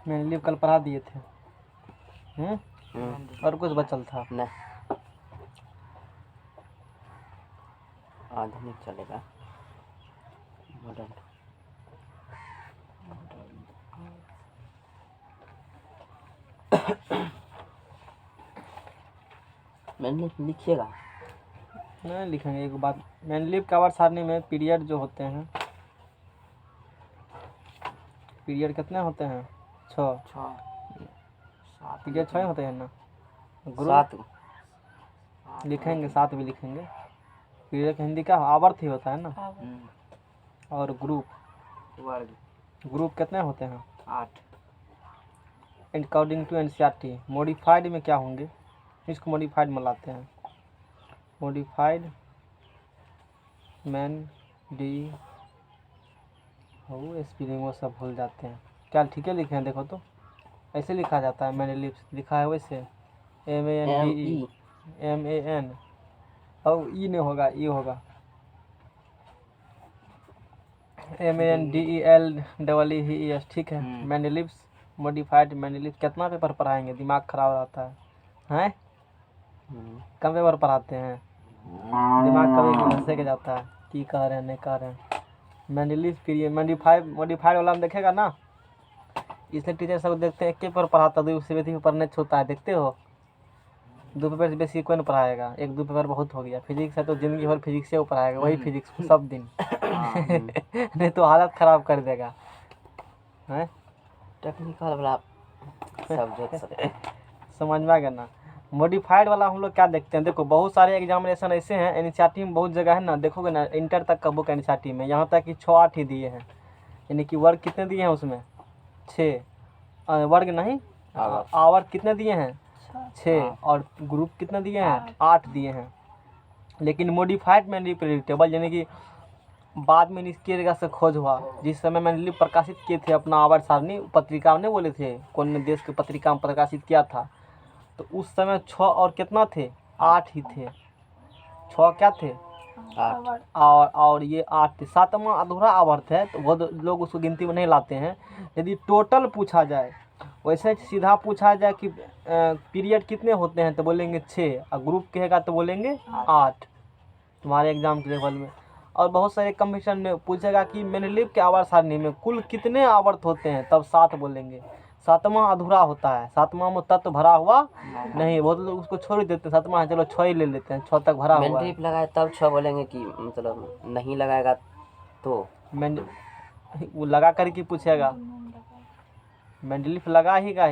मैंने लिव कल पढ़ा दिए थे। और कुछ बचल था? नहीं, आधुनिक चलेगा, मॉडर्न। मैंने लिखिएगा। नहीं लिखेंगे। एक बात, मैंने लिव का आवर्त सारणी में पीरियड जो होते हैं, पीरियड कितने होते हैं? 6। पीरियड 6 होते हैं ना। सात लिखेंगे, 7 भी लिखेंगे। पीरियड का हिंदी क्या आवर्त ही होता है ना। और ग्रुप, ग्रुप कितने होते हैं? 8। अकॉर्डिंग टू एनसीईआरटी मॉडिफाइड में क्या होंगे? इसको मॉडिफाइड में लाते हैं। मॉडिफाइड मैन डी हो स्पेलिंग वो सब भूल जाते हैं। क्या ठीक है लिखे हैं? देखो तो ऐसे लिखा जाता है। मैंने लिखा है वैसे MANDE MAN और ई नहीं होगा, ई होगा MANDELEES। ठीक है। मैंडेलिव्स मॉडिफाइड मैंडेलिव्स। कितना पेपर पढ़ाएंगे? दिमाग खराब रहता है। कम पेपर पढ़ाते हैं, दिमाग कभी घसे के जाता है कि कह रहे हैं नहीं कह रहे हैं। मैंडेलिव्स पीरियड मॉडिफाइड वाला में देखेगा ना, इसलिए टीचर सब देखते हैं एक पेपर पढ़ाता है, 2 से बेसी पेपर नहीं छूता है। देखते हो 2 पेपर से बेसी कोई नहीं पढ़ाएगा, 1-2 पेपर बहुत हो गया। फिजिक्स है तो जिंदगी भर फिजिक्स से वो पढ़ाएगा, वही फिजिक्स सब दिन नहीं तो हालत खराब कर देगा। हैं टेक्निकल वाला सब्जेक्ट समझ में आ गया ना। मॉडिफाइड वाला हम लोग क्या देखते हैं? देखो बहुत सारे एग्जामिनेशन ऐसे हैं एनसीईआरटी में, बहुत जगह है ना, देखोगे ना इंटर तक का बुक एनसीईआरटी में, यहाँ तक कि 6-8 ही दिए हैं। यानी कि वर्ग कितने दिए हैं उसमें? 6 वर्ग नहीं, आवर्त कितने दिए हैं? 6। और ग्रुप कितने दिए हैं? 8 दिए हैं। लेकिन मॉडिफाइड मैनिपुलेटेबल यानी कि बाद में इसकी जगह से खोज हुआ। जिस समय मैंने प्रकाशित किए थे अपना आवर्त सारणी, पत्रिका में बोले थे कौन देश की पत्रिका में प्रकाशित किया था, तो उस समय 6 और कितना थे? 8 ही थे। 6 क्या थे? 8। और ये 8 थे। 7वां अधूरा आवर्त है तो बहुत लोग उसको गिनती में नहीं लाते हैं। यदि टोटल पूछा जाए, वैसे सीधा पूछा जाए कि पीरियड कितने होते हैं तो बोलेंगे 6, और ग्रुप कहेगा तो बोलेंगे 8 तुम्हारे एग्जाम के लेवल में। और बहुत सारे कंपटीशन में पूछेगा कि मैंडेलिव के आवर्त सारणी में कुल कितने आवर्त होते हैं, तब 7 बोलेंगे। 7वां अधूरा होता है, 7वां में तत्व भरा हुआ नहीं। बहुत लोग उसको छोड़ ही देते हैं, 7वां है चलो 6 ही ले लेते हैं, 6 तक भरा हुआ है। मैंडेलिव लगाए तब 6 बोलेंगे कि मतलब नहीं लगाएगा तो वो लगा कर के पूछेगा। मैंडेलिव लगाएगा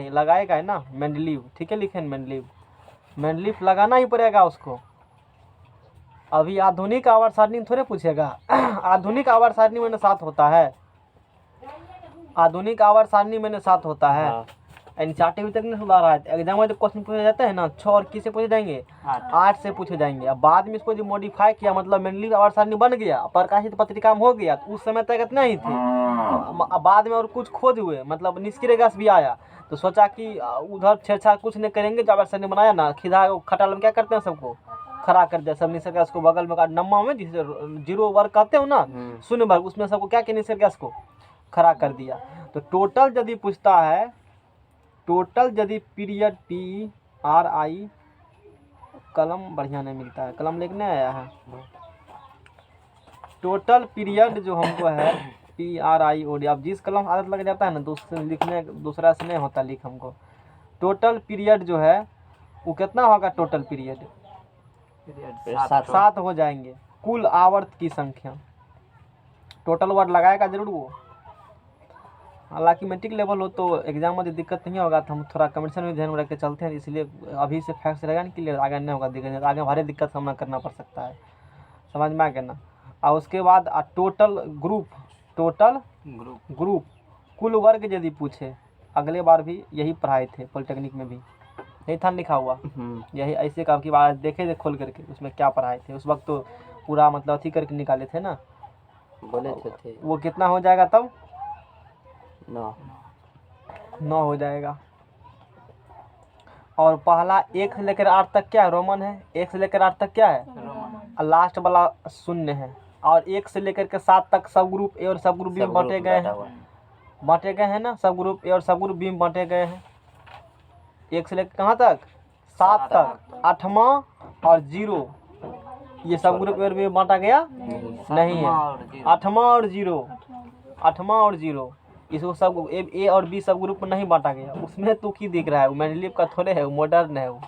है ना मैंडेलिव, ठीक है लिखे मैंडेलिव, मैंडेलिव लगाना ही पड़ेगा उसको। अभी आधुनिक आवर्त सारणी में थोड़े पूछेगा आधुनिक आवर्त सारणी में 7 होता है, आधुनिक आवर्त सारणी में 7 होता है। एनसीईआरटी तक नहीं सुधार रहा है। एग्जाम में जो क्वेश्चन पूछे जाते हैं ना, 6 और किससे पूछे जाएंगे? 8 से पूछे जाएंगे। अब बाद में इसको जो मॉडिफाई किया, मतलब मैंडेलिव आवर्त सारणी बन गया, प्रकाशित पत्रिका में हो गया, तो उस समय तक इतना ही थे। अब बाद में और कुछ खोज हुए, मतलब निष्क्रिय गैस भी आया, तो सोचा कि उधर छेड़छाड़ कुछ नहीं करेंगे। जब आवर्त सारणी बनाया ना, खिदा खटाल में क्या करते हैं, सबको खड़ा कर दिया। सब निष्क्रिय गैस को बगल में नम्मा में जिसे 0 वर्ग कहते हो ना, 0 वर्ग, उसमें सबको क्या किया, निष्क्रिय गैस को खड़ा कर दिया। तो टोटल यदि पूछता है, टोटल यदि पीरियड PRI, कलम बढ़िया नहीं मिलता है, कलम लेके नहीं आया है। टोटल पीरियड जो हमको है PRIOD, अब जिस कलम आदत लग जाता है ना तो उससे लिखने दूसरा से नहीं होता लिख हमको। टोटल पीरियड जो है वो कितना होगा? टोटल पीरियड 7 हो जाएंगे। कुल आवर्त की संख्या, टोटल वर्ड लगाएगा जरूर वो। हालांकि मैट्रिक लेवल हो तो एग्जाम में दिक्कत नहीं होगा, तो हम थोड़ा कंपटीशन में ध्यान में रख के चलते हैं, इसलिए अभी से फैक्ट रहेगा नहीं क्लियर, आगे नहीं होगा दिक्कत, आगे भारी दिक्कत का सामना करना पड़ सकता है। समझ में आ गया ना। और उसके बाद टोटल ग्रुप, टोटल ग्रुप कुल वर्ग यदि पूछे, अगले बार भी यही पढ़ाए थे पॉलिटेक्निक में भी, नहीं था लिखा हुआ यही ऐसे का की बात देखे थे खोल करके, उसमें क्या पढ़ाए थे उस वक्त, तो पूरा मतलब अथी करके निकाले थे ना, बोले थे। वो कितना हो जाएगा तब? 9 हो जाएगा। और पहला 1 से लेकर 8 तक क्या है? रोमन है। 1 से लेकर 8 तक क्या है? और लास्ट वाला 0 है। और 1 से लेकर के 7 तक सब ग्रुप ए और सब ग्रुप बी में बांटे गए हैं। बांटे गए हैं ना, सब ग्रुप ए और सब ग्रुप बी में बांटे गए हैं। 1 से लेकर कहाँ तक? 7 तक। 8वां और 0 ये सब ग्रुप ए और बी में बांटा गया नहीं है। 8वां और 0, 8वां और 0 इसको सब ए और बी सब ग्रुप में नहीं बांटा गया। उसमें तू की दिख रहा है? वो मेंडलीव का थोड़े है, वो मॉडर्न है वो।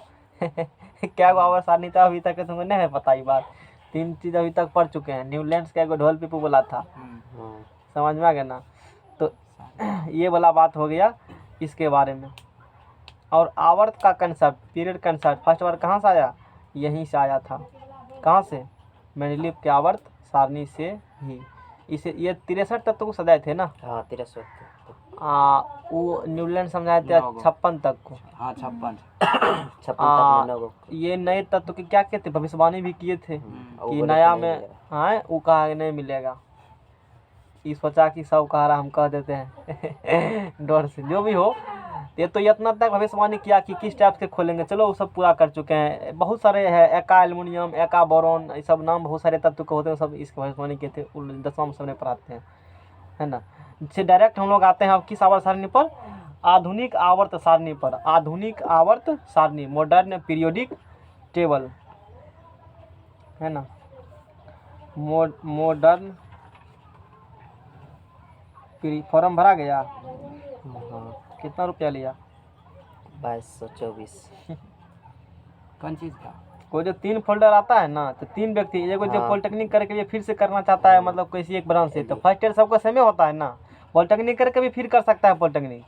क्या वो आवर सारणी था अभी तक तुमको नहीं है पता? ये बात 3 चीज़ अभी तक पढ़ चुके हैं। न्यूलैंड्स का एक ढोल पिपू बोला था, समझ में आ गया ना? तो ये वाला बात हो गया इसके बारे में। और आवर्त का कंसेप्ट, पीरियड कंसेप्ट फर्स्ट बार कहाँ से आया? यहीं से आया था। कहाँ से? मेंडलीव के आवर्त सारणी से ही। इसे ये 63 तत्व को सजाए थे ना? हाँ 63। वो न्यूलैंड समझाए थे 56 तक को। हाँ 56 56 तक में 9 ये नए तत्व के क्या कहते? भविष्यवाणी भी किए थे कि बोले नया तो नहीं में मिलेगा। हाँ वो कहा नहीं मिलेगा। ये सोचा कि सब कह रहा हम कह देते हैं डर से। जो भी हो, ये तो इतना तक भविष्यवाणी किया कि किस टाइप से खोलेंगे। चलो वो सब पूरा कर चुके हैं। बहुत सारे है, एका एल्युमिनियम, एका बोरॉन, ये सब नाम बहुत सारे तत्व के होते हैं, सब इसके भविष्यवाणी किए थे। 10वां में सबने पढ़ाते हैं, है ना? इससे डायरेक्ट हम लोग आते हैं अब किस आवर्त सारणी पर? आधुनिक आवर्त सारणी पर। आधुनिक आवर्त सारणी, मॉडर्न पीरियोडिक टेबल, है ना? मॉडर्न फॉर्म भरा गया। हाँ कितना रुपया लिया? 2224। कौन चीज़ का? कोई जो 3 फोल्डर आता है ना, तो 3 व्यक्ति, एगो जो हाँ। पॉलिटेक्निक करके के लिए फिर से करना चाहता है, मतलब किसी एक ब्रांच से, तो फर्स्ट ईयर सबका सेम होता है ना। पॉलिटेक्निक करके भी फिर कर सकता है, पॉलिटेक्निक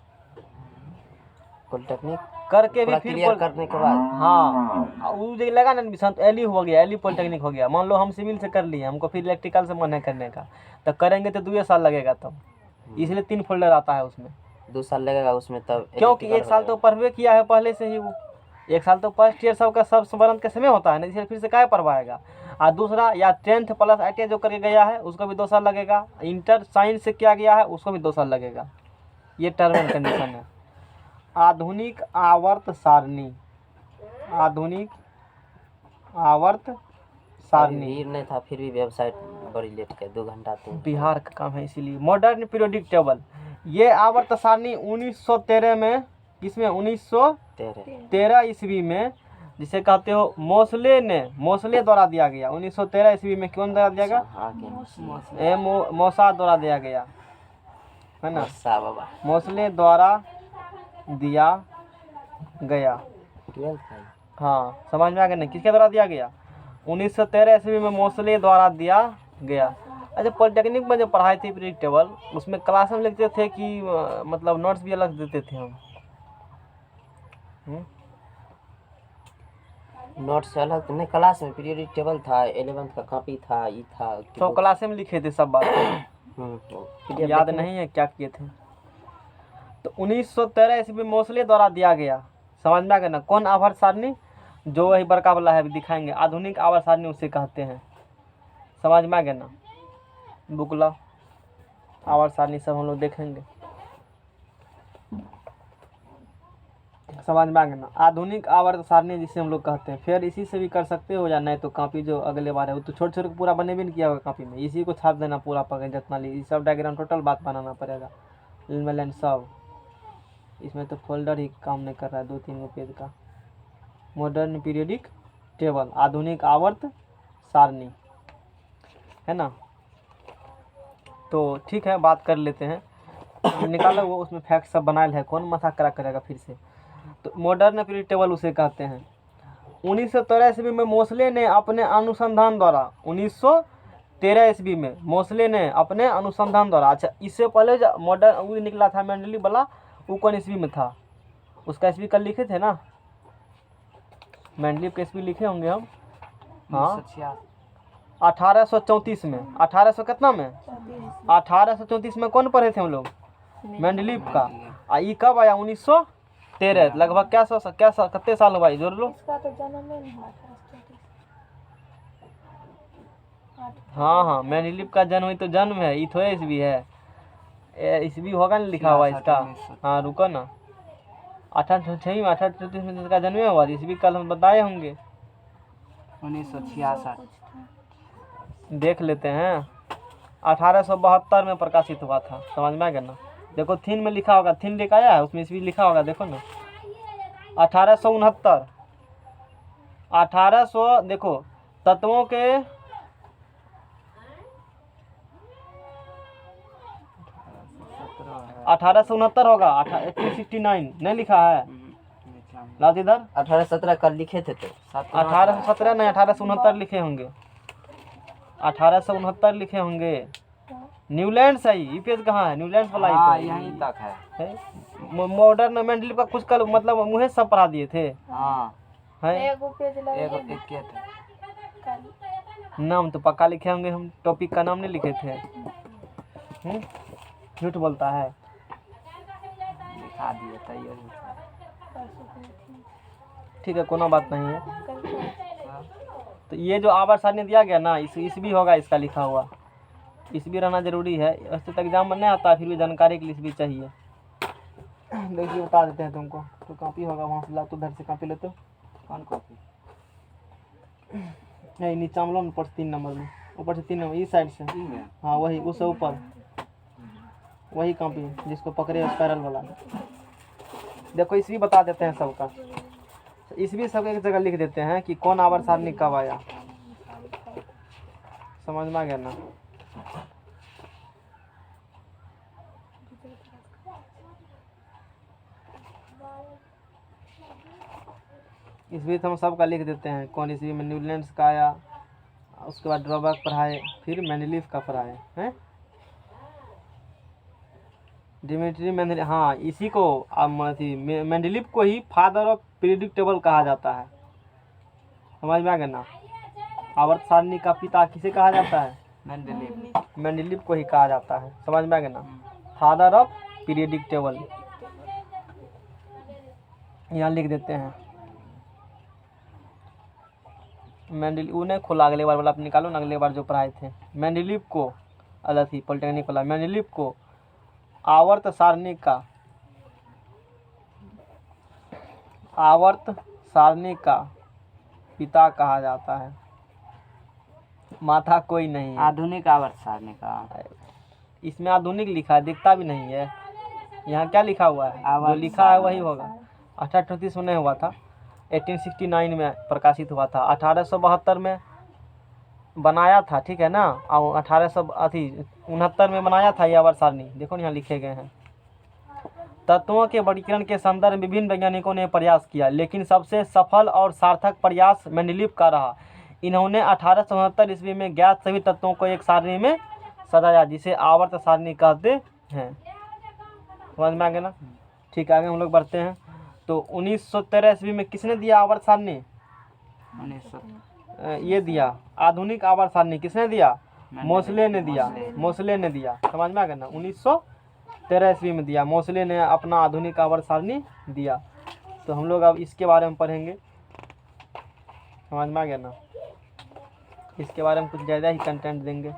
पॉलिटेक्निक करके भी पूरा फिर क्लियर करने के बाद हाँ वो जो लगा ना एडमिशन, तो एली हो गया, एली पॉलिटेक्निक हो गया। मान लो हम सिविल से कर लिए, हमको फिर इलेक्ट्रिकल से मन है करने का, तो करेंगे तो 2 साल लगेगा तब। इसलिए 3 फोल्डर आता है उसमें, 2 साल लगेगा उसमें तब। क्योंकि electrical 1 साल हो तो पढ़वे किया है पहले से ही वो। 1 साल तो फर्स्ट ईयर सबका सब संवरण के समय होता है ना, इसलिए फिर से क्या पढ़वाएगा। और दूसरा, या 10th प्लस ITI जो करके गया है उसको भी 2 साल लगेगा। इंटर साइंस से किया गया है उसको भी 2 साल लगेगा। ये टर्म एंड कंडीशन है। आधुनिक आवर्त सारणी, आधुनिक आवर्त सारणी। भीड़ नहीं था फिर भी वेबसाइट बड़ी लेट के 2 घंटा तो। बिहार का काम है इसीलिए। मॉडर्न पीरियोडिक टेबल, ये आवर्त सारणी 1913 में, किसमें? 1913 ईस्वी में, जिसे कहते हो मोसले द्वारा दिया गया। 1913 ईस्वी में कौन द्वारा दिया गया? आगे मौसा द्वारा दिया गया, है ना? बाबा मोसले द्वारा दिया गया। 12 था। हाँ समझ में आ गया ना, किसके द्वारा दिया गया? 1913 ईस्वी में मोसले द्वारा दिया गया। अच्छा, पॉलिटेक्निक में जो पढ़ाई थी पीरियड टेबल, उसमें क्लास में लिखते थे कि मतलब नोट्स भी अलग देते थे हम? नोट्स से अलग नहीं, क्लास में पीरियडिक टेबल था, 11th का कॉपी था, ये था तो क्लास में लिखे थे सब बात। PDF याद देखे नहीं है क्या किए थे। तो 1913 ईस्वी में मोसले द्वारा दिया गया। समझ में आ गया ना? कौन आवर्त सारणी? जो वही बड़का वाला है, अभी दिखाएंगे। आधुनिक आवर्त सारणी उसे कहते हैं। समझ में आ गया ना? बुकला आवर्त सारणी सब हम लोग देखेंगे। समझ में आ गया ना? आधुनिक आवर्त सारणी जिसे हम लोग कहते हैं। फिर इसी से भी कर सकते हो, या नहीं तो कॉपी जो अगले बार है वो तो छोटे छोटे पूरा बने भी नहीं किया होगा कॉपी में, इसी को छाप देना पूरा पकड़ जितना ली, सब डायग्राम टोटल बात बनाना पड़ेगा, एलिमेंट सब। इसमें तो फोल्डर ही काम नहीं कर रहा है 2-3 पेज का। मॉडर्न पीरियोडिक टेबल, आधुनिक आवर्त सारणी, है ना? तो ठीक है, बात कर लेते हैं। निकालो वो, उसमें फैक्ट सब बनाए है, कौन माथा करा करेगा फिर से। तो मॉडर्न पीरियड टेबल उसे कहते हैं। 1913 ईस्वी में मोसले ने अपने अनुसंधान द्वारा, 1913 ईस्वी में मोसले ने अपने अनुसंधान द्वारा, अच्छा इससे पहले जो मॉडर्न वो निकला था मेंडलीव वाला, वो कौन ईस्वी में था? उसका ईस्वी कल लिखे थे ना, मेंडलीव के ईस्वी लिखे होंगे हम। हाँ 1834 में। 1800 कितना में? 1834 में कौन पढ़े थे हम लोग? मेंडलीव का। ये कब आया? 1913। लगभग क्या कितने साल हुआ? जोड़ लो। इसका तो जन्म ही नहीं हुआ था। हाँ मेंडलीव का जन्म ही तो जन्म है, ये थोड़े ईस्वी है। ईस्वी होगा ना लिखा हुआ इसका। हाँ रुको ना, 1836 में, 1834 में इसका जन्म हुआ। ईस्वी कल हम बताए होंगे। 1966। देख लेते हैं। 1872 में प्रकाशित हुआ था। समझ में आ गया ना? देखो थीन में लिखा होगा, थीन लेकर आया है उसमें ईस्वी लिखा होगा, देखो ना 1869। 1800 देखो तत्वों के 1869 होगा, 1869 नहीं लिखा है, लाओ इधर। 1817 कल लिखे थे तो 1817 नहीं 1869 लिखे होंगे, 1869 लिखे होंगे। न्यूलैंड सही, ये पेज कहाँ है, न्यूलैंड वाला हाँ ही यहीं तक है। तो मॉडर्न मेंडलीव का कुछ कल मतलब मुझे सब पढ़ा दिए थे हाँ हैं। एगो एक के थे। नाम तो पक्का लिखे होंगे, हम टॉपिक का नाम नहीं लिखे थे। झूठ बोलता है। लिखा दिए तैयार। ठीक है कोनो बात नहीं है। तो ये जो आवर्त सारणी दिया गया ना, इस भी होगा इसका लिखा हुआ, इस भी रहना जरूरी है। वैसे तो एग्जाम में नहीं आता, फिर भी जानकारी के लिए भी चाहिए। देखिए बता देते हैं तुमको। तो कॉपी होगा वहाँ से ला, तो उधर से कॉपी लेते हो। कौन कॉपी? नहीं नीचा में लो ना, ऊपर से 3 नंबर में, ऊपर से 3 नंबर इस साइड से। हाँ वही उससे ऊपर वही कॉपी जिसको पकड़े स्पाइरल वाला। देखो इस भी बता देते हैं सबका, इस भी सब एक जगह लिख देते हैं कि कौन आवर्त सारणी कब आया। समझ में आ गया ना। इसमें तो हम सबका लिख देते हैं कौन ईस्वी में न्यूलैंड्स का आया, उसके बाद ड्रॉबैक पढ़ाए, फिर मेंडलीव का पढ़ाए हैं। डिमिट्री मेंडलीव, हाँ इसी को मेंडलीव को ही फादर ऑफ पीरियोडिक टेबल कहा जाता है। समझ में आ गया ना। आवर्त सारणी का पिता किसे कहा जाता है? मेंडलीव को ही कहा जाता है। समझ में आ गया ना। फादर ऑफ पीरियोडिक टेबल यहाँ लिख देते हैं। मेंडलीव ने खोला, अगले बार वाला आप निकालो ना, अगले बार जो पढ़ाए थे। मेंडलीव को अलग थी पॉलिटेक्निक वाला, मेंडलीव को आवर्त सारणी का पिता कहा जाता है। माथा कोई नहीं है। आधुनिक आवर्त सारणी का, इसमें आधुनिक लिखा है, दिखता भी नहीं है। यहाँ क्या लिखा हुआ है, जो लिखा है वही होगा। 1838 में नहीं हुआ था, 1869 में प्रकाशित हुआ था। 1872 में बनाया था, ठीक है ना। और 1869 में बनाया था ये आवर्त सारणी। देखो यहाँ लिखे गए हैं। तत्वों के वर्गीकरण के संदर्भ में विभिन्न वैज्ञानिकों ने प्रयास किया, लेकिन सबसे सफल और सार्थक प्रयास मेंडलीव का रहा। इन्होंने 1869 ईस्वी में ज्ञात सभी तत्वों को एक सारणी में सजाया, जिसे आवर्त सारणी कहते हैं। समझ में आ गया ना। ठीक है आगे हम लोग बढ़ते हैं। तो 1913 ईस्वी में किसने दिया आवर्त सारणी? 1900 ये दिया आधुनिक आवर्त सारणी। किसने दिया? मोसले ने दिया। मोसले ने दिया। समझ में आ गया ना। 1913 ईस्वी में दिया मोसले ने अपना आधुनिक आवर्त सारणी दिया। तो हम लोग अब इसके बारे में पढ़ेंगे। समझ में आ गया ना। इसके बारे में कुछ ज़्यादा ही कंटेंट देंगे।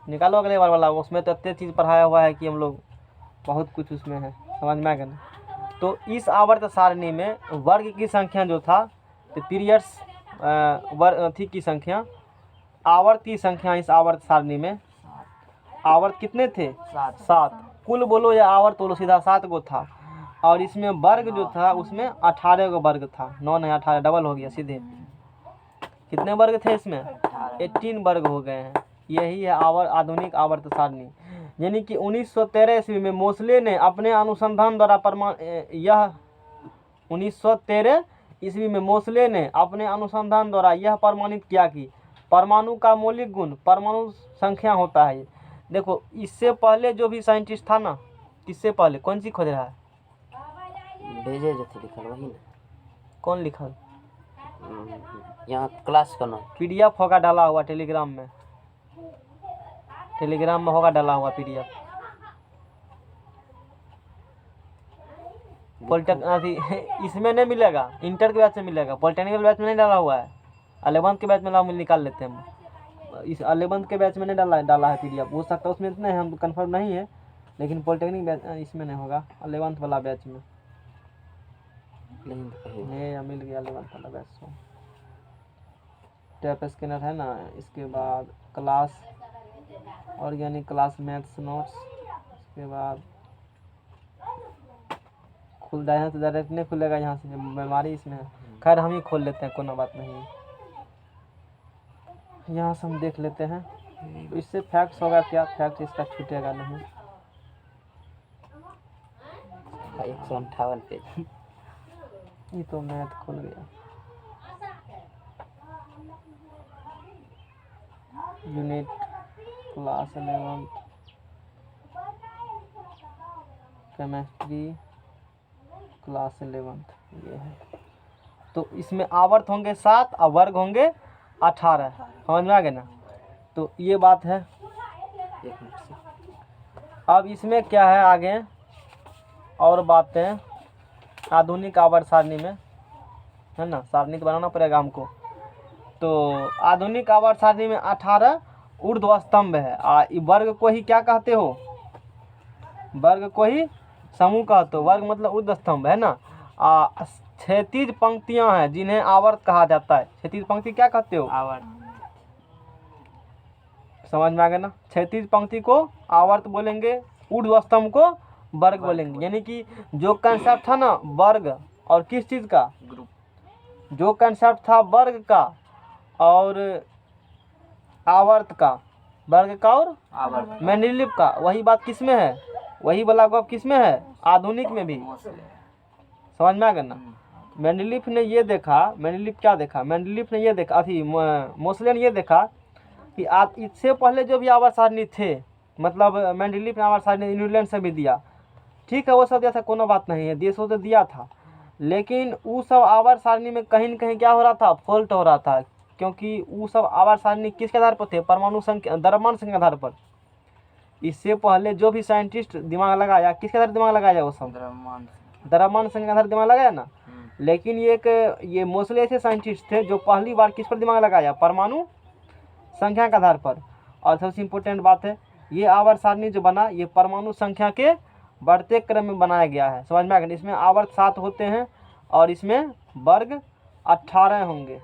निकालो अगले बार वाला, उसमें तो इतने चीज़ पढ़ाया हुआ है कि हम लोग बहुत कुछ उसमें है। समझ में आ गया ना। तो इस आवर्त सारणी में वर्ग की संख्या जो था, तो पीरियड्स थी की संख्या, आवर्त की संख्या इस आवर्त सारणी में, आवर्त कितने थे? 7। कुल बोलो या आवर्त बोलो, सीधा 7 गो था। और इसमें वर्ग जो था उसमें 18 गो वर्ग था। 9 नहीं 18, डबल हो गया सीधे। कितने वर्ग थे इसमें? 18 वर्ग हो गए हैं। यही है आधुनिक आवर्त सारणी। यानी कि 1913 ईस्वी में मोसले ने अपने अनुसंधान द्वारा 1913 ईस्वी में मोसले ने अपने अनुसंधान द्वारा यह प्रमाणित किया कि परमाणु का मौलिक गुण परमाणु संख्या होता है। देखो इससे पहले जो भी साइंटिस्ट था ना, इससे पहले कौन सी खोज रहा है? भेजे जो थे लिखल वही ना। कौन लिखल? यहाँ क्लास का नाम PDF होगा डाला हुआ टेलीग्राम में। टेलीग्राम में होगा डाला हुआ PDF। पॉलिटेक्निक इसमें नहीं मिलेगा, इंटर के बैच में मिलेगा। पॉलिटेक्निकल बैच में नहीं डाला हुआ है। 11th के बैच में लाओ, निकाल लेते हैं हम। इस 11th के बैच में नहीं डाला है PDF। हो सकता है उसमें इतने हम कंफर्म नहीं है, लेकिन पॉलिटेक्निक बैच इसमें नहीं होगा। 11th वाला बैच में नहीं मिल गया। 11th वाला बैच में टैप स्कैनर है ना। इसके बाद class organic class maths notes, इसके बाद खुल जाए तो डायरेक्ट नहीं खुलेगा यहाँ से, बीमारी इसमें है। खैर हम ही खोल लेते हैं, कोई बात नहीं। यहाँ से हम देख लेते हैं, तो इससे फैक्ट्स होगा क्या, फैक्ट इसका छूटेगा नहीं। 158 पेज। ये तो मैथ खुल गया। यूनिट क्लास 11 केमिस्ट्री क्लास 11 ये है। तो इसमें आवर्त होंगे 7 और वर्ग होंगे 18, समझ में आ गया ना। तो ये बात है। एक मिनट से। अब इसमें क्या है आगे और बातें, आधुनिक आवर्त सारणी में है ना, सारणी तो बनाना पड़ेगा हमको। तो आधुनिक आवर्त सारणी में 18 ऊर्ध्व स्तंभ है। वर्ग को ही क्या कहते हो, वर्ग को ही समूह कहते हो। वर्ग मतलब ऊर्ध्व स्तंभ है ना। क्षैतिज पंक्तियां हैं जिन्हें आवर्त कहा जाता है। क्षैतिज पंक्ति क्या कहते हो, आवर्त। समझ में आ गया ना। क्षैतिज पंक्ति को आवर्त बोलेंगे, ऊर्ध्व स्तंभ को वर्ग बोलेंगे। यानी कि जो कंसेप्ट था ना वर्ग और किस चीज़ का, ग्रुप, जो कंसेप्ट था वर्ग का और आवर्त का, वर्ग का और आवर्त, मेंडलीव का, वही बात किस में है, वही वाला गप किस में है, आधुनिक में भी। समझ में आ गया ना। मेंडलीव ने ये देखा, मेंडलीव क्या देखा, मेंडलीव ने ये देखा, मोसले ने ये देखा कि इससे पहले जो भी आवर्त सारणी थे, मतलब मेंडलीव ने आवर्त सारणी इंग्लैंड से भी दिया, ठीक है वो सब दिया था, कोनो बात नहीं है, देशों से दिया था। लेकिन वो सब आवर्त सारणी में कहीं न कहीं क्या हो रहा था, फॉल्ट हो रहा था। क्योंकि वो सब आवर्त सारणी किसके आधार पर थे, परमाणु संख्या, द्रव्यमान संख्या के आधार पर। इससे पहले जो भी साइंटिस्ट दिमाग लगाया, किसके आधार दिमाग लगाया, वो सब द्रव्यमान संख्या के आधार दिमाग लगाया ना। लेकिन ये मोस्टली ऐसे साइंटिस्ट थे जो पहली बार किस पर दिमाग लगाया, परमाणु संख्या के आधार पर। और सबसे इम्पोर्टेंट बात है, ये आवर्त सारणी जो बना ये परमाणु संख्या के बढ़ते क्रम में बनाया गया है। समझ में आ गया। इसमें आवर्त 7 होते हैं और इसमें वर्ग 18 होंगे।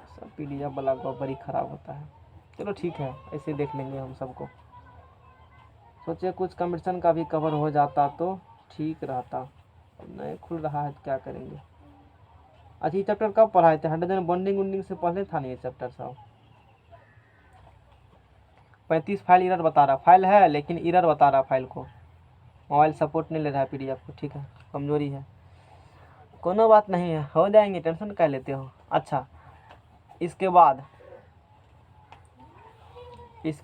सब PDF वाला बड़ी खराब होता है। चलो ठीक है, ऐसे देख लेंगे हम सबको। सोचे कुछ कंपटीशन का भी कवर हो जाता तो ठीक रहता, नहीं खुल रहा है तो क्या करेंगे। अच्छा ये चैप्टर कब पढ़ाए थे, हाइड्रोजन बॉन्डिंग उन्डिंग से पहले था नहीं ये चैप्टर सब। 35 फाइल इरर बता रहा, फाइल है लेकिन इरर बता रहा फाइल को, मोबाइल सपोर्ट नहीं ले रहा है PDF को। ठीक है, कमजोरी है, कोनो बात नहीं है, हो जाएंगे, टेंशन क्या लेते हो। अच्छा इसके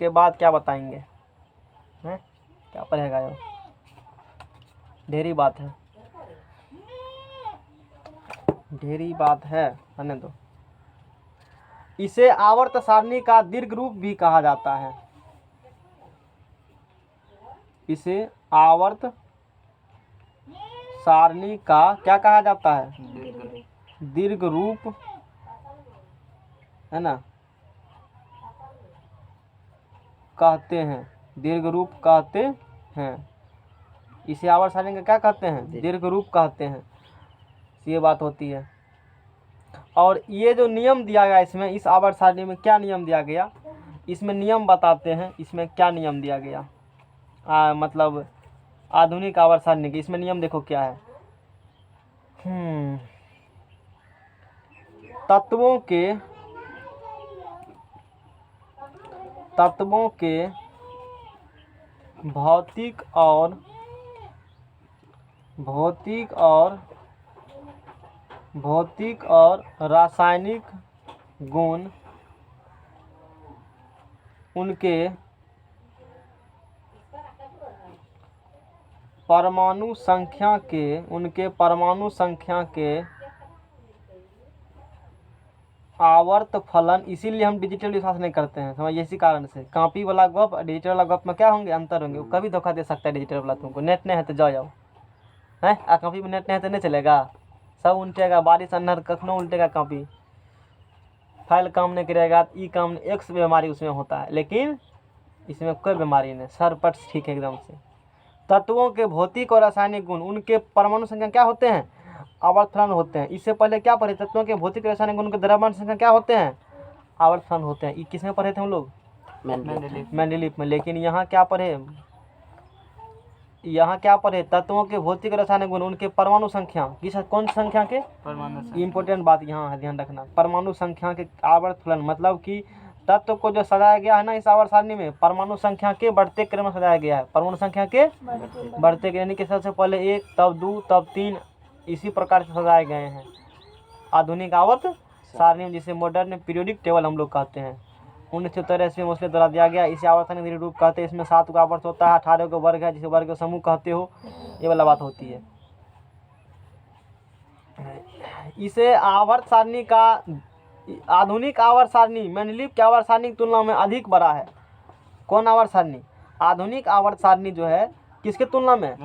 बाद क्या बताएंगे हैं, क्या पढ़ेगा ये, ढेरी बात है, ढेरी बात है, आने दो। इसे आवर्त सारणी का दीर्घ रूप भी कहा जाता है। इसे आवर्त सारणी का क्या कहा जाता है, दीर्घ रूप, है ना, कहते हैं, दीर्घ रूप कहते हैं। इसे आवर्त सारणी का क्या कहते हैं, दीर्घ रूप कहते हैं। ये बात होती है। और ये जो नियम दिया गया इसमें, इस आवर्त सारणी में क्या नियम दिया गया, इसमें नियम बताते हैं। इसमें क्या नियम दिया गया, मतलब आधुनिक आवर्त सारणी के इसमें नियम देखो क्या है। तत्वों के भौतिक और रासायनिक गुण उनके परमाणु संख्या के आवर्त फलन, इसीलिए हम डिजिटल विश्वास नहीं करते हैं, समझ। इसी कारण से कॉपी वाला गप डिजिटल वाला गप में क्या होंगे, अंतर होंगे। वो कभी धोखा दे सकता है डिजिटल वाला तुमको। नेट नहीं है तो जाओ हैं, कॉपी में नेट नहीं है तो नहीं चलेगा, सब उल्टेगा, बारिश अन्हर कखनो उल्टेगा कॉपी, फाइल काम नहीं करेगा, ई काम, एक्स बीमारी उसमें होता है, लेकिन इसमें कोई बीमारी नहीं, सरपट ठीक है एकदम से। तत्वों के भौतिक और रासायनिक गुण उनके परमाणु संख्या क्या होते हैं, आवर्त फलन होते हैं। इससे पहले क्या पढ़े, तत्वों के भौतिक रासायनिक गुण के द्रव्यमान संख्या क्या होते हैं, आवर्त फलन होते हैं। ये किसमें पढ़े थे हम लोग, मेंडलीव में। लेकिन यहाँ क्या पढ़े, यहाँ क्या पढ़े, तत्वों के भौतिक रासायनिक गुण, उनके परमाणु संख्या, किस कौन सी संख्या के, परमाणु इम्पोर्टेंट बात यहाँ है, ध्यान रखना, परमाणु संख्या के आवर्त फलन, मतलब कि तत्व को जो सजाया गया है ना इस आवर्त सारणी में, परमाणु संख्या के बढ़ते क्रम में सजाया गया है, परमाणु संख्या के बढ़ते क्रम, यानी कि सबसे पहले 1, तब 2, तब 3, इसी प्रकार से सजाए गए हैं आधुनिक आवर्त सारणी, जिसे मॉडर्न पीरियोडिक टेबल हम लोग कहते हैं। 1983 में मोस्टली द्वारा दिया गया। इसे आवर्त सारणी के रूप कहते हैं। इसमें 7 का आवर्त होता है, 18 का वर्ग है, जिसे वर्ग का समूह कहते हो, ये वाला बात होती है। इसे आवर्त सारणी का आधुनिक आवर्त सारणी मेंडलीव के आवर्त सारणी की तुलना में अधिक बड़ा है। कौन आवर्त सारणी? आधुनिक आवर्त सारणी जो है किसके तुलना में?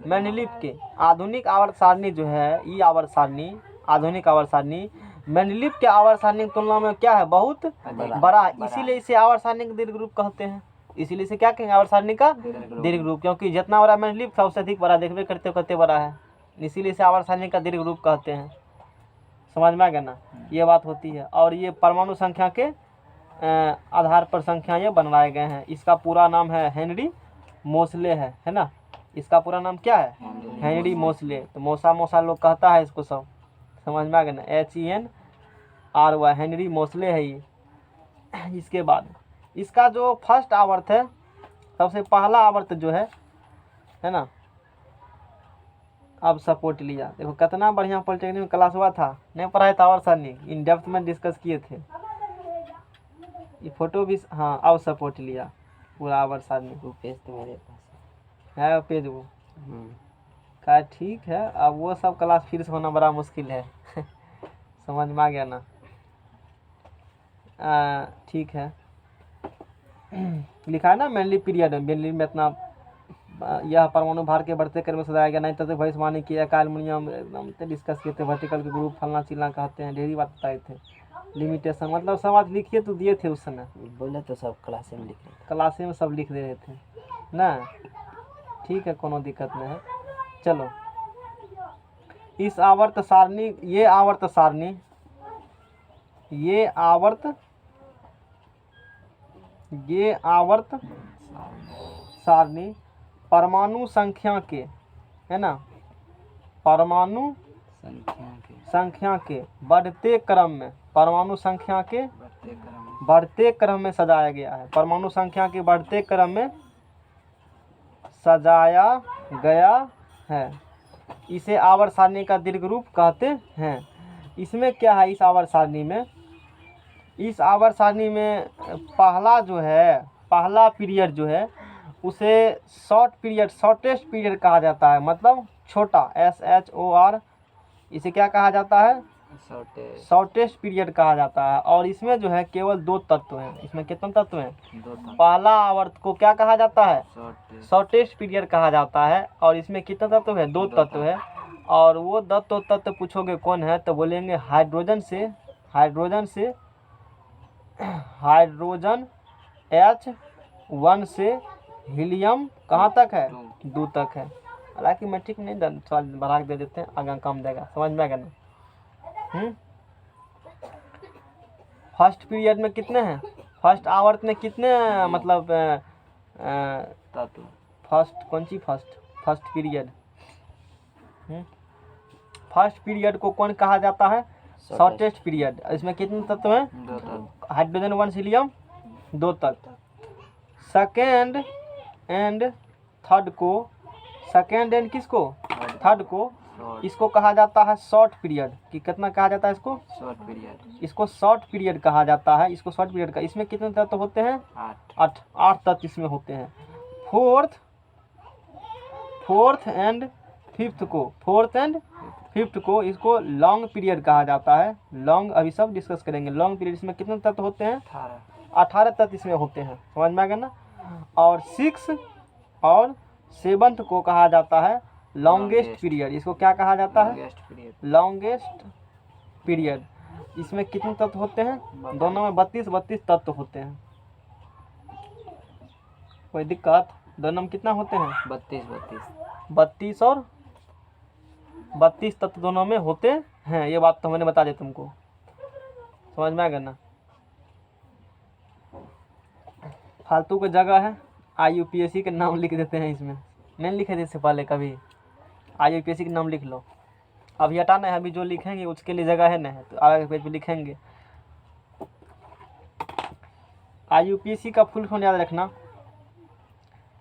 मेंडलीव के। आधुनिक आवर्त सारणी जो है, ये आवर्त सारणी, आधुनिक आवर्त सारणी मेंडलीव के आवर्त सारणी की तुलना में क्या है? बहुत बड़ा है। इसीलिए इसे आवर्त सारणी का दीर्घ रूप कहते हैं। इसीलिए इसे क्या कहेंगे? आवर्त सारणी का दीर्घ रूप, क्योंकि जितना बड़ा मेंडलीव था उससे अधिक बड़ा, देखते करते करते बड़ा है, इसीलिए इसे आवर्त सारणी का दीर्घ रूप कहते हैं। समझ में आ गया ना? ये बात होती है। और ये परमाणु संख्या के आधार पर संख्या ये बनाए गए हैं। इसका पूरा नाम है हेनरी मोसले है ना? इसका पूरा नाम क्या है? हेनरी मोसले। तो मोसा लोग कहता है इसको सब। समझ में आ गया ना? HENRY, हेनरी मोसले है ये। इसके बाद इसका जो फर्स्ट आवर्त है, सबसे पहला आवर्त जो है ना, अब सपोर्ट लिया। देखो कितना बढ़िया पॉलिटेक्निक में क्लास हुआ था, नहीं पढ़ाया था आवर्त सारणी, इन डेप्थ में डिस्कस किए थे। ये फोटो भी, हाँ, अब सपोर्ट लिया पूरा आवर्त सारणी। वो पेज तो मेरे पास है पेज वो का, ठीक है। अब वो सब क्लास फिर से होना बड़ा मुश्किल है। समझ में आ गया ना? ठीक है। लिखा है ना मेनली पीरियड, मेनली में इतना यह परमाणु भार के बढ़ते क्रम में सजाया गया। नहीं तो भविष्यवाणी किया, एल्युमिनियम एकदम डिस्कस किए थे, वर्टिकल के ग्रुप फलना चिलना कहते हैं, ढेरी बात बताए थे। लिमिटेशन मतलब सब आज लिखिए तो दिए थे उस समय, बोले तो सब क्लास में लिखे, क्लासे में सब लिख दे रहे थे ना। ठीक है, कोनो दिक्कत नहीं है। चलो, इस आवर्त सारणी, ये आवर्त सारणी, ये आवर्त सारणी परमाणु संख्या के, है ना, परमाणु संख्या के बढ़ते क्रम में, परमाणु संख्या के बढ़ते क्रम में सजाया गया है। परमाणु संख्या के बढ़ते क्रम में सजाया गया है। इसे आवर्त सारणी का दीर्घ रूप कहते हैं। इसमें क्या है? इस आवर्त सारणी में, इस आवर्त सारणी में पहला जो है, पहला पीरियड जो है उसे शॉर्ट पीरियड, शॉर्टेस्ट पीरियड कहा जाता है। मतलब छोटा, SHOR, इसे क्या कहा जाता है? शॉर्टेस्ट पीरियड कहा जाता है। और इसमें जो है केवल 2 तत्व हैं। इसमें कितने तत्व हैं? 2 तत्व। पहला आवर्त को क्या कहा जाता है? शॉर्टेस्ट पीरियड कहा जाता है। और इसमें कितने तत्व है? 2 तत्व है। और वो 2 तत्व पूछोगे कौन है तो बोलेंगे हाइड्रोजन H1 से हीलियम कहाँ तक है? 2 तक है। हालांकि मैट्रिक नहीं, थोड़ा बढ़ा के दे देते हैं, आगे कम देगा। समझ में आ गया ना? फर्स्ट पीरियड में कितने हैं? फर्स्ट आवर्त में कितने, मतलब फर्स्ट कौन सी फर्स्ट पीरियड, फर्स्ट पीरियड को कौन कहा जाता है? Shortest period. इसमें कितने तत्व हैं? 2 तत्व। हाइड्रोजन 1 हीलियम 2 तत्व। सेकेंड एंड थर्ड को, सेकेंड एंड किसको? थर्ड को, इसको कहा जाता है शॉर्ट पीरियड। कि कितना कहा जाता है इसको? Short period. इसको शॉर्ट पीरियड कहा जाता है। इसको शॉर्ट पीरियड का। इसमें कितने तत्व होते हैं? 8 तत्व इसमें होते हैं। फोर्थ एंड फिफ्थ को इसको लॉन्ग पीरियड कहा जाता है। लॉन्ग, अभी सब डिस्कस करेंगे। लॉन्ग पीरियड, इसमें कितने तत्व होते हैं? 18 तत्व इसमें होते हैं। समझ में आ गया ना? और 6 और 7th को कहा जाता है लॉन्गेस्ट पीरियड। इसको क्या कहा जाता है? Longest period. इसमें कितने तत्व होते हैं? दोनों में 32 तत्व होते हैं। कोई दिक्कत? दोनों में कितना होते हैं? 32 और 32 तत्व दोनों में होते हैं। ये बात तो मैंने बता दी तुमको। समझ में आ गया ना? फालतू की जगह है, IUPAC के नाम लिख देते हैं इसमें। नहीं लिखे थे इससे पहले कभी? आज यूपीएससी का नाम लिख लो। अभी हटाना है, अभी जो लिखेंगे उसके लिए जगह है ना, तो आगे पेज पे लिखेंगे। IUPAC का फुल फॉर्म याद रखना,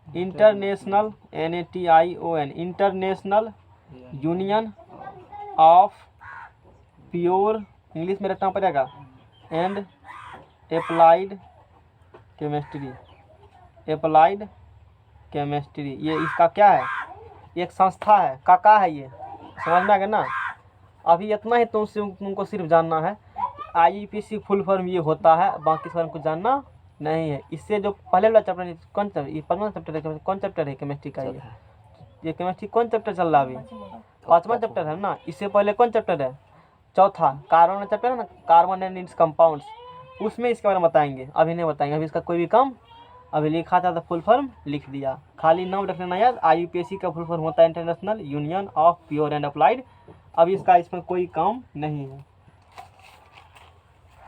international NATION, international union of pure, English में रखना पड़ेगा, and applied chemistry, applied chemistry. ये इसका क्या है? एक संस्था है। का है ये, समझ में आ गया ना? अभी इतना ही तुमको सिर्फ जानना है, IUPAC फुल फॉर्म ये होता है, बाकी फॉर्म कुछ जानना नहीं है। इससे जो पहले वाला चैप्टर, कौन सा ये 5वां चैप्टर है? कौन चैप्टर है केमिस्ट्री का? ये केमिस्ट्री कौन चैप्टर चल रहा है अभी? 5वां चैप्टर है ना। इससे पहले कौन चैप्टर है? चौथा कार्बन चैप्टर है ना, कार्बन एंड इट्स कंपाउंड्स, उसमें इसके बारे में बताएंगे। अभी नहीं बताएंगे, अभी इसका कोई भी काम अभी लिखा था तो फुल फॉर्म लिख दिया, खाली नाम रख लेना याद। IUPAC का फुल फॉर्म होता है international union of pure and applied. अभी इसका इसमें कोई काम नहीं है।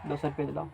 दूसरा पेज लाओ।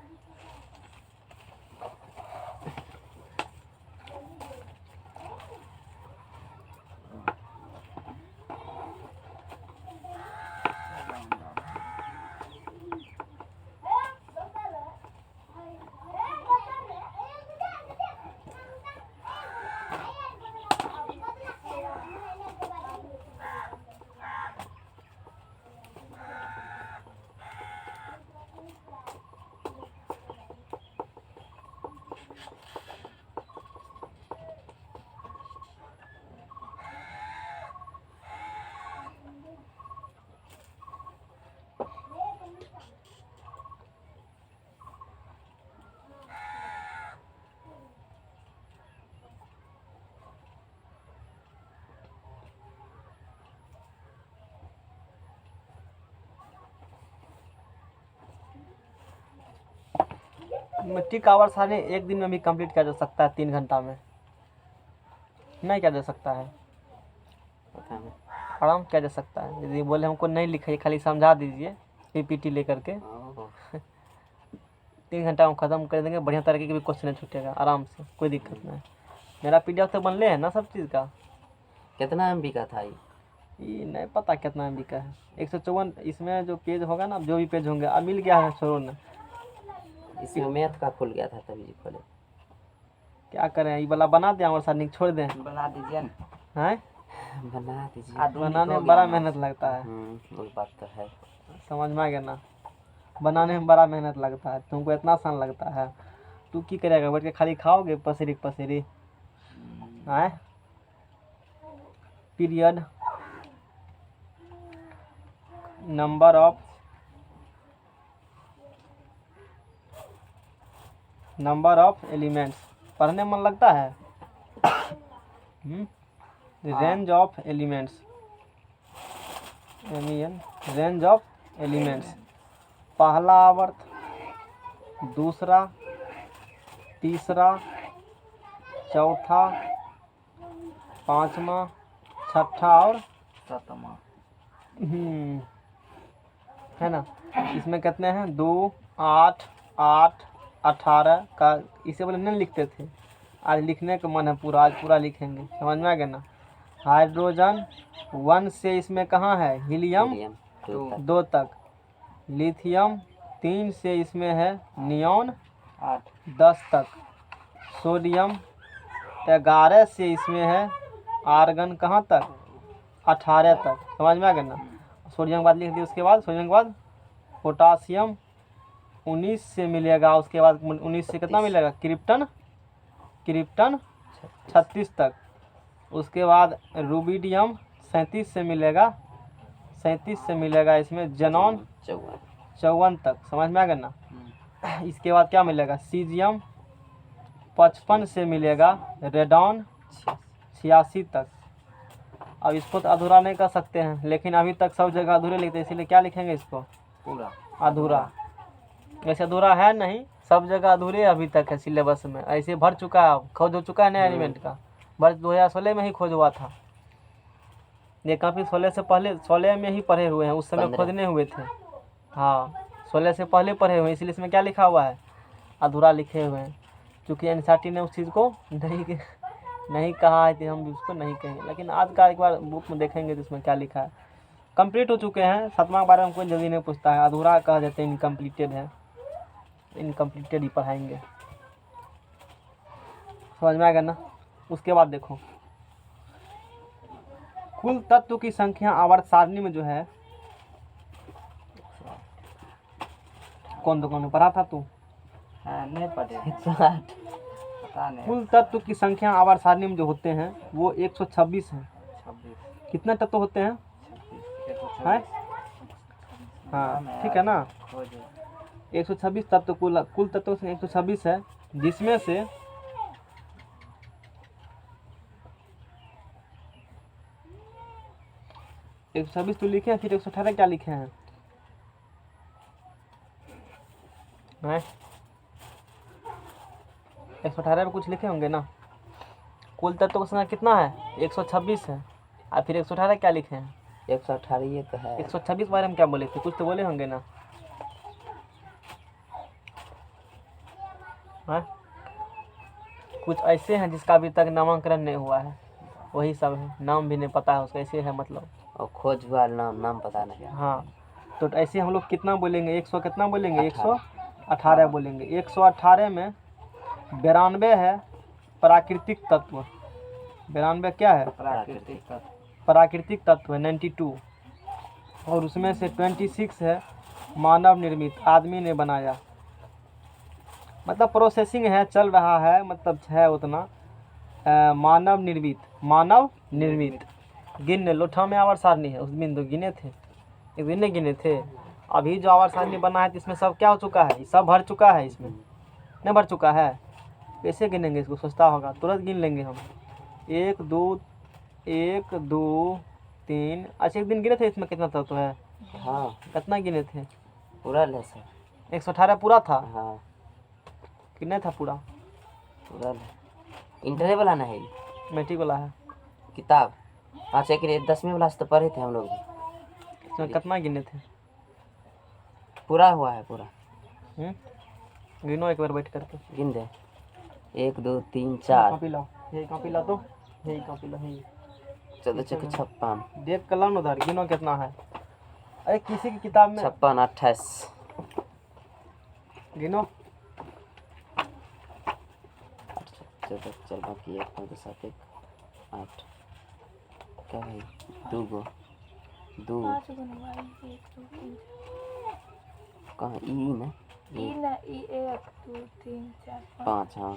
मिट्टी का आवर सारे एक दिन में भी कंप्लीट किया जा सकता है, 3 घंटा में नहीं किया जा सकता है? पता नहीं। आराम किया जा सकता है। यदि बोले हमको नहीं लिखाइए, खाली समझा दीजिए PPT लेकर के, 3 घंटा में ख़त्म कर देंगे। बढ़िया तरीके के भी क्वेश्चन नहीं छूटेगा, आराम से, कोई दिक्कत नहीं। मेरा PDF तो बनले है ना सब चीज़ का। कितना MB का था ये नहीं पता कितना MB का है। 154 इसमें जो पेज होगा ना, जो भी पेज होंगे, अब मिल गया है, छोड़ो ना। इसमें मैथ का खुल गया था तभी जी खोले। क्या करें, ये वाला बना दें और सर छोड़ दें? बना दीजिए ना। हैं? बना दीजिए। बनाने में बड़ा मेहनत लगता है। वही बात तो है। समझ में आ गया ना? बनाने में बड़ा मेहनत लगता है, तुमको इतना आसान लगता है। तू की करेगा, बैठ के खाली खाओगे पसेरी पसेरी? हैं? पीरियड, नंबर ऑफ एलिमेंट्स पढ़ने में मन लगता है? Range of elements, range of elements, पहला आवर्त, दूसरा, तीसरा, चौथा, पांचवा, छठा और 7वां। है ना? इसमें कितने हैं? 2, 8, 8, 18 का इसे बोले नहीं लिखते थे, आज लिखने का मन है पूरा, आज पूरा लिखेंगे। समझ में आ गया ना? हाइड्रोजन 1 से इसमें कहाँ है? हीलियम 2 तक, लिथियम 3 से इसमें है नियॉन 10 तक, सोडियम 11 से इसमें है आर्गन कहाँ तक? 18 तक। समझ में आ गया ना? सोडियम के बाद लिख दिए, उसके बाद सोडियम के बाद पोटासियम 19 से मिलेगा, उसके बाद 19 से कितना मिलेगा? क्रिप्टन 36 तक, उसके बाद रूबिडियम 37 से मिलेगा, 37 से मिलेगा इसमें जेनॉन 54 तक। समझ में आ गया ना? इसके बाद क्या मिलेगा? सीजियम 55 से मिलेगा, रेडॉन 86 तक। अब इसको तो अधूरा नहीं कर सकते हैं, लेकिन अभी तक सब जगह अधूरे लिखते हैं, इसीलिए क्या लिखेंगे इसको? पूरा अधूरा। वैसे अधूरा है नहीं, सब जगह अधूरे अभी तक है सिलेबस में, ऐसे भर चुका है, खोज हो चुका है नया एलिमेंट का। वर्ष 2016 में ही खोज हुआ था ये, काफ़ी 16 से पहले 16 में ही पढ़े हुए हैं, उस समय खोजने हुए थे। हाँ 16 से पहले पढ़े हुए हैं, इसलिए इसमें क्या लिखा हुआ है? अधूरा लिखे हुए हैं, क्योंकि NCERT ने उस चीज़ को नहीं कहा है कि हम भी उसको नहीं कहेंगे, लेकिन आज का एक बार बुक में देखेंगे तो इसमें क्या लिखा है। कंप्लीट हो चुके हैं, 7वां के बारे में कोई जल्दी नहीं पूछता है, अधूरा कह देते हैं, इनकम्प्लीटेड है, इनकम्प्लीटेड ही पढ़ाएंगे। समझ में आएगा ना। उसके बाद देखो कुल तत्व की संख्या आवर्त सारणी में जो है, कौन दुकान में पढ़ा था तू? नहीं पढ़े, 108 पता नहीं। कुल तत्व की संख्या आवर्त सारणी में जो होते हैं वो 126 है। 26 कितने तत्व होते हैं? 26 हैं? हाँ ठीक है ना। 126 तत्व कुल तत्व से 126 है, जिसमें से 126 तो लिखे हैं, फिर 118 क्या लिखे हैं? 118 में कुछ लिखे होंगे ना। कुल तत्व का संख्या कितना है? 126 है, और फिर 118 क्या लिखे हैं? 118 ये तो है। 126 बारे में क्या बोले थे? कुछ तो बोले होंगे ना। है? कुछ ऐसे हैं जिसका अभी तक नामांकन नहीं हुआ है, वही सब है, नाम भी नहीं पता है उसका, ऐसे है मतलब। और खोज हुआ नाम पता नहीं। हाँ तो ऐसे हम लोग कितना बोलेंगे? 100 कितना बोलेंगे? 118 बोलेंगे। 118 में 92 है प्राकृतिक तत्व। 92 क्या है? प्राकृतिक तत्व। प्राकृतिक तत्व है 92, और उसमें से 26 है मानव निर्मित, आदमी ने बनाया, मतलब प्रोसेसिंग है, चल रहा है, मतलब है उतना। मानव निर्मित गिन लो, लोठा में आवर्त सारणी है, उस दिन तो गिने थे, एक दिन नहीं गिने थे। अभी जो आवर्त सारणी बना है तो इसमें सब क्या हो चुका है? सब भर चुका है, इसमें नहीं भर चुका है। कैसे गिनेंगे इसको? सोचता होगा, तुरंत गिन लेंगे हम। 1 2 3। अच्छा एक दिन गिने थे इसमें कितना तत्व है? हाँ कितना गिने थे? पूरा ले सर। 118 पूरा था हाँ कि नहीं था पूरा? पूरा ले। इंटरव्यू वाला नहीं, मैट्रिक वाला है। किताब। अच्छा एक 10वीं वाला से तो पढ़े थे हम लोग भी। इसमें कितना गिने थे? पूरा हुआ है पूरा। गिनो एक बार बैठ करके। गिन दे। 1 2 3 4 कॉपी लाओ, यही कॉपी ला दो, यही कॉपी ला, यही 14 चौके 56 देख कर लाओ ना उधर, गिनो कितना है। अरे किसी की किताब में 56 28 गिनो। 14 चल बाकी 1 5 7 1 8 क्या भाई 2 गो 2 कहाँ ई ना ई 1 2 3 4 5 हाँ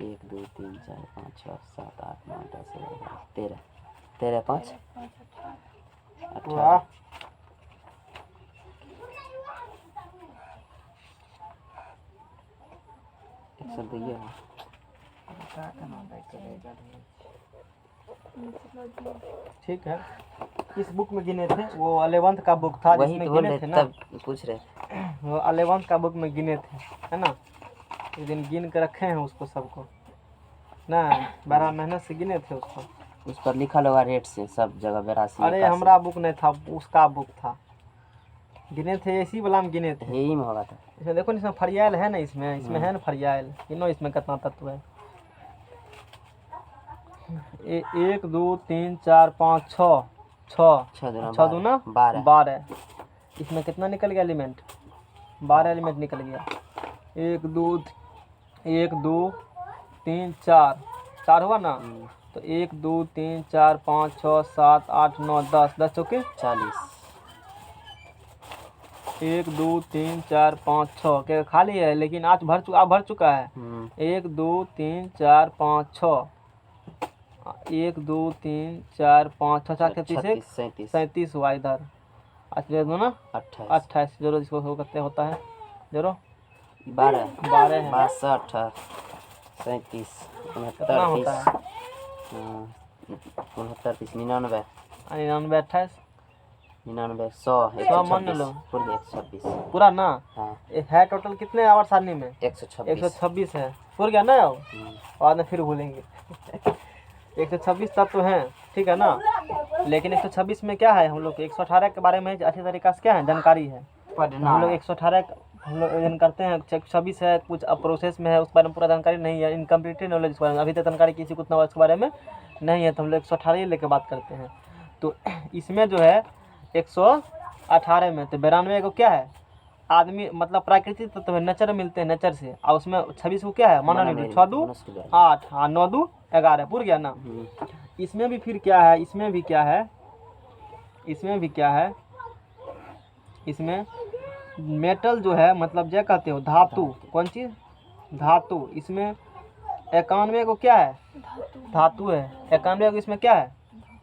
1 2 3 4 5 6 7 8 9 10 11 13 5 वाह 18 102 ये है। ठीक है। इस बुक में गिने थे, वो 11th का बुक था वही जिसमें तो बोल गिने रहे थे ना। तब पूछ रहे थे। वो 11th का बुक में गिने थे, है ना। एक दिन गिन के रखे हैं उसको सबको ना, बड़ा मेहनत से गिने थे उसको। उस पर लिखा होगा रेट से सब जगह 82 अरे 81 हमरा बुक नहीं था, उसका बुक था, गिने थे इसी वाला में गिने थे। यही में होगा था। इसमें देखो ना, इसमें फरियाल है ना, इसमें है ना फरियाल, गिनो इसमें कितना तत्व है। 1 2 3 4 5 6 6 दूना 12। इसमें कितना निकल गया एलिमेंट? 12 एलिमेंट निकल गया। 1 2 3 4 हुआ ना। तो 1 2 3 4 5 6 7 8 9 10 चौके 40 1 2 3 4 5 6 क्या खाली है, लेकिन आज भर चुका है। 1 2 3 4 5 6 1 2 3 4 5 6 7 37 हुआ इधर। अच्छा दो ना 28 जोरो, जिसको हो करते होता है जोरो 12 12 है। 62 37 कितना होता है? 69 99 99 28 99 100 100 मान लो। 126 पूरा ना। हाँ है टोटल कितने आवर सारणी में? 126 126 है। पूरा गया ना, बाद में फिर भूलेंगे। 126 तत्व हैं, ठीक है ना। लेकिन 126 में क्या है, हम लोग 118 के बारे में अच्छी तरीके से क्या है जानकारी है। हम लोग 118 हम लोग आवेदन करते हैं, 26 है, कुछ अब प्रोसेस में है, उस बारे में पूरा जानकारी नहीं है, इनकम्प्लीट नॉलेज इस बारे में, अभी तक जानकारी किसी को उतना इसके बारे में नहीं है, तो हम लोग 118 लेके बात करते हैं। तो इसमें जो है 118 में तो 92 को क्या है, आदमी मतलब प्राकृतिक तत्व है, नेचर मिलते हैं नेचर से, और उसमें 26 को क्या है, मानव 6 2 8, हाँ 9 2 11 पूर गया ना। इसमें भी फिर क्या है, इसमें भी क्या है, इसमें भी क्या है, इसमें मेटल जो है मतलब क्या कहते हो, धातु, कौन चीज़, धातु। इसमें 91 को क्या है, धातु है। 91 को इसमें क्या है,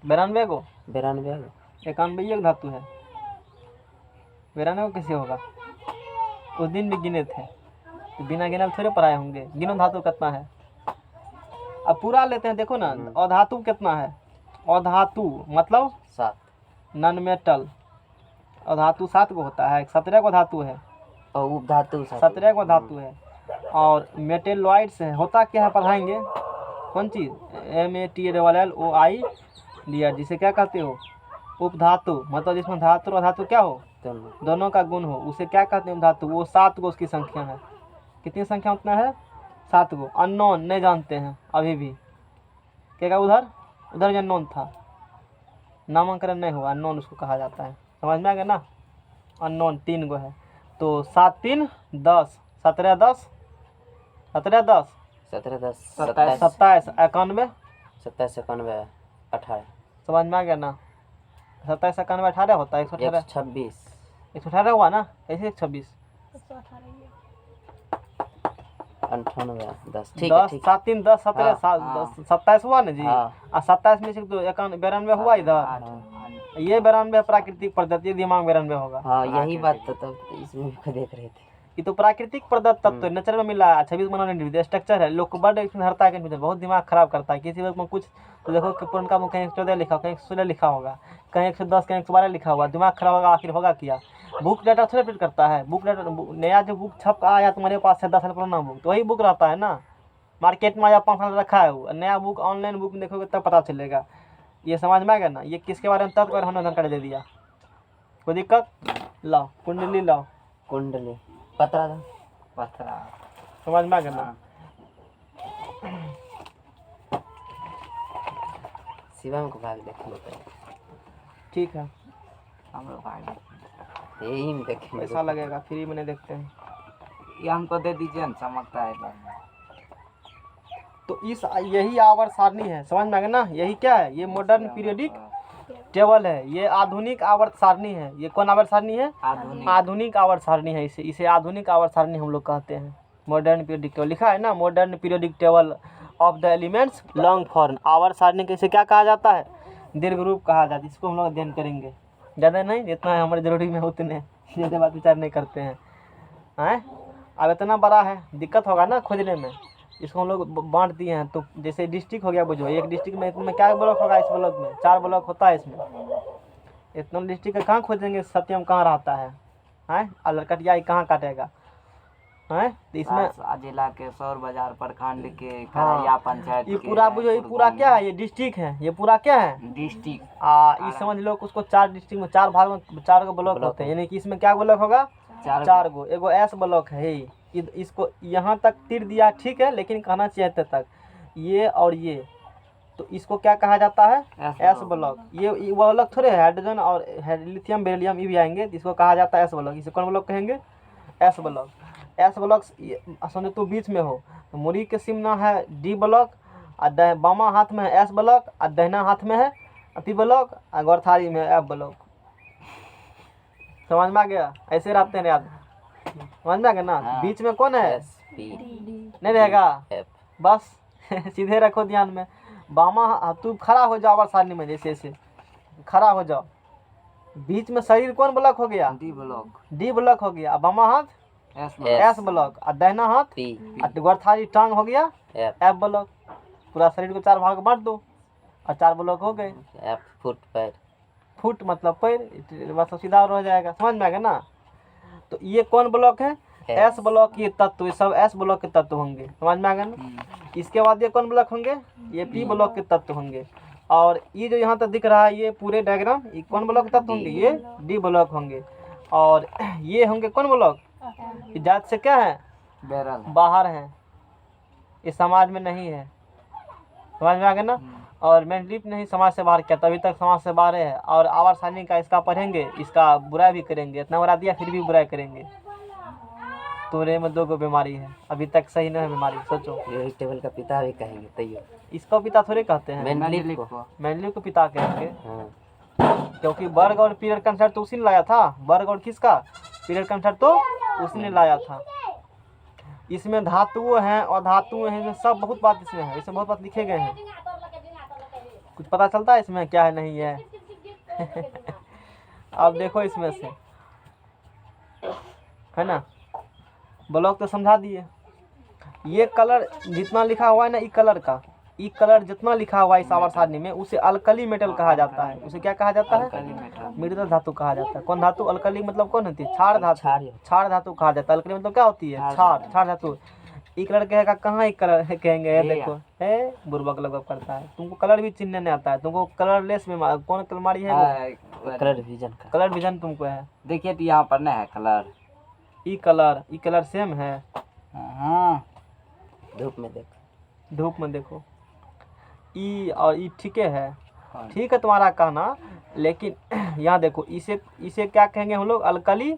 92 को, 91 एक धातु है, 92 को कैसे होगा, उस दिन भी गिने थे, तो बिना गिनल थोड़े पढ़ाए होंगे। गिनो धातु कितना है, अब पूरा लेते हैं, देखो ना अधातु कितना है, अधातु मतलब 7, नॉन मेटल, अधातु 7 को होता है, 17 को धातु है, और उपधातु 17 को धातु है। और मेटेलॉइड्स है, होता क्या है पढ़ाएंगे, कौन चीज़, METALLOI लिया, जिसे क्या कहते हो, उपधातु, मतलब जिसमें धातु और अधातु क्या हो, दोनों का गुण हो, उसे क्या कहते हैं धातु। वो 7 को उसकी संख्या है, कितनी संख्या उतना है, 7 को। अननोन नहीं जानते हैं अभी भी, क्या उधर जो अननोन था, नामांकन नहीं हुआ, अननोन उसको कहा जाता है, समझ में आ गया ना। अननोन 3 गो है, तो 7 3 10, 17 10, 17 10 27 27 91, 27 91 18 समझ में आ गया ना। 27 91 18 होता है, 118 126 118 हुआ ना, कैसे 126, 98 10 ठीक 10 है ठीक 7 3 10 17 हाँ, 10 27 हुआ ना जी। हाँ। और 27 में से तो 92 हुआ इधर, ये 92 प्राकृतिक पदार्थ, ये दिमाग 92 होगा। हाँ यही बात तो तब इसमें भी देख रहे थे। ये तो प्राकृतिक पदार्थ तत्व नेचर में मिला है। 26 मनोनिर्मित स्ट्रक्चर है, लोग को बर्ड इसमें हरता है कि बहुत दिमाग खराब करता है। किसी वक्त में कुछ तो देखो कि पुरनका में कहीं 14 लिखा, कहीं 16 लिखा होगा, कहीं 110, कहीं 112 लिखा हुआ, दिमाग खराब होगा, आखिर होगा क्या। बुक डाटा थोड़ा प्रिंट करता है, बुक डाटा नया जो बुक छप आया तुम्हारे पास है 10 साल पुराना बुक, तो वही बुक रहता है ना, मार्केट में आया 5 साल रखा है वो, नया बुक ऑनलाइन बुक देखोगे तब पता चलेगा। ये समझ में आ गया ना। ये किसके बारे में तत्व और हमने जानकारी दे दिया, कोई दिक्कत, लाओ कुंडली लाओ, कुंडली पतरा था, पथरा समझ में आ गया ना। शिवम को भाग देखेंगे तो ठीक है, हम लोग भाग यही में देखेंगे। पैसा लगेगा, फ्री में नहीं देखते हैं। ये हमको दे दीजिए ना, चमकता है बाद में। तो इस यही आवर्त सारणी है, समझ में आ गया ना। यही क्या है, ये मॉडर्न पीरियोडिक टेबल है, ये आधुनिक आवर्त सारणी है। ये कौन आवर्त सारणी है, आधुनिक आवर्त सारणी है। इसे आधुनिक आवर्त सारणी हम लोग कहते हैं। मॉडर्न पीरियोडिक टेबल लिखा है ना, modern periodic table of the elements long form. आवर्त सारणी कैसे क्या कहा जाता है, दीर्घ रूप कहा जाता है। इसको हम लोग अध्ययन करेंगे, ज़्यादा नहीं, जितना हमारे जरूरी में उतने ज़्यादा बात विचार नहीं करते हैं। अब इतना बड़ा है, दिक्कत होगा ना खोजने में। इसको हम लोग बांट दिए हैं। तो जैसे डिस्ट्रिक्ट हो गया, बुझो एक डिस्ट्रिक्ट में इसमें क्या ब्लॉक होगा, इस ब्लॉक में 4 ब्लॉक होता है। इसमें इतना डिस्ट्रिक्ट कहाँ खोजेंगे, सत्यम कहाँ रहता है, और लड़कटिया कहाँ काटेगा, तो इसमें जिला के सौर बाजार प्रखंड के खरैया पंचायत ये पूरा बुझो, ये पूरा क्या है, ये डिस्ट्रिक्ट है, ये पूरा क्या है डिस्ट्रिक्ट। ये समझ लो उसको 4 डिस्ट्रिक्ट में 4 भाग में 4 गो ब्लॉक होते हैं। यानी कि इसमें क्या ब्लॉक होगा, 4 गो। एगो एस ब्लॉक है, इसको यहाँ तक तीर दिया ठीक है, लेकिन कहना चाहिए तक ये और ये, तो इसको क्या कहा जाता है, एस ब्लॉक। ये वो ब्लॉक थोड़े हाइड्रोजन और लिथियम बेरिलियम ये भी आएंगे, इसको कहा जाता है एस ब्लॉक। इसे कौन ब्लॉक कहेंगे, एस ब्लॉक। एस ब्लॉक समझो तो बीच में हो, तो मुरी के सिमना है डी ब्लॉक, और बामा हाथ में है एस ब्लॉक, और दहिना हाथ में है पी ब्लॉक, और गौरथारी में एफ ब्लॉक। समझ में आ गया, ऐसे रहते हैं याद, समझ में आ गया ना। बीच में कौन है, नहीं रहेगा, बस सीधे रखो ध्यान में। बामा तू खड़ा हो जाओ, सारणी में जैसे ऐसे खड़ा हो जाओ। बीच में शरीर कौन ब्लॉक हो गया, डी ब्लॉक हो गया। बामा हाथ एस ब्लॉक, और दहिना हाथ और गौरथारी टांग हो गया एफ ब्लॉक। पूरा शरीर को 4 भाग बांट दो और 4 ब्लॉक हो गए। एफ फुट पैर, फुट मतलब पैर, बस सीधा हो जाएगा। समझ में आ गया ना। तो ये कौन ब्लॉक है, एस ब्लॉक। ये तत्व, ये सब एस ब्लॉक के तत्व होंगे, समझ में आ गया ना। इसके बाद ये कौन ब्लॉक होंगे, ये पी ब्लॉक के तत्व होंगे। और ये जो यहाँ तक दिख रहा है, ये पूरे डायग्राम, ये कौन ब्लॉक के तत्व होंगे, ये डी ब्लॉक होंगे। और ये होंगे कौन ब्लॉक, ये जात से क्या है, बैरल है। बाहर है, इस समाज में नहीं है। समझ में आ गया ना। और मैंडलिप नहीं समाज से बाहर किया, तभी तक समाज से बाहर है। और आवाज सारणी का इसका पढ़ेंगे, इसका बुराई भी करेंगे, इतना बड़ा दिया फिर भी बुराई करेंगे। तुम्हारे में 2 बीमारी है, अभी तक सही नहीं है बीमारी, सोचो। ये टेबल का पिता भी कहेंगे तैयो। इसको पिता थोड़े कहते हैं, मैंडलिप को। मैंडलिप को पिता कहेंगे, हाँ क्योंकि वर्ग और पीरियड कंसेप्ट तो उसी ने लाया था। वर्ग और किसका, पीरियड कंसेप्ट तो उसने लाया था। इसमें धातुओं हैं और धातुएं हैं, इसमें सब बहुत बात इसमें है, इसमें बहुत बात लिखे गए हैं। कुछ पता चलता है इसमें क्या है नहीं है। अब देखो इसमें से, है ना, ब्लॉक तो समझा दिए। ये कलर जितना लिखा हुआ है ना, ई कलर का, ई कलर जितना लिखा हुआ है इस आवर्त सारणी में, उसे अल्कली मेटल कहा जाता है। उसे क्या कहा जाता है, मृदुल धातु कहा जाता है। कौन धातु, अल्कली मतलब कौन होती है, क्षार धातु, क्षार धातु कहा जाता है। अल्कली मतलब क्या होती है, क्षार, क्षार धातु। ई कलर कहेगा, कहाँ एक कलर कहेंगे, ये देखो है, बुर्बक लगभग करता है। तुमको कलर भी चिन्हने नहीं आता है, तुमको कलरलेस में कौन बीमारी है वो, कलर विजन का। कलर विजन तुमको है। देखिए तो यहाँ पर ना है कलर, ई कलर सेम है। हाँ धूप में देख, धूप में देखो, ई और ई ठीक है, ठीक है तुम्हारा कहना। लेकिन यहाँ देखो, इसे क्या कहेंगे हम लोग, अल्कली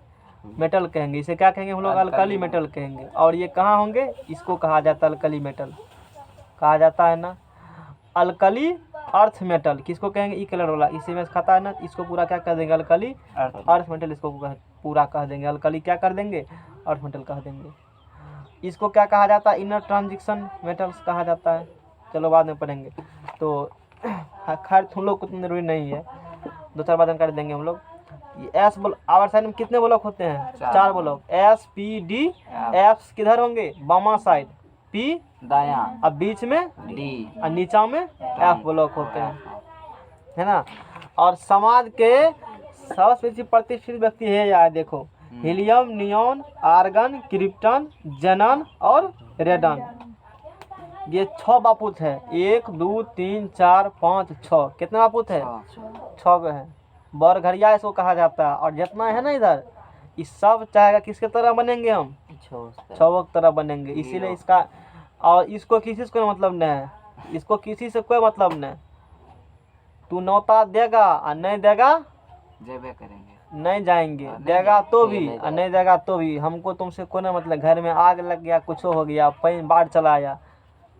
मेटल कहेंगे। इसे क्या कहेंगे हम लोग, अल्कली मेटल कहेंगे। और ये कहाँ होंगे, इसको कहा जाता है अल्कली मेटल, कहा जाता है ना। अल्कली अर्थ मेटल किसको कहेंगे, ई कलर वाला, इसी में खाता है ना, इसको पूरा क्या कर देंगे, अल्कली अर्थ मेटल, इसको पूरा कह देंगे। अल्कली क्या कर देंगे, अर्थ मेटल कह देंगे। इसको क्या कहा जाता है, इनर ट्रांजिशन मेटल्स कहा जाता है। चलो बाद में पढ़ेंगे। तो खैर तुम लोग को जरूरी नहीं है, 2-4 बार जानकारी देंगे हम लोग। एस आवर्त सारणी में कितने ब्लॉक होते हैं, 4 block. S P D, F किधर होंगे, बामा साइड, पी दाया, अब बीच में डी और नीचा में एफ ब्लॉक होते हैं, है ना। और समाज के सबसे प्रतिष्ठित व्यक्ति है यार, देखो, helium, neon, argon, krypton, xenon और रेडन। ये 6 बापूत है, 1 2 3 4 5 6। कितने बापूत है, 6 गो है। बरघड़िया इसको कहा जाता है। और जितना है ना इधर, इस सब चाहेगा किसके तरह बनेंगे हम, 6 की तरह बनेंगे। इसीलिए इसका, और इसको किसी से कोई मतलब नहीं है, इसको किसी से कोई मतलब नहीं। तू नौता देगा और नहीं देगा, जेबे करेंगे, नहीं जाएंगे, देगा तो भी और नहीं देगा तो भी। हमको तुमसे कोई ना मतलब, घर में आग लग गया, कुछ हो गया, बाढ़ चला आया,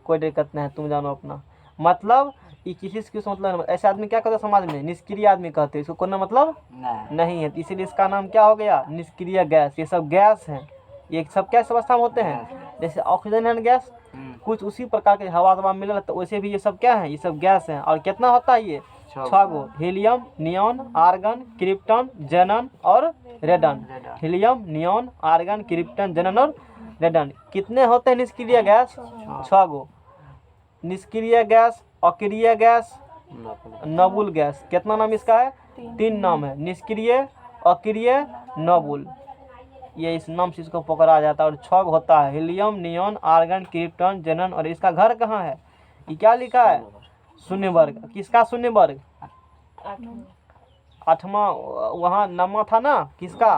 कोई दिक्कत नहीं है, तुम जानो अपना। मतलब ये किसी से किसी मतलब, ऐसे आदमी क्या कहते हैं समाज में, निष्क्रिय आदमी कहते हैं, इसको कोई मतलब नहीं है। इसीलिए इसका नाम क्या हो गया, निष्क्रिय गैस। ये सब गैस हैं, ये सब क्या अवस्था में होते हैं, जैसे ऑक्सीजन है गैस, कुछ उसी प्रकार के हवा मिलल, तो वैसे भी ये सब क्या है, ये सब गैस हैं। और कितना होता है ये, 6 गो, helium, neon, argon, krypton, xenon और radon. Helium, neon, argon, krypton, xenon और रेडन। कितने होते हैं निष्क्रिय गैस, 6 गो। निष्क्रिय गैस, अक्रिय गैस, नबुल गैस। कितना नाम इसका है, 3 नाम है, निष्क्रिय, अक्रिय, नबुल। ये इस नाम से इसको पकड़ा जाता है। और 6 होता है, helium, neon, argon, krypton, xenon. और इसका घर कहाँ है, ये क्या लिखा है, शून्य वर्ग। किसका शून्य वर्ग, 8वां, वहाँ 9वां था ना, किसका,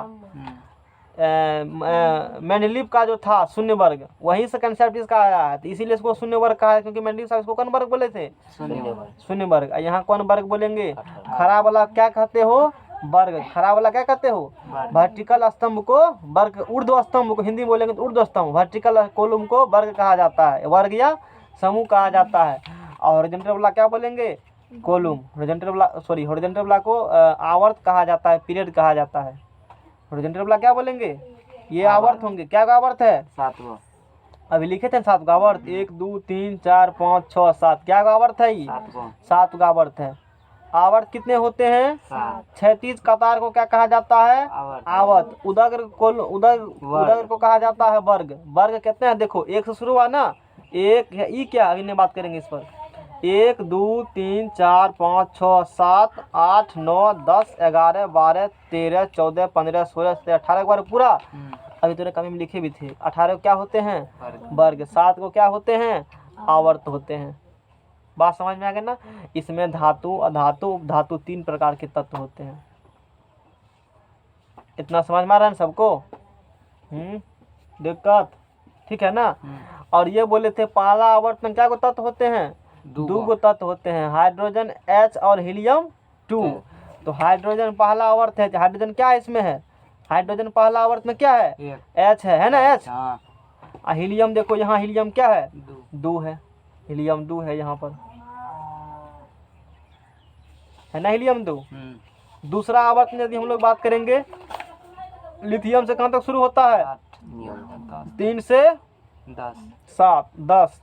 मैंडलिप का जो था शून्य वर्ग, वहीं से कंसेप्ट इसका आया है। तो इसीलिए इसको शून्य वर्ग कहा है, क्योंकि मैंडलिप साहब इसको कौन वर्ग बोले थे, शून्य वर्ग। यहाँ कौन वर्ग बोलेंगे, खड़ा वाला क्या कहते हो, वर्ग। खड़ा वाला क्या कहते हो, वर्टिकल स्तंभ को वर्ग, ऊर्ध्व स्तंभ को हिंदी में बोलेंगे तो ऊर्ध्व स्तंभ, वर्टिकल कॉलम को वर्ग कहा जाता है, वर्ग या समूह कहा जाता है। और हॉरिजॉन्टल वाला क्या बोलेंगे, कॉलम। हॉरिजॉन्टल वाला, सॉरी, हॉरिजॉन्टल वाला को आवर्त कहा जाता है, पीरियड कहा जाता है। हॉरिजॉन्टल वाला क्या बोलेंगे, ये आवर्त होंगे। क्या आवर्त है, 7 गो, अभी लिखे थे 7 आवर्त, 1 2 3 4 5 6 7। क्या आवर्त है, ये 7 आवर्त है। आवर्त कितने होते हैं, 36 कतार को क्या कहा जाता है, आवर्त। उदग्र को कहा जाता है वर्ग। वर्ग कितने हैं, देखो 1 से शुरू हुआ ना, 1 है, ई क्या, अभी बात करेंगे इस पर। 1 2 3 4 5 6 7 8 9 10 11 12 13 14 15 16 17 18 बार पूरा। अभी तेरे कमी में लिखे भी थे, 18 क्या होते हैं, वर्ग। 7 को क्या होते हैं, आवर्त होते हैं। बात समझ में आ गई ना। इसमें धातु, अधातु, उपधातु 3 प्रकार के तत्व होते हैं। इतना समझ में आ रहा है ना सबको। दिक्कत, ठीक है ना। और ये बोले थे पहला आवर्त में क्या तत्व होते हैं, दो तत्व होते हैं, हाइड्रोजन H और हीलियम 2। तो हाइड्रोजन पहला आवर्त है, हाइड्रोजन क्या है इसमें है, हाइड्रोजन पहला आवर्त में क्या है, H है ना H। और हीलियम देखो यहाँ हीलियम क्या है, 2 है, हीलियम 2 है यहाँ पर, है ना हीलियम 2। दूसरा आवर्त में यदि हम लोग बात करेंगे, लिथियम से कहाँ तक शुरू होता है, 3 से 7 10।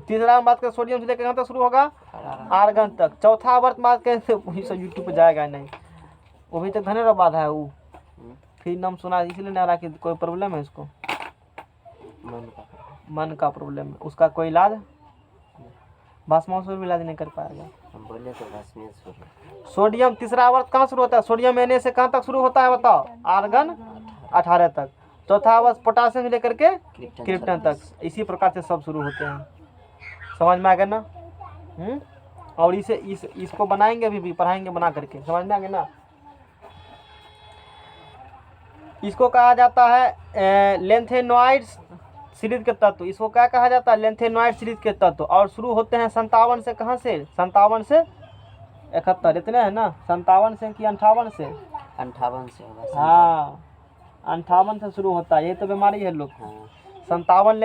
तीसरा हम बात करें सोडियम से लेकर कहाँ तक शुरू होगा, आर्गन तक। चौथा आवर्त बात करें तो वही सब यूट्यूब पे जाएगा नहीं, वो भी तो धनेरा बाधा है वो, फिर नाम सुना इसलिए नहीं आ रहा कि कोई प्रॉब्लम है इसको, मन का प्रॉब्लम है, उसका कोई इलाज, भस्मासुर भी इलाज नहीं कर पाएगा। हम बोले तो भस्मासुर। सोडियम तीसरा आवर्त कहाँ शुरू होता है, सोडियम Na से कहाँ तक शुरू होता है बताओ, आर्गन 18 तक। चौथा आवर्त पोटासियम से लेकर के क्रिप्टन तक, इसी प्रकार से सब शुरू होते हैं। समझ में आ गया ना। और इसको बनाएंगे, अभी भी पढ़ाएंगे बना करके, समझ में आ गया ना। इसको कहा जाता है लेंथेनॉइड सीरीज के तत्व, इसको क्या कहा जाता है, लेंथेनॉइड सीरीज के तत्व। और शुरू होते हैं 57 से, कहाँ से, 57 से 71, इतने है ना, 57 से कि 58 से, 58 से होगा। हाँ 58 से शुरू होता है, ये तो बीमारी है लोग। 57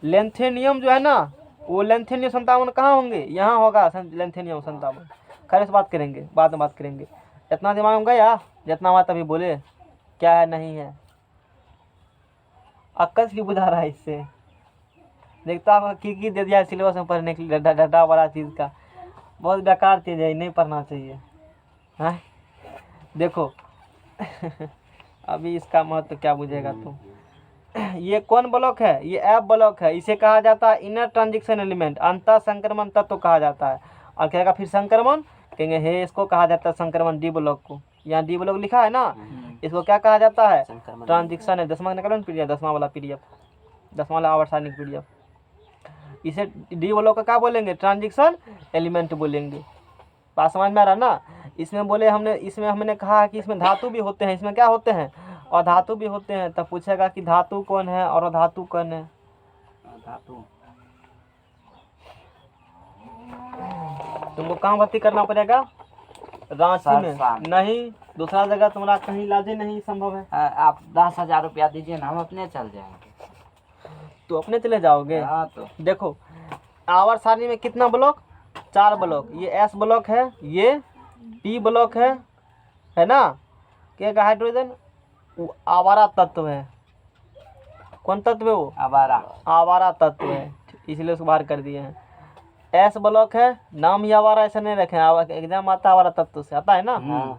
लेंथेनियम जो है ना, वो लेंथेनियम 57 कहाँ होंगे, यहाँ होगा लेंथेनियम 57। खैर इस बात करेंगे, बाद में बात करेंगे। इतना दिमाग में गया जितना बात अभी बोले, क्या है नहीं है, अक्कल से बुझा रहा है इससे। देखता हूँ की दे दिया सिलेबस में पढ़ने के लिए, डा वाला चीज़ का, बहुत बेकार चीज़ है, नहीं पढ़ना चाहिए। हाँ देखो अभी इसका महत्व क्या बुझेगा तुम। ये कौन ब्लॉक है, ये F ब्लॉक है, इसे कहा जाता है इनर ट्रांजिशन एलिमेंट, अंतर संक्रमण तत्व कहा जाता है। और कहेगा फिर संक्रमण, कहेंगे हे इसको कहा जाता है संक्रमण, D ब्लॉक को, यहाँ D ब्लॉक लिखा है ना, इसको क्या कहा जाता है, ट्रांजिशन है। 10वां निकालो ना पीडीएफ, 10वां वाला पीडीएफ, 10वां वाला आवर्त सारणी पीडीएफ, इसे D ब्लॉक का क्या बोलेंगे, ट्रांजिशन एलिमेंट बोलेंगे। बात समझ में आ रहा ना। इसमें बोले हमने, इसमें हमने कहा कि इसमें धातु भी होते हैं, इसमें क्या होते हैं, और धातु भी होते हैं। तब पूछेगा कि धातु कौन है और धातु कौन है। धातु तुमको कहाँ भर्ती करना पड़ेगा, रांची में, नहीं दूसरा जगह तुम्हारा कहीं इलाजे नहीं संभव है। आप 10,000 रुपया दीजिए ना, हम अपने चल जाएंगे। तो अपने चले जाओगे। हाँ तो देखो आवर्त सारणी में कितना ब्लॉक, 4 ब्लॉक, ये S ब्लॉक है, ये P ब्लॉक है ना। क्या का हाइड्रोजन वो आवारा तत्व है, कौन तत्व है वो, आवारा तत्व है, इसलिए उसको बाहर कर दिए हैं। S ब्लॉक है, नाम ही आवारा ऐसा नहीं रखे, एग्जाम आता आवारा तत्व से आता है ना,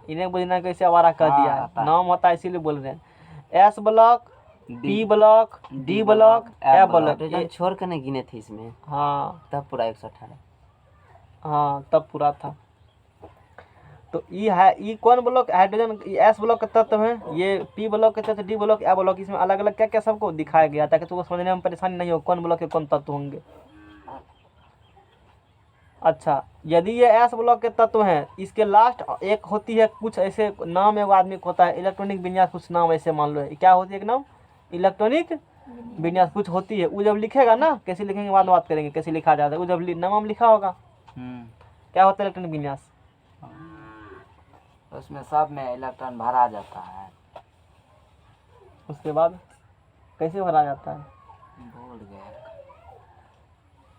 इन्हें बुझना कैसे आवारा कह दिया है, नाम होता है इसीलिए बोल रहे हैं। S block, P block, D block, F block, छोड़ कर नहीं गिने थे इसमें। हाँ तब पूरा 118, हाँ तब पूरा था। तो ई है, ई कौन ब्लॉक, हाइड्रोजन S ब्लॉक के तत्व है, ये P ब्लॉक के तत्व, D ब्लॉक, F ब्लॉक, इसमें अलग अलग क्या क्या सबको दिखाया गया ताकि तुमको समझने में परेशानी नहीं हो कौन ब्लॉक के कौन तत्व होंगे। अच्छा यदि ये S ब्लॉक के तत्व हैं, इसके लास्ट एक होती है कुछ ऐसे नाम, एक आदमी को होता है इलेक्ट्रॉनिक विन्यास, कुछ नाम ऐसे मान लो क्या होती है, एक नाम इलेक्ट्रॉनिक विन्यास कुछ होती है। वो जब लिखेगा ना, कैसे लिखेंगे बाद में बात करेंगे कैसे लिखा जाता है, वो जब नाम लिखा होगा क्या होता है इलेक्ट्रॉनिक विन्यास, उसमें सब में इलेक्ट्रॉन भरा जाता है। उसके बाद कैसे भरा जाता है, भूल गया।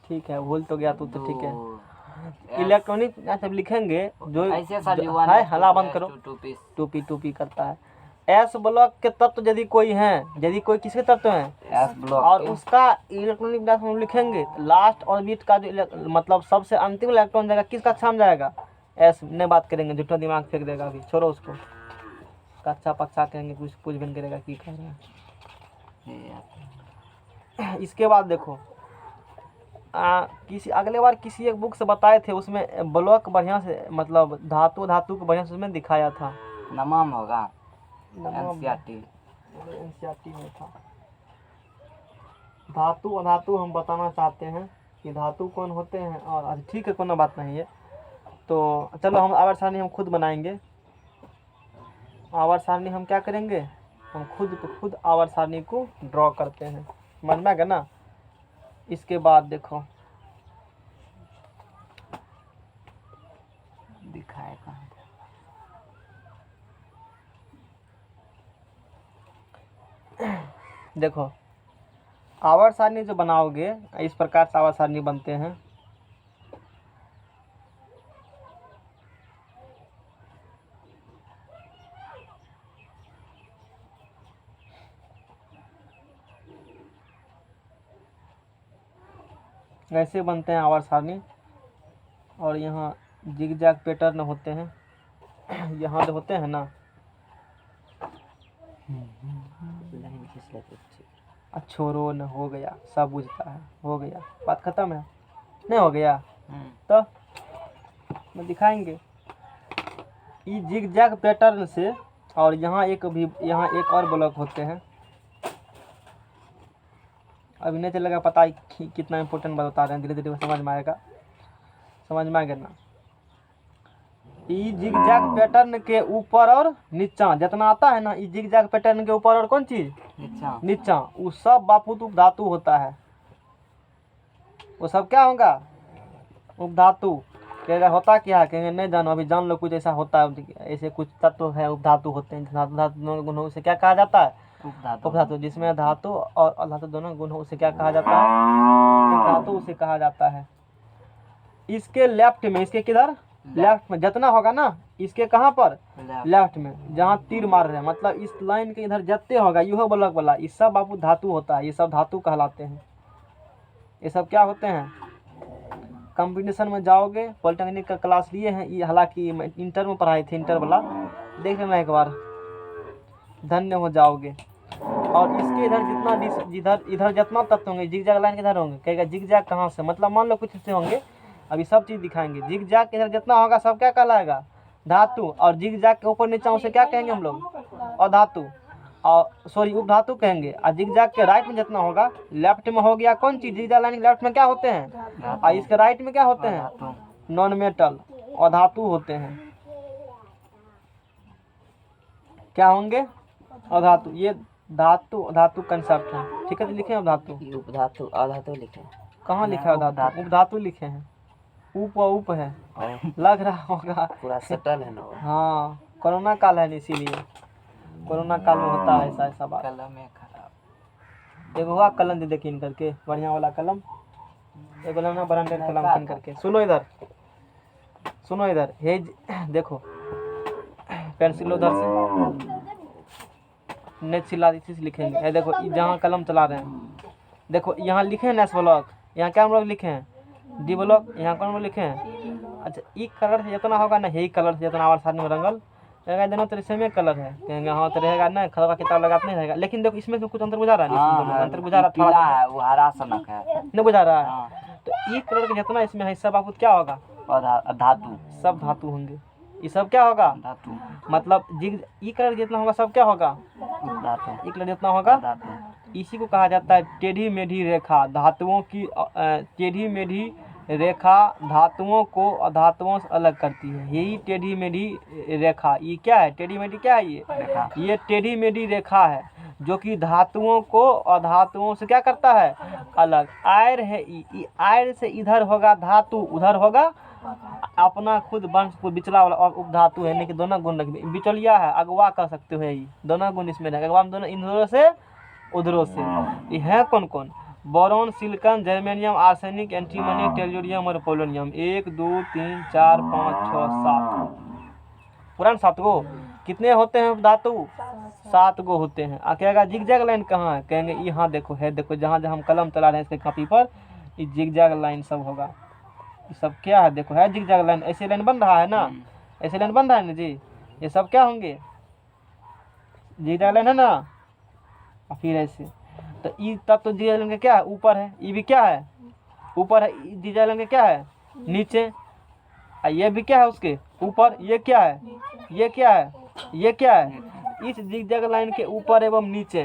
ठीक है भूल तो गया तू तो ठीक है। इलेक्ट्रॉनिक जब लिखेंगे जो ऐसे सब है, हला बंद करो, टूपी करता है। S ब्लॉक के तत्व यदि कोई हैं, यदि कोई किसके तत्व हैं, S ब्लॉक, और उसका इलेक्ट्रॉनिक विन्यास हम लिखेंगे, लास्ट ऑर्बिट का जो मतलब सबसे अंतिम इलेक्ट्रॉन जाएगा किस कक्षा में जाएगा, S नहीं बात करेंगे, झूठा दिमाग फेंक देगा, अभी छोड़ो उसको, कक्षा पक्षा कहेंगे, कुछ पूछ भी नहीं करेगा की कह रहे हैं। इसके बाद देखो किसी अगले बार किसी एक बुक से बताए थे, उसमें ब्लॉक बढ़िया से मतलब धातु को बढ़िया से उसमें दिखाया था, नमाम होगा, एनसीईआरटी में था। धातु अधातु हम बताना चाहते हैं कि धातु कौन होते हैं, और ठीक है कोई बात नहीं है। तो चलो हम आवर्त सारणी हम खुद बनाएंगे। आवर्त सारणी हम क्या करेंगे, हम खुद को खुद आवर्त सारणी को ड्रॉ करते हैं। समझ में आ गया ना। इसके बाद देखो दिखाए कहाँ देखो आवर्त सारणी जो बनाओगे इस प्रकार से आवर्त सारणी बनते हैं। ऐसे बनते हैं आवर्त सारणी। और यहाँ जिगजैग पैटर्न होते हैं। यहाँ जो होते हैं ना, लाइन खींच लेते ठीक। छोरो न हो गया, सब बुझता है, हो गया, बात खत्म है। नहीं हो गया तो मैं दिखाएंगे। ये जिगजैग पैटर्न से और यहाँ एक और ब्लॉक होते हैं। अभी नहीं चलेगा पता कितना इम्पोर्टेंट बात बता रहे हैं, धीरे धीरे समझ में आएगा। समझ में आ गया ना। ये जिगजैग पैटर्न के ऊपर और नीचा जितना आता है ना, ये जिगजैग पैटर्न के ऊपर और कौन चीज नीचा वो सब बापूत उपधातु होता है। वो सब क्या होगा? उपधातु। कहेगा होता क्या है? कहेंगे नहीं जानो, अभी जान लो। कुछ ऐसा होता है, ऐसे कुछ तत्व है उपधातु होते हैं। धातु धातु दोनों गुण हो, उसे क्या कहा जाता है? उपधातु। जिसमें धातु और अधातु दोनों गुण हो, उसे क्या कहा जाता है? उपधातु उसे कहा जाता है। इसके लेफ्ट में, इसके किधर? लेफ्ट में जितना होगा ना, इसके कहाँ पर? लेफ्ट में, जहाँ तीर मार रहे हैं, मतलब इस लाइन के इधर जितने होगा यह ब्लॉक वाला, ये सब बाबू धातु होता है। ये सब धातु कहलाते हैं। ये सब क्या होते हैं? कंपटीशन में जाओगे, पॉलिटेक्निक का क्लास लिए हैं ये, हालांकि इंटर में पढ़ाए थे, इंटर वाला देख लेना एक बार, धन्य हो जाओगे। और इसके इधर इधर जितना तत्व होंगे, जिगजैग लाइन किधर होंगे? कहेगा जिगजैग कहाँ से? मतलब मान लो कुछ ऐसे होंगे, अभी सब चीज़ दिखाएंगे। जिगजैग के इधर जितना होगा सब क्या कहलाएगा? धातु। और जिगजैग के ऊपर नीचे उसे क्या कहेंगे हम लोग? अधातु। और सॉरी उपधातु कहेंगे। और जिगजैग के राइट में जितना होगा, लेफ्ट में हो गया कौन चीज़? जिगजैग लाइन के लेफ्ट में क्या होते हैं? और इसके राइट में क्या होते हैं? नॉन मेटल अधातु होते हैं। क्या होंगे? अधातु। ये धातु धातु कंसेप्ट है, ठीक है। तो लिखे हैं धातु, उपधातु अधातु लिखे। कहाँ लिखा है धातु? उपधातु लिखे हैं। उप है, लग रहा होगा पूरा सेटल है ना। हाँ, कोरोना काल है ना, इसीलिए कोरोना काल में होता है ऐसा ऐसा बात। कलम है खराब। एगो हुआ कलम दे किन करके, बढ़िया वाला कलम। एगो ना ब्रांडेड कलम किन करके। सुनो इधर, सुनो इधर, हे देखो पेंसिल उधर से नेट सिला इसी से लिखेंगे। ये देखो जहाँ कलम चला रहे हैं, देखो यहाँ लिखे हैं एस ब्लॉक, यहाँ क्या हम लोग लिखे हैं? D block. यहाँ कौन लिखे हैं? अच्छा, एक कलर से जितना होगा ना, यही कलर से जितना आवर्त सारणी में रंगल रहेगा, दोनों तरह सेम कलर है। कहेंगे हाँ तो रहेगा ना, खड़ा का किताब लगाते नहीं रहेगा। लेकिन देखो इसमें तो कुछ अंतर बुझा रहा है, अंतर बुझा रहा पीला है, वो हरा सनक है, नहीं बुझा रहा है। तो एक कलर का जितना इसमें है सब आपको क्या होगा? धातु। सब धातु होंगे। ये सब क्या होगा? धातु। मतलब ई कलर जितना होगा सब क्या होगा? धातु। ई कलर जितना होगा धातु। इसी को कहा जाता है टेढ़ी मेढ़ी रेखा। धातुओं की टेढ़ी मेढ़ी रेखा धातुओं को अधातुओं से अलग करती है। यही टेढ़ी मेढ़ी रेखा, ये क्या है? टेढ़ी मेढ़ी क्या है? ये टेढ़ी मेढ़ी रेखा है जो कि धातुओं को अधातुओं से क्या करता है? अलग। आयर है, आयर से इधर होगा धातु, उधर होगा अपना खुद वंश को बिचला वाला और उपधातु है। यानी कि दोनों गुण बिचौलिया है, अगवा कर सकते हो। ये दोनों गुण इसमें है। अगवा में दोनों इधरों से उधरों से। ये है कौन कौन? Boron, silicon, germanium, arsenic, antimony, tellurium और पोलोनियम। 1 2 3 4 5 6 7 पुरान 7 गो। कितने होते हैं धातु? 7 गो होते हैं। कहेगा जिगजैग लाइन कहाँ है? कहेंगे यहाँ देखो है, देखो जहाँ जहाँ हम कलम चला रहे हैं इसके कॉपी पर, ये जिगजैग लाइन सब होगा। ये सब क्या है? देखो है जिगजैग लाइन, ऐसे लाइन बन रहा है ना, ऐसे लाइन बन रहा है ना जी। ये सब क्या होंगे? जिगजैग लाइन है ना। और फिर ऐसे तो ई तब तो जिगजैग लाइन का क्या है? ऊपर है। ये भी क्या है? ऊपर है। जिगजैग लाइन का क्या है? नीचे। ये भी क्या है? उसके ऊपर। ये क्या है? ये क्या है? ये क्या है? इस जिगजैग लाइन के ऊपर एवं नीचे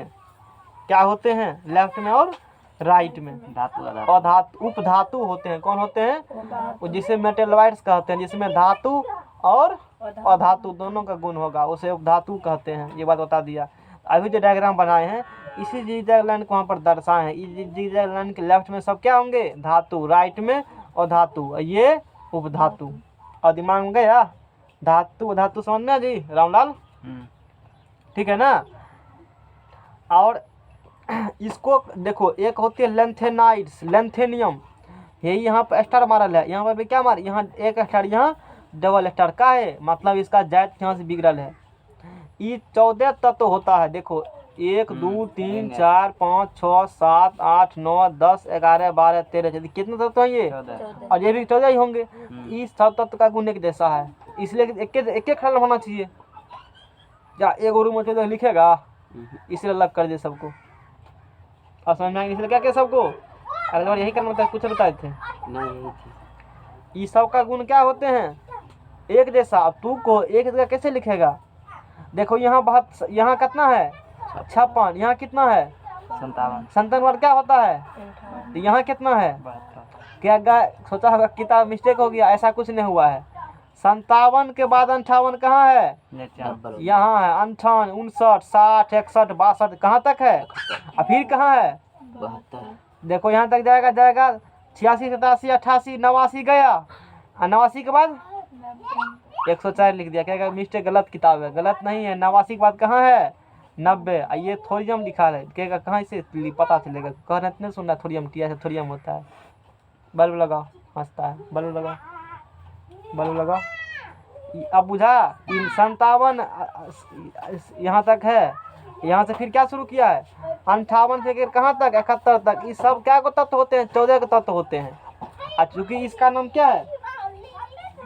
क्या होते हैं? लेफ्ट में और राइट में धातु। अधातु उपधातु होते हैं। कौन होते हैं? वो जिसे मेटलवाइड्स कहते हैं, जिसमें धातु और अधातु दोनों का गुण होगा, उसे उपधातु कहते हैं। ये बात बता दिया। अभी जो डायग्राम बनाए हैं इसी जिगजैग लाइन को वहाँ पर दर्शाए हैं। इस जिगजैग लाइन के लेफ्ट में सब क्या होंगे, धातु, राइट में और धातु, और ये उपधातु। और दिमाग में गया धातु धातु समझ में जी रामलाल, ठीक है ना। और इसको देखो, एक होती है लेंथेनाइड्स, लेंथेनियम, यही यहाँ पर स्टार मारल है, यहाँ पर भी क्या मार, यहाँ एक स्टार, यहाँ डबल स्टार का है, मतलब इसका जायद यहाँ से बिगड़ल है। ये 14 तत्व होता है। देखो 1 2 3 4 5 6 7 8 9 10 11 12 13 कितने तत्व हैं ये, और ये भी 14 ही होंगे। इस सब तत्व का गुण एक जैसा है, इसलिए एक एक ख्याल होना चाहिए। क्या एक रूम में 14 लिखेगा, इसलिए अलग कर दे सबको, और समझ में आएंगे इसलिए क्या क्या सबको। अरे बार यही करना था, कुछ बताए थे ये सब का गुण क्या होते हैं, एक जैसा। अब तू को एक जगह कैसे लिखेगा, देखो यहाँ बहुत, यहाँ कितना है 56, यहाँ कितना है 57 बार क्या होता है, तो यहाँ कितना है, क्या सोचा होगा किताब मिस्टेक हो गया, ऐसा कुछ नहीं हुआ है। 57 के बाद 58 कहाँ है, यहाँ है 58 59 60 61 62 कहाँ तक है, और फिर कहाँ है, देखो यहाँ तक जाएगा 86 87 88 89 गया, और 89 के बाद 104 लिख दिया। क्या मिस्टेक, गलत किताब है, गलत नहीं है। 89 के बाद कहाँ है 90, ये थोरियम लिखा है, क्या कहाँ से पता चलेगा, कहना इतने सुनना थोरियम, टी से थोरियम होता है। बल्ब लगाओ, हंसता है, बल्ब लगाओ, बल्ब लगाओ। अब बुझा, 57 यहाँ तक है, यहाँ से फिर क्या शुरू किया है 58 से कहाँ तक 71 तक, ये सब क्या को तत्व होते हैं, 14 के तत्व होते हैं। और चूंकि इसका नाम क्या है,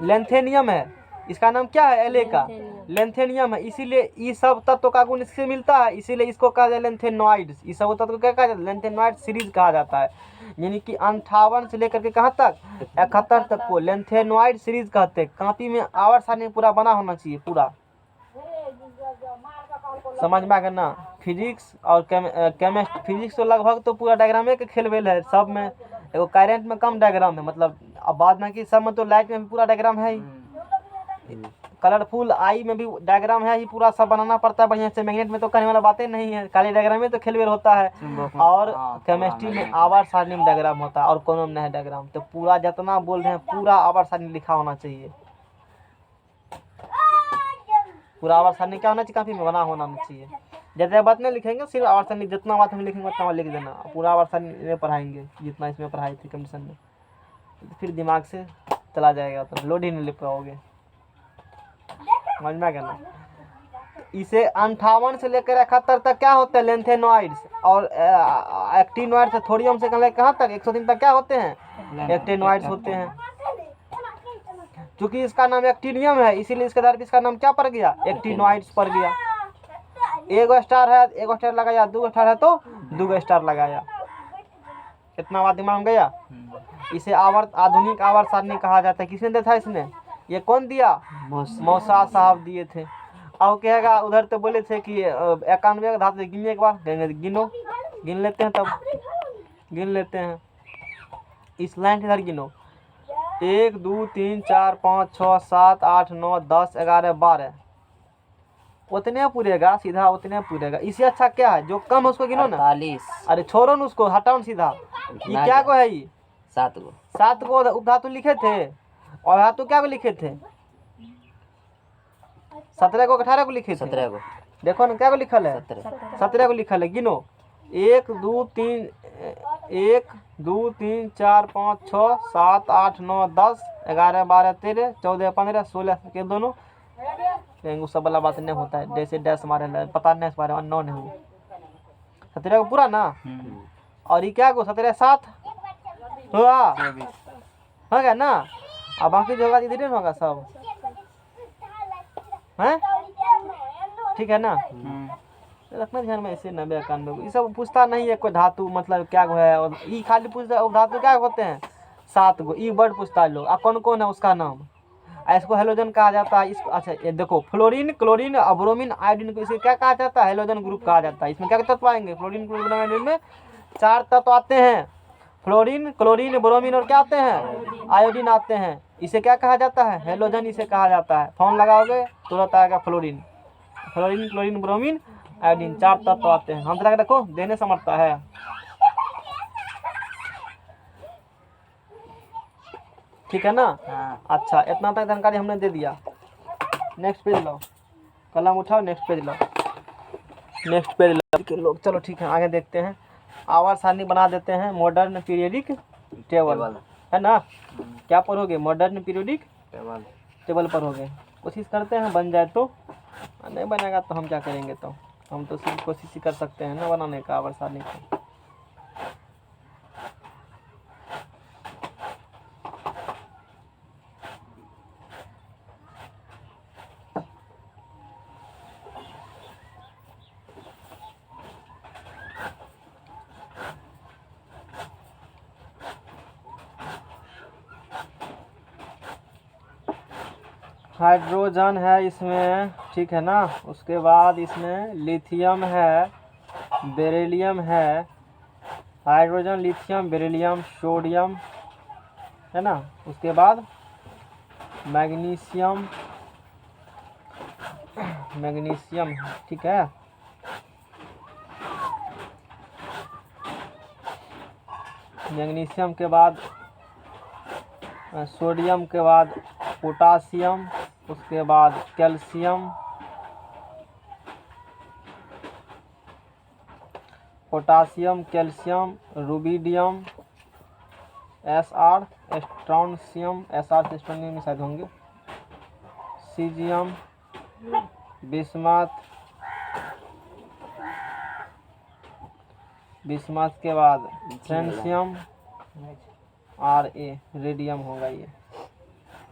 लेंथेनियम है, इसका नाम क्या है, एले का लेंथेनियम है, इसीलिए ये सब तत्व का गुण इससे मिलता है, इसीलिए इसको कहा जाए लेंथेनॉइड्स। इस सब तत्व को क्या कहा जाता है, लेंथेनॉइड सीरीज कहा जाता है। यानी कि 58 से लेकर के कहाँ तक 71 तक को लेंथेनॉइड सीरीज कहते हैं। कॉपी में आवर्त सारणी पूरा बना होना चाहिए, पूरा समझ में आ गया ना। फिजिक्स और केमिस्ट्री, फिजिक्स तो लगभग तो पूरा डायग्रामे के खेल वेल है, सब में एगो करेंट में कम डायग्राम है, मतलब अब बाद में कि सब में तो लाइट में भी पूरा डायग्राम है ही, कलरफुल आई में भी डायग्राम है ही, पूरा सब बनाना पड़ता है बढ़िया से। मैग्नेट में तो करने वाला बातें नहीं है, खाली डायग्राम में तो खेलवेल होता है। और केमिस्ट्री में आवर्त सारणी में डायग्राम होता है, और कोनो में नहीं डायग्राम। तो पूरा जितना बोल रहे हैं पूरा आवर्त सारणी लिखा होना चाहिए, पूरा आवर्त सारणी क्या होना चाहिए, काफी में बना होना चाहिए। जैसे बात नहीं लिखेंगे, सिर्फ आवर्त सारणी जितना बात हम लिखेंगे उतना लिख देना, पूरा आवर्त सारणी में पढ़ाएंगे जितना इसमें पढ़ाई थी कंडीशन में, तो फिर दिमाग से चला जाएगा, तो लोड ही नहीं ले पाओगे। समझ में आ गया ना। इसे 58 से लेकर 71 तक क्या होते हैं, लेंथेनॉइड्स, और एक्टिनॉइड से थोरियम से कहाँ तक 103 तक क्या होते हैं, एक्टिनॉइड्स होते हैं। चूंकि इसका नाम एक्टिनियम है, इसीलिए इसके आधार पर इसका नाम क्या पड़ गया, एक्टिनॉइड्स पड़ गया। एक स्टार है, एक स्टार लगाया, 2 स्टार है तो 2 स्टार लगाया। कितना बात दिमाग में गया। इसे आवर्त, आधुनिक आवर्त सारणी कहा जाता है। किसने दिया था इसने, ये कौन दिया, मौसा साहब दिए थे। और कहेगा उधर तो बोले थे कि 91 धातु गिनने के बाद गिनो, गिन लेते हैं, तब गिन लेते हैं। इस लाइन इधर गिनो, 1 2 3 4 5 6 7 8 9 10 11 12, उतने पूरेगा, सीधा उतने पूरेगा। इससे अच्छा क्या है, जो कम है उसको गिनो ना। 48। अरे छोड़ो ना उसको, हटाओ ना सीधा। ये क्या को है, ये 7 को उपधातु लिखे थे, और धातु क्या को लिखे थे, 17 को 18 को लिखे थे, 17 को। देखो ना क्या को लिखल है, 17 को लिखल है। गिनो 1 2 3 4 5 6 7 8 9 10 11 12 13 14 15 16 के दोनों वो सब वाला बात नहीं होता है। जैसे डैश हमारे पता नहीं इस बारे में, 9 नहीं हुआ, 17 को पूरा ना। और ये क्या को 17 7 हुआ, हो गया ना। अब बाकी जो होगा इधर होगा सब, हैं ठीक है ना। रखना ध्यान में। ऐसे 90 91 ये सब पूछता नहीं है कोई धातु मतलब क्या है, और ये खाली पूछता है धातु क्या होते हैं 7 गो, ये वर्ड पूछता है लोग। कौन कौन है उसका नाम, इसको हेलोजन कहा जाता है। इसको अच्छा ये देखो, फ्लोरीन क्लोरीन ब्रोमीन आयोडीन को इसे क्या कहा जाता है, हेलोजन ग्रुप कहा जाता है। इसमें क्या तत्व आएंगे, फ्लोरीन क्लोरीन आयोडीन में 4 तत्व आते हैं, फ्लोरीन क्लोरीन ब्रोमीन और क्या आते हैं, आयोडीन आते हैं। इसे क्या कहा जाता है, हेलोजन इसे कहा जाता है। फॉर्म लगाओगे तुरंत आएगा fluorine, fluorine chlorine bromine iodine, 4 तत्व आते हैं। हम तक रखो, देने समर्थता है। ठीक है ना। हाँ अच्छा, इतना तक जानकारी हमने दे दिया। नेक्स्ट पेज लो, कलम उठाओ, नेक्स्ट पेज लो, नेक्स्ट पेज लो लोग। चलो ठीक है, आगे देखते हैं। आवर्त सारणी बना देते हैं, मॉडर्न पीरियडिक टेबल, है ना। क्या पढ़ोगे? Modern periodic table. टेबल पढ़ोगे। कोशिश करते हैं बन जाए तो, नहीं बनेगा तो हम क्या करेंगे? तो हम तो सिर्फ कोशिश ही कर सकते हैं ना बनाने का आवर्त सारणी को। हाइड्रोजन है इसमें, ठीक है ना। उसके बाद इसमें लिथियम है, बेरिलियम है। हाइड्रोजन, लिथियम, बेरिलियम, सोडियम, है ना। उसके बाद मैग्नीशियम, मैग्नीशियम है, ठीक है। मैग्नीशियम के बाद सोडियम के बाद पोटासियम, उसके बाद calcium, potassium, calcium, rubidium, SR, strontium, SR से स्ट्रोंशियम में शायद होंगे, सीजियम, बिस्मथ, बिस्मथ के बाद फ्रेंशियम, RA, रेडियम होगा ये,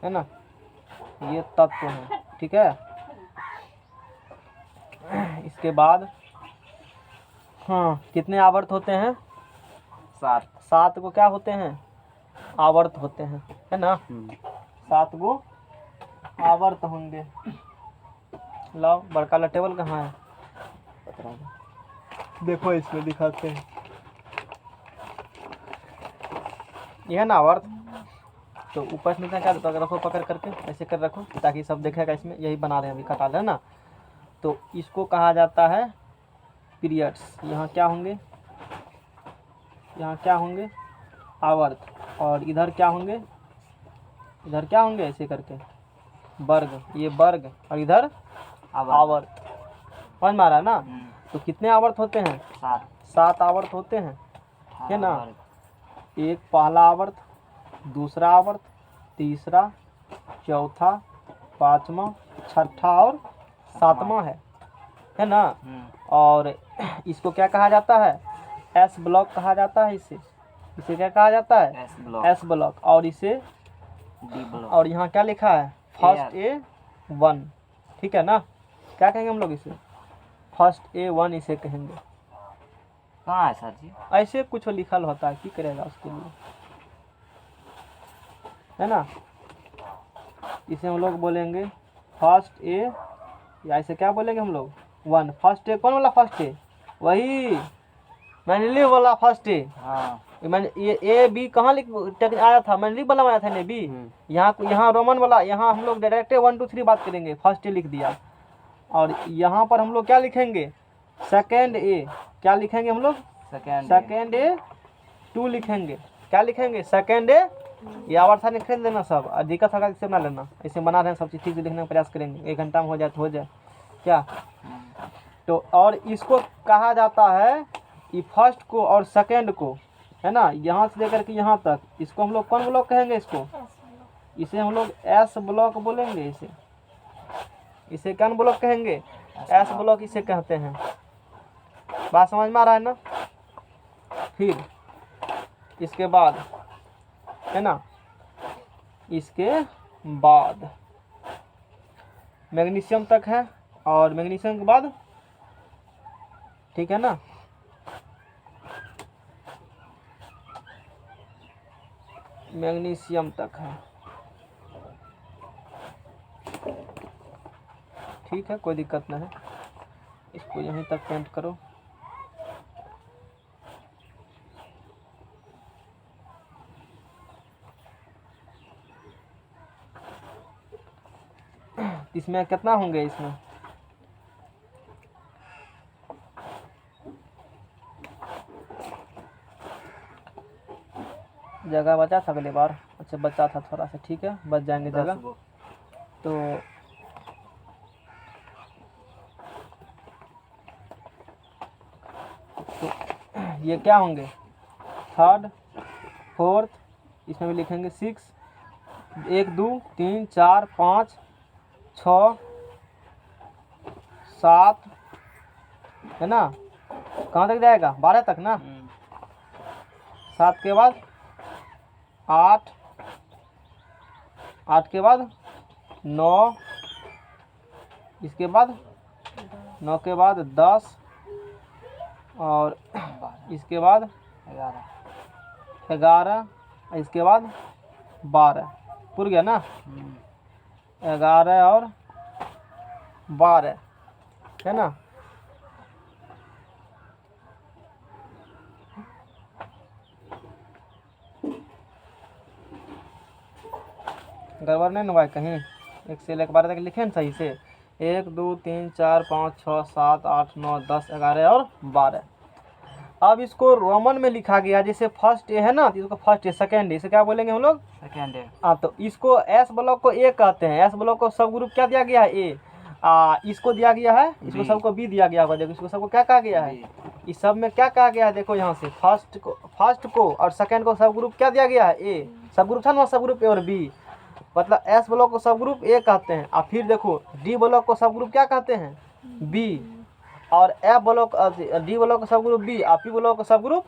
है ना। ये तत्व हैं, ठीक है। इसके बाद हाँ, कितने आवर्त होते हैं? 7। 7 को क्या होते हैं? आवर्त होते हैं, है ना। 7 को आवर्त होंगे। लाओ, बड़का वाला टेबल कहाँ है? देखो इसमें दिखाते हैं। ये है ना आवर्त। तो ऊपर से क्या देता है? रखो पकड़ करके, ऐसे कर रखो ताकि सब देखेगा। इसमें यही बना रहे हैं अभी, कटा है ना। तो इसको कहा जाता है पीरियड्स। यहाँ क्या होंगे? यहाँ क्या होंगे? आवर्त। और इधर क्या होंगे? इधर क्या होंगे? ऐसे करके वर्ग, ये वर्ग, और इधर आवर्त। समझ में आ रहा है ना। तो कितने आवर्त होते हैं? 7। 7 आवर्त होते हैं, है ना। एक पहला आवर्त, दूसरा आवर्त, तीसरा, चौथा, पांचवा, छठा और सातवां है ना। और इसको क्या कहा जाता है? एस ब्लॉक कहा जाता है इसे। इसे क्या कहा जाता है? S block. और इसे डी ब्लॉक। और यहाँ क्या लिखा है? फर्स्ट A1, ठीक है ना। क्या कहेंगे हम लोग इसे? फर्स्ट A1 इसे कहेंगे। कहाँ है सर जी? ऐसे कुछ लिखल होता है, की करेगा उसके लिए, है ना। इसे हम लोग बोलेंगे फर्स्ट A, या इसे क्या बोलेंगे हम लोग? 1। फर्स्ट A कौन वाला फर्स्ट A? वही मैनुअली वाला फर्स्ट A। हाँ। मैंने ये A B कहाँ लिख आया था? मैनुअली वाला आया था ना B। यहाँ रोमन वाला, यहाँ हम लोग डायरेक्ट 1 2 3 बात करेंगे, फर्स्ट A लिख दिया। और यहाँ पर हम लोग क्या लिखेंगे? Second A। क्या लिखेंगे हम लोग? सेकेंड A2 लिखेंगे। क्या लिखेंगे? Second A। ये आवर्त सारणी लिख देना सब, और दिक्कत होगा इससे बना लेना। ऐसे बना रहे हैं, सब चीज़ ठीक से लिखने का प्रयास करेंगे। 1 घंटा में हो जाए तो हो जाए क्या। तो और इसको कहा जाता है, ये फर्स्ट को और सेकेंड को, है ना, यहाँ से लेकर के यहाँ तक, इसको हम लोग कौन ब्लॉक कहेंगे? इसको, इसे हम लोग एस ब्लॉक बोलेंगे। इसे कौन ब्लॉक कहेंगे? एस ब्लॉक इसे कहते हैं। बात समझ में आ रहा है ना। फिर इसके बाद, है ना, इसके बाद मैग्नीशियम तक है, और मैग्नीशियम के बाद, ठीक है ना, मैग्नीशियम तक है। ठीक है, कोई दिक्कत नहीं है। इसको यहीं तक पेंट करो। इसमें कितना होंगे? इसमें जगह बचा था अगले बार। अच्छा बचा था थोड़ा सा, ठीक है बच जाएंगे जगह। तो ये क्या होंगे, थर्ड फोर्थ, इसमें भी लिखेंगे 6, 1 2 3 4 5 6 7 है ना। कहाँ तक जाएगा, 12 तक ना। 7 के बाद 8, 8 के बाद 9, इसके बाद 9 के बाद 10, और इसके बाद 11, इसके बाद 12, पूर गया ना। 11 और 12 है ना। गड़बड़ नहीं ना भाई कहीं, 1 से लेकर 12 तक लिखे ना सही से। 1 2 3 4 5 6 7 8 9 10 11 और 12। अब इसको रोमन में लिखा गया, जैसे फर्स्ट ए है ना, तो इसको फर्स्ट ए, सेकेंड ए, इसे क्या बोलेंगे हम लोग, सेकेंड है। हाँ तो इसको एस ब्लॉक को ए कहते हैं। एस ब्लॉक को सब ग्रुप क्या दिया गया है, ए। इसको दिया गया है, इसको सबको बी दिया गया होगा। देखो इसको सबको क्या कहा गया है, इस सब में क्या कहा गया है, देखो यहाँ से फर्स्ट को और सेकेंड को सब ग्रुप क्या दिया गया है, ए। सब ग्रुप था ना, सब ग्रुप ए और बी, मतलब एस ब्लॉक को सब ग्रुप ए कहते हैं। और फिर देखो डी ब्लॉक को सब ग्रुप क्या कहते हैं, बी, और एफ ब्लॉक, डी ब्लॉक को सब ग्रुप बी, और पी ब्लॉक को सब ग्रुप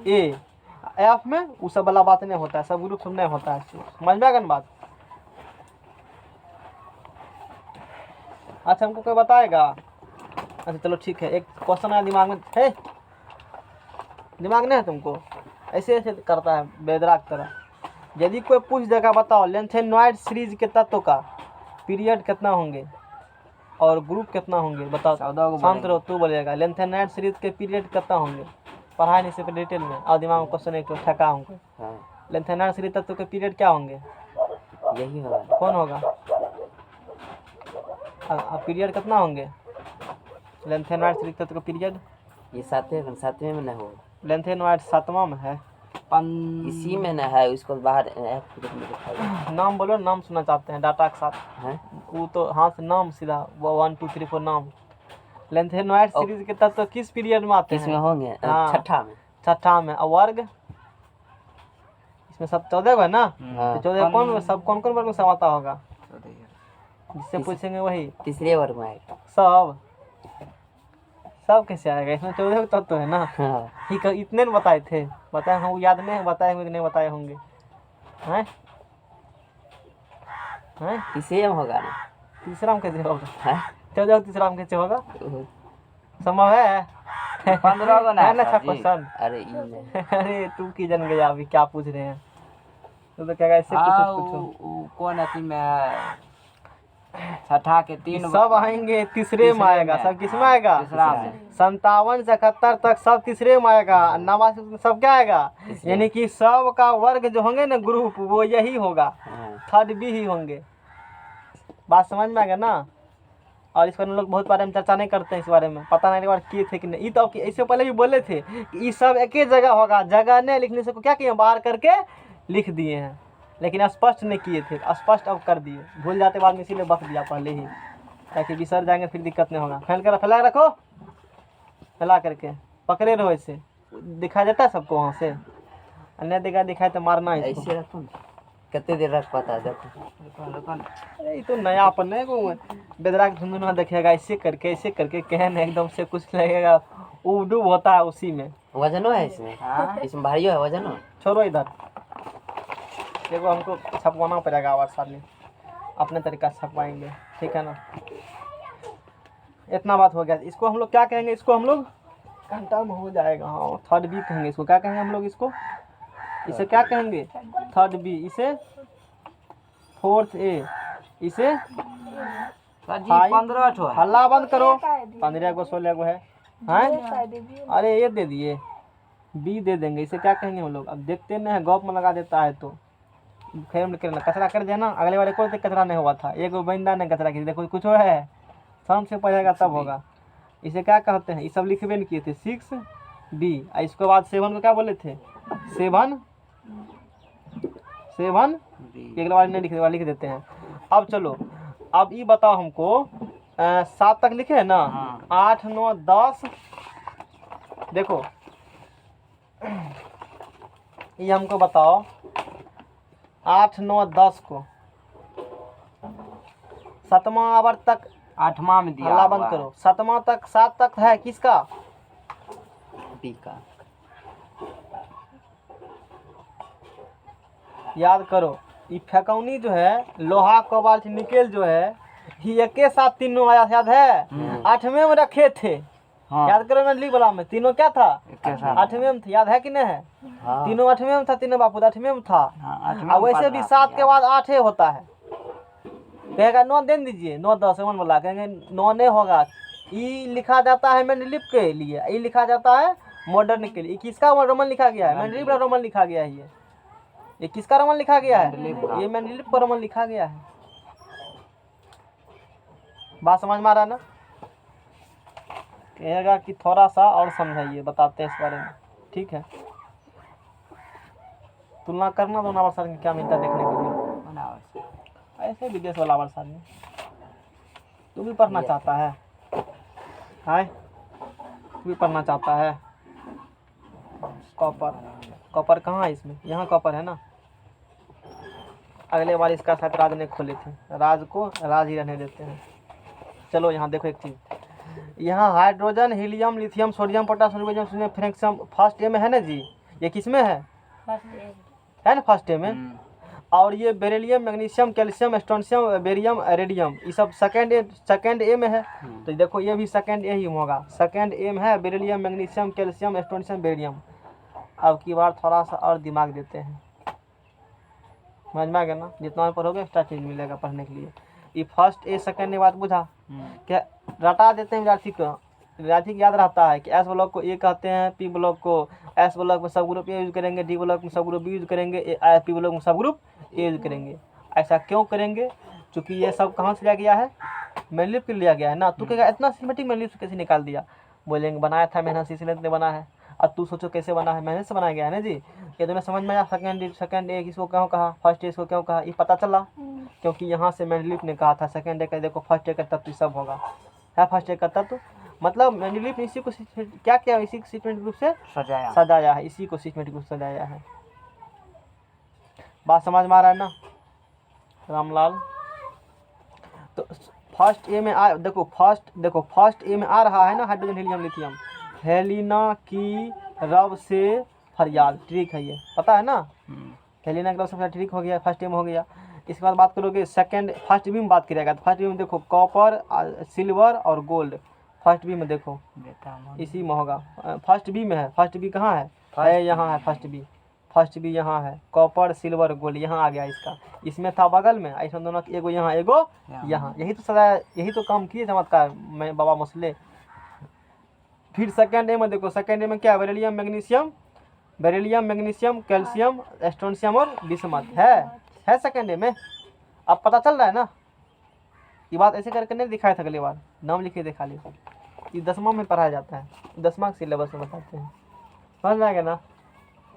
ए। एफ में वो सब वाला बात नहीं होता है, सब ग्रुप सब नहीं होता है, समझ में आ गया बात। अच्छा हमको कोई बताएगा, अच्छा चलो ठीक है, एक क्वेश्चन आया दिमाग में है, दिमाग नहीं है तुमको, ऐसे ऐसे करता है बेदराग तरह। यदि कोई पूछ देगा बताओ लेंथेनॉइड सीरीज के तत्व का पीरियड कितना होंगे और ग्रुप कितना होंगे, बताओ। शांत रहो, तू बोलेगा लेंथेनॉइड सीरीज के पीरियड कितना होंगे, पढ़ाई नहीं से डिटेल में, और दिमाग में क्वेश्चन एक ठका होंगे। लेंथेनॉइड सीरीज तत्व के पीरियड क्या होंगे, यही होगा। कौन होगा, पीरियड कितना होंगे लेंथेनॉइड सीरीज तत्व का पीरियड। ये सातवें में न हो, लेंथेनॉइड 7वां में है, इसी में न है, उसको बाहर नाम बोलो, नाम सुनना चाहते हैं डाटा के साथ है। वो तो हाँ से नाम सीधा 1 2 3 4 नाम। लेंथेनॉइड सीरीज के तत्व किस पीरियड में आते हैं, किसमें होंगे, हाँ, छठा में। और वर्ग इसमें सब 14 है ना, हाँ। तो 14 कौन सब कौन वर्ग में सब आता होगा, जिससे पूछेंगे वही तीसरे वर्ग में आएगा। सब कैसे आएगा, इसमें 14 तत्व है ना। हाँ। ठीक है, इतने में बताए थे, बताए हम याद नहीं है, बताए होंगे कि नहीं बताए होंगे, हैं हैं तीसरे में होगा ना, तीसरा में कैसे होगा, है? 14 तीसरा में कैसे होगा, संभव है 15 को ना है ना सर जी। क्वेश्चन। अरे इनमें अरे तू की जन गया अभी क्या पूछ रहे हैं, तो क्या ऐसे हाँ, कुछ कौन अति में है, छठा के 3 सब आएंगे, तीसरे में आएगा, सब किस में आएगा, तीसरा में। 57 से 71 तक सब तीसरे में आएगा, 89 में सब क्या आएगा, यानी कि सब का वर्ग जो होंगे ना ग्रुप, वो यही होगा, थर्ड बी ही होंगे। बात समझ में आ गया ना। और इस पर हम लोग बहुत बारे में चर्चा नहीं करते हैं, इस बारे में पता नहीं बार किए थे कि नहीं। तो इससे पहले भी बोले थे कि ये सब एक ही जगह होगा, जगह नहीं लिखने से क्या किए, बाहर करके लिख दिए हैं, लेकिन स्पष्ट नहीं किए थे, स्पष्ट अब कर दिए, भूल जाते बाद में, इसीलिए बता दिया पहले ही, ताकि विसर जाएंगे फिर दिक्कत नहीं होगा। फैला रखो, फैला करके पकड़े रहो, ऐसे दिखा जाता है सबको वहाँ से, अन्य जगह दिखाए तो मारना है। ऐसे रखो ना, कितने देर रख पाता है, देखो। अरे ये तो नया अपन है, वो बेदराग धुंधुना देखेगा, ऐसे करके कहन एकदम से कुछ लगेगा, उबडूब होता है उसी में। वजनो है इसमें, इसमें भारी है वजनो। छोड़ो इधर, देखो हमको छपवाना पड़ेगा और साथ में अपने तरीका से छपवाएंगे, ठीक है ना। इतना बात हो गया, इसको हम लोग क्या कहेंगे, इसको हम लोग घंटा में हो जाएगा, हाँ थर्ड बी कहेंगे इसको, क्या कहेंगे हम लोग इसको, इसे क्या कहेंगे, थर्ड बी, इसे फोर्थ ए, इसे 15 ठो है। हल्ला बंद करो, 15 को 16 को है, हैं अरे ये दे दिए, बी दे देंगे, इसे क्या कहेंगे हम लोग। अब देखते नहीं है, गॉप में लगा देता है तो खैर में करना, कचरा कर देना, अगले बार कोई कचरा नहीं हुआ था, एक बंदा ने कचरा किया, देखो कुछ है, शाम से पढ़ेगा तब होगा। इसे क्या कहते हैं, ये सब लिखबे नहीं किए थे, 6 बी, इसके बाद 7 को क्या बोले थे, 7 7 एक बार नहीं लिख देते हैं। अब चलो, अब ये बताओ हमको 7 तक लिखे है ना, 8 9 10, देखो ये हमको बताओ 8 9 10 को 7वां आवर्त तक 8वां में दिया हल्ला हुआ बंद है। करो, 7वां तक 7 तक है किसका? बी का। याद करो, ये फेकौनी जो है लोहा कोबाल्ट निकेल जो है ये एक साथ तीनों आया, याद है? 8वें में रखे थे, हाँ याद करो मंडली वाला में तीनों क्या था? एक के साथ 8वें में था, याद है कि नहीं है? हाँ तीनों 8वें में था, तीनों बापू 8वें में था। हाँ, 8वें और में वैसे पढ़ भी रहा 7 था के बाद 8 होता है। कहेगा 9 दे दीजिए, 9 10 1 बोला, कहेंगे 9 नहीं होगा। ई लिखा जाता है मैंडलिप के लिए, ई लिखा जाता है मॉडर्न के लिए। किसका रोमन लिखा गया है? मैंडलिप का रोमन लिखा गया है। ये किसका रोमन लिखा गया है? ये मैंडलिप का रोमन लिखा गया है। बात समझ में आ रहा है ना? कहेगा कि थोड़ा सा और समझाइए, बताते हैं इस बारे में, ठीक है? तुलना करना दोनों आवर्त में क्या मिलता है देखने को मिले। ऐसे विदेश वाला आवर्त में तू भी पढ़ना चाहता है? हाय, तू भी पढ़ना चाहता है? कॉपर, कॉपर कहाँ है इसमें? यहाँ कॉपर है ना। अगले बार इसका शायद राज ने खोले थे, राज को राज ही रहने देते हैं। चलो यहाँ देखो एक चीज़, यहाँ hydrogen, helium, lithium, sodium, potassium, francium first A में है ना जी। ये किस में है? है ना फर्स्ट ए में। और ये beryllium, magnesium, calcium, strontium, barium, radium, ये सब सेकंड ए में है। तो देखो ये भी सेकंड ए ही होगा, सेकंड ए में है beryllium, magnesium, calcium, strontium, barium. अब की बार थोड़ा सा और दिमाग देते हैं, समझ में आ गया ना? जितना पढ़ोगे एक्स्ट्रा चीज मिलेगा पढ़ने के लिए। ये फर्स्ट ए सेकंड ए बात बुझा क्या? रटा देते हैं विद्यार्थी को, विद्यार्थी को याद रहता है कि एस ब्लॉक को ए कहते हैं, पी ब्लॉक को एस ब्लॉक में सब ग्रुप ए यूज करेंगे, डी ब्लॉक में सब ग्रुप बी यूज करेंगे, पी ब्लॉक में सब ग्रुप ए यूज करेंगे। ऐसा क्यों करेंगे? क्योंकि ये सब कहाँ से लिया गया है? मैंडलिप के लिया गया है ना। तू कहेगा इतना सिस्टमेटिक मैंडलिप से कैसे निकाल दिया? बोलेंगे बनाया था मेहनत से, इसलिए बना है। अब तू सोचो कैसे बना है? मेहनत से बनाया गया है ना जी। ये तुम्हें समझ में आया? सेकंड ए किसको क्यों कहा, फर्स्ट ए इसको क्यों कहा, ये पता चला? क्योंकि यहाँ से मैंडलिप ने कहा था सेकंड ए का देखो फर्स्ट ए का तत्व सब होगा, है फर्स्ट ए का तत्व। मतलब मैंडलिप ने इसी को क्या किया? इसी को सिस्टमेटिक रूप से सजाया है, इसी को सिस्टमेटिक रूप से सजाया है। बात समझ में आ रहा है ना रामलाल? तो फर्स्ट ए में आ देखो, फर्स्ट ए में आ रहा है ना हाइड्रोजन, हीलियम, लिथियम। हेलिना की रब से फरियाद, ठीक है, ये पता है ना? हेलिना की रब से फरियाद ठीक हो गया, फर्स्ट ए में हो गया। इसके बाद बात करोगे सेकंड, फर्स्ट बी में बात करिएगा तो फर्स्ट बी में देखो कॉपर, सिल्वर और गोल्ड। फर्स्ट बी में देखो इसी में होगा, फर्स्ट बी में है। फर्स्ट बी कहाँ है? यहाँ है फर्स्ट बी यहाँ है, कॉपर, सिल्वर, गोल्ड यहाँ आ गया इसका। इसमें था बगल में, ऐसा दोनों एगो यहाँ एगो यहाँ। यही तो सजा, यही तो काम किए चमत्कार मैं बाबा मुसले। फिर सेकंड ए में देखो, सेकंड ए में क्या? बेरिलियम, मैग्नीशियम, कैल्शियम, स्ट्रोंशियम और बिस्मथ है सेकंड ए में। अब पता चल रहा है ना? ये बात ऐसे करके नहीं दिखाया था अगली बार, नाम लिखे दिखा ली। ये 10वां में पढ़ाया जाता है, 10वां के सिलेबस में बताते हैं, समझ में आ गया ना?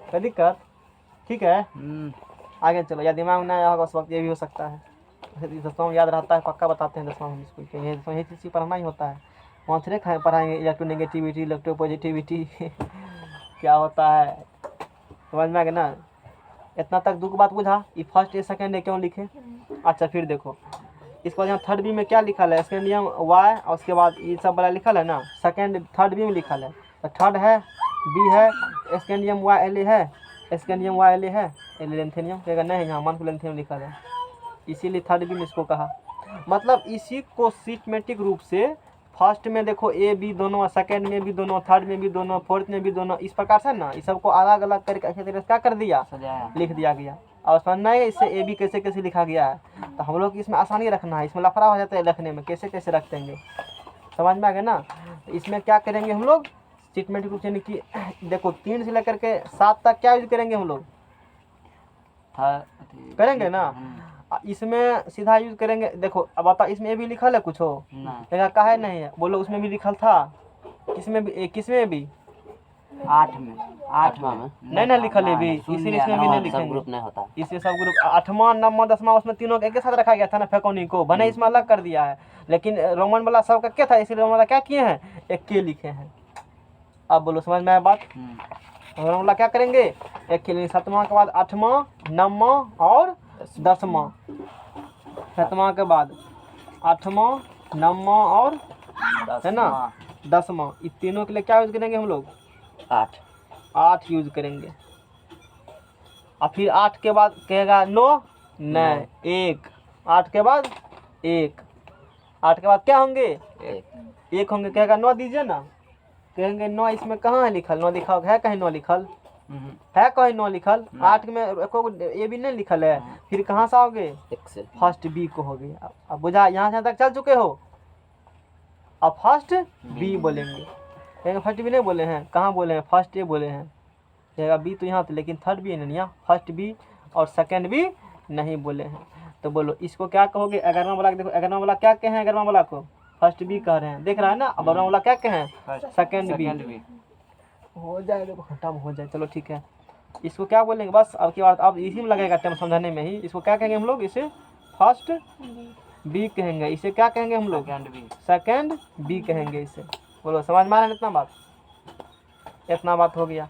कोई दिक्कत? ठीक है, आगे चलो। या दिमाग में आया होगा उस वक्त, ये भी हो सकता है। 10वां में याद रहता है पक्का, बताते हैं 10वां में स्कूल के, यही चीज़ पढ़ना ही होता है। वहाँ थोड़े पढ़ाएंगे इलेक्ट्रोनेगेटिविटी, इलेक्ट्रोपॉजिटिविटी क्या होता है, समझ में आ गया ना? इतना तक दुख बात बुझा। ये फर्स्ट ए सेकंड ए क्यों लिखे? अच्छा फिर देखो इसके बाद यहाँ थर्ड बी में क्या लिखा है? स्कैंडियम वाई, और उसके बाद ये सब वाला लिखा है ना, थर्ड बी में लिखा है। तो थर्ड है, बी है, स्कैंडियम वाई एल ए है, स्कैंडियम वाई एल ए है, लेंथेनियम कहेगा नहीं, यहाँ मान को लेंथेनियम लिखा है, इसीलिए थर्ड बी में इसको कहा। मतलब इसी को सिस्टमेटिक रूप से फर्स्ट में देखो ए बी दोनों, सेकंड में भी दोनों, थर्ड में भी दोनों, फोर्थ में भी दोनों, इस प्रकार से ना इस सबको अलग अलग करके अच्छे तरीके से क्या कर दिया? लिख दिया गया। और समझना है इससे ए बी कैसे कैसे लिखा गया है। तो हम लोग इसमें आसानी रखना है, इसमें लफड़ा हो जाता है लिखने में, कैसे कैसे रख देंगे, समझ में आ गया ना? तो इसमें क्या करेंगे हम लोग सिस्टमेटिक रूप से कि देखो 3 से लेकर के 7 तक क्या यूज करेंगे हम लोग? करेंगे ना? इसमें सीधा यूज करेंगे। देखो अब बता, इसमें ए भी लिखल है कुछ हो? देखा काहे नहीं है? बोलो उसमें भी लिखल था, किसमें भी? 8 में आठवां में नहीं ना लिखल है भी, इसीलिए इसमें भी नहीं सब लिखेंगे। ग्रुप नहीं होता। इससे सब ग्रुप 8वां 9वां 10वां उसमें तीनों का एक साथ रखा गया था ना फेकोनी को, भले इसमें अलग कर दिया है, लेकिन रोमन वाला सबका क्या था, इसलिए रोमन वाला क्या किए हैं, एक के लिखे हैं। अब बोलो समझ में आया बात। रोमन वाला क्या करेंगे, एक के लिए 7वां के बाद 8वां 9वां और 10वां, 7वां के बाद 8वां 9वां और है ना 10वां, इन तीनों के लिए क्या यूज करेंगे हम लोग, 8 यूज करेंगे। और फिर 8 के बाद कहेगा 9 नहीं 1, 8 के बाद 1, 8 के बाद क्या होंगे, एक 1 होंगे, कहेगा 9 दीजिए ना, कहेंगे 9 इसमें कहाँ है लिखल, 9 लिखा है कहीं 9 लिखल है, कहीं 9 लिखल, 8 में ये भी नहीं लिखल है, फिर कहाँ से आओगे, एक से फर्स्ट बी को हो गए। अब बुझा, यहाँ से तक चल चुके हो, अब फर्स्ट बी बोलेंगे, कहेंगे फर्स्ट बी नहीं बोले हैं, कहाँ बोले हैं, फर्स्ट ए बोले हैं, कहेगा बी तो यहाँ तो, लेकिन थर्ड बी है ना यहाँ, फर्स्ट बी और सेकंड बी नहीं बोले हैं। तो बोलो इसको क्या कहोगे, 11वां वाला देखो, 11वां वाला क्या कहे हैं, 11वां वाला को फर्स्ट बी कह रहे हैं, देख रहा है ना। अब 12वां वाला क्या कहे हैं, सेकंड बी हो जाए, देखो खत्म हो जाए, चलो ठीक है। इसको क्या बोलेंगे, बस अब की बात अब इसी में लगेगा टाइम समझाने में ही। इसको क्या कहेंगे हम लोग, इसे फर्स्ट बी कहेंगे, इसे क्या कहेंगे हम लोग, सेकंड बी कहेंगे इसे। बोलो समझ में आ रहा है इतना बात, इतना बात हो गया।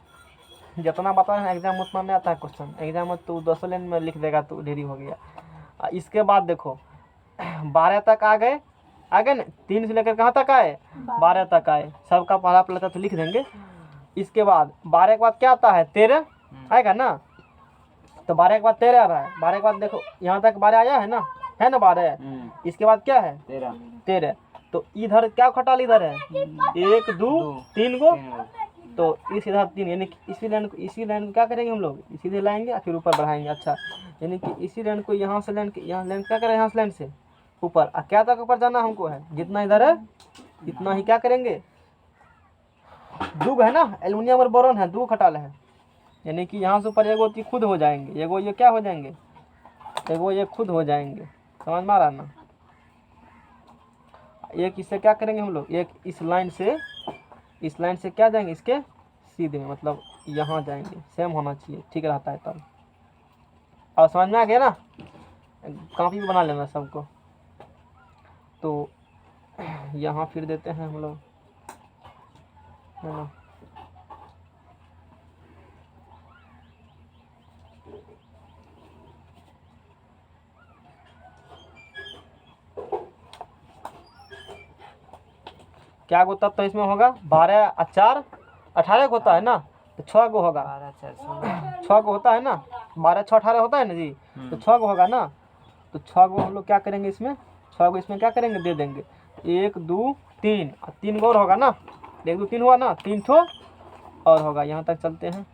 जितना बता है एग्जाम उतना में आता है क्वेश्चन, एग्जाम में तू 200 लाइन में लिख देगा, तो ढेरी हो गया। इसके बाद देखो 12 तक आ गए ना, 3 से लेकर कहाँ तक आए, 12 तक आए, सबका पढ़ा पड़ता तो लिख देंगे। इसके बाद 12 के बाद क्या आता है, 13 आएगा ना, तो 12 के बाद 13 आ रहा है, 12 के बाद देखो यहाँ तक 12 आया है ना 12। इसके बाद क्या है 13, तो इधर क्या खटाल इधर है 1 2 3 गो, तो इस इधर 3, यानी कि इसी लाइन को क्या करेंगे हम लोग, इसी से लाएंगे और फिर ऊपर बढ़ाएंगे। अच्छा, यानी कि इसी लाइन को यहाँ से लाइन यहाँ लाइन क्या करें, यहाँ से लाइन से ऊपर, और क्या तक ऊपर जाना हमको है, जितना इधर है इतना ही क्या करेंगे, दुग है ना, एल्युमिनियम और बोरॉन है, 2 खटाल है, यानी कि यहाँ से ऊपर एगो खुद हो जाएंगे, एगो ये क्या हो जाएंगे, एगो ये खुद हो जाएंगे, समझ में आ रहा ना। एक इससे क्या करेंगे हम लोग, एक इस लाइन से क्या जाएंगे, इसके सीधे में, मतलब यहाँ जाएंगे, सेम होना चाहिए, ठीक रहता है तब। और समझ में आ गया ना, कॉपी भी बना लेना सबको। तो यहाँ फिर देते हैं हम लोग, है ना, क्या गो तब तो इसमें होगा 12 और 4 18 होता है ना, तो 6 गो होगा, 6 गो होता है ना, 12 6 18 होता है ना जी, तो 6 गो होगा ना, तो 6 गो हम लोग क्या करेंगे इसमें, 6 गो इसमें क्या करेंगे, दे देंगे 1 2 3, 3 गो और होगा ना, 1 2 3 हुआ ना, 3 ठो और होगा। यहाँ तक चलते हैं,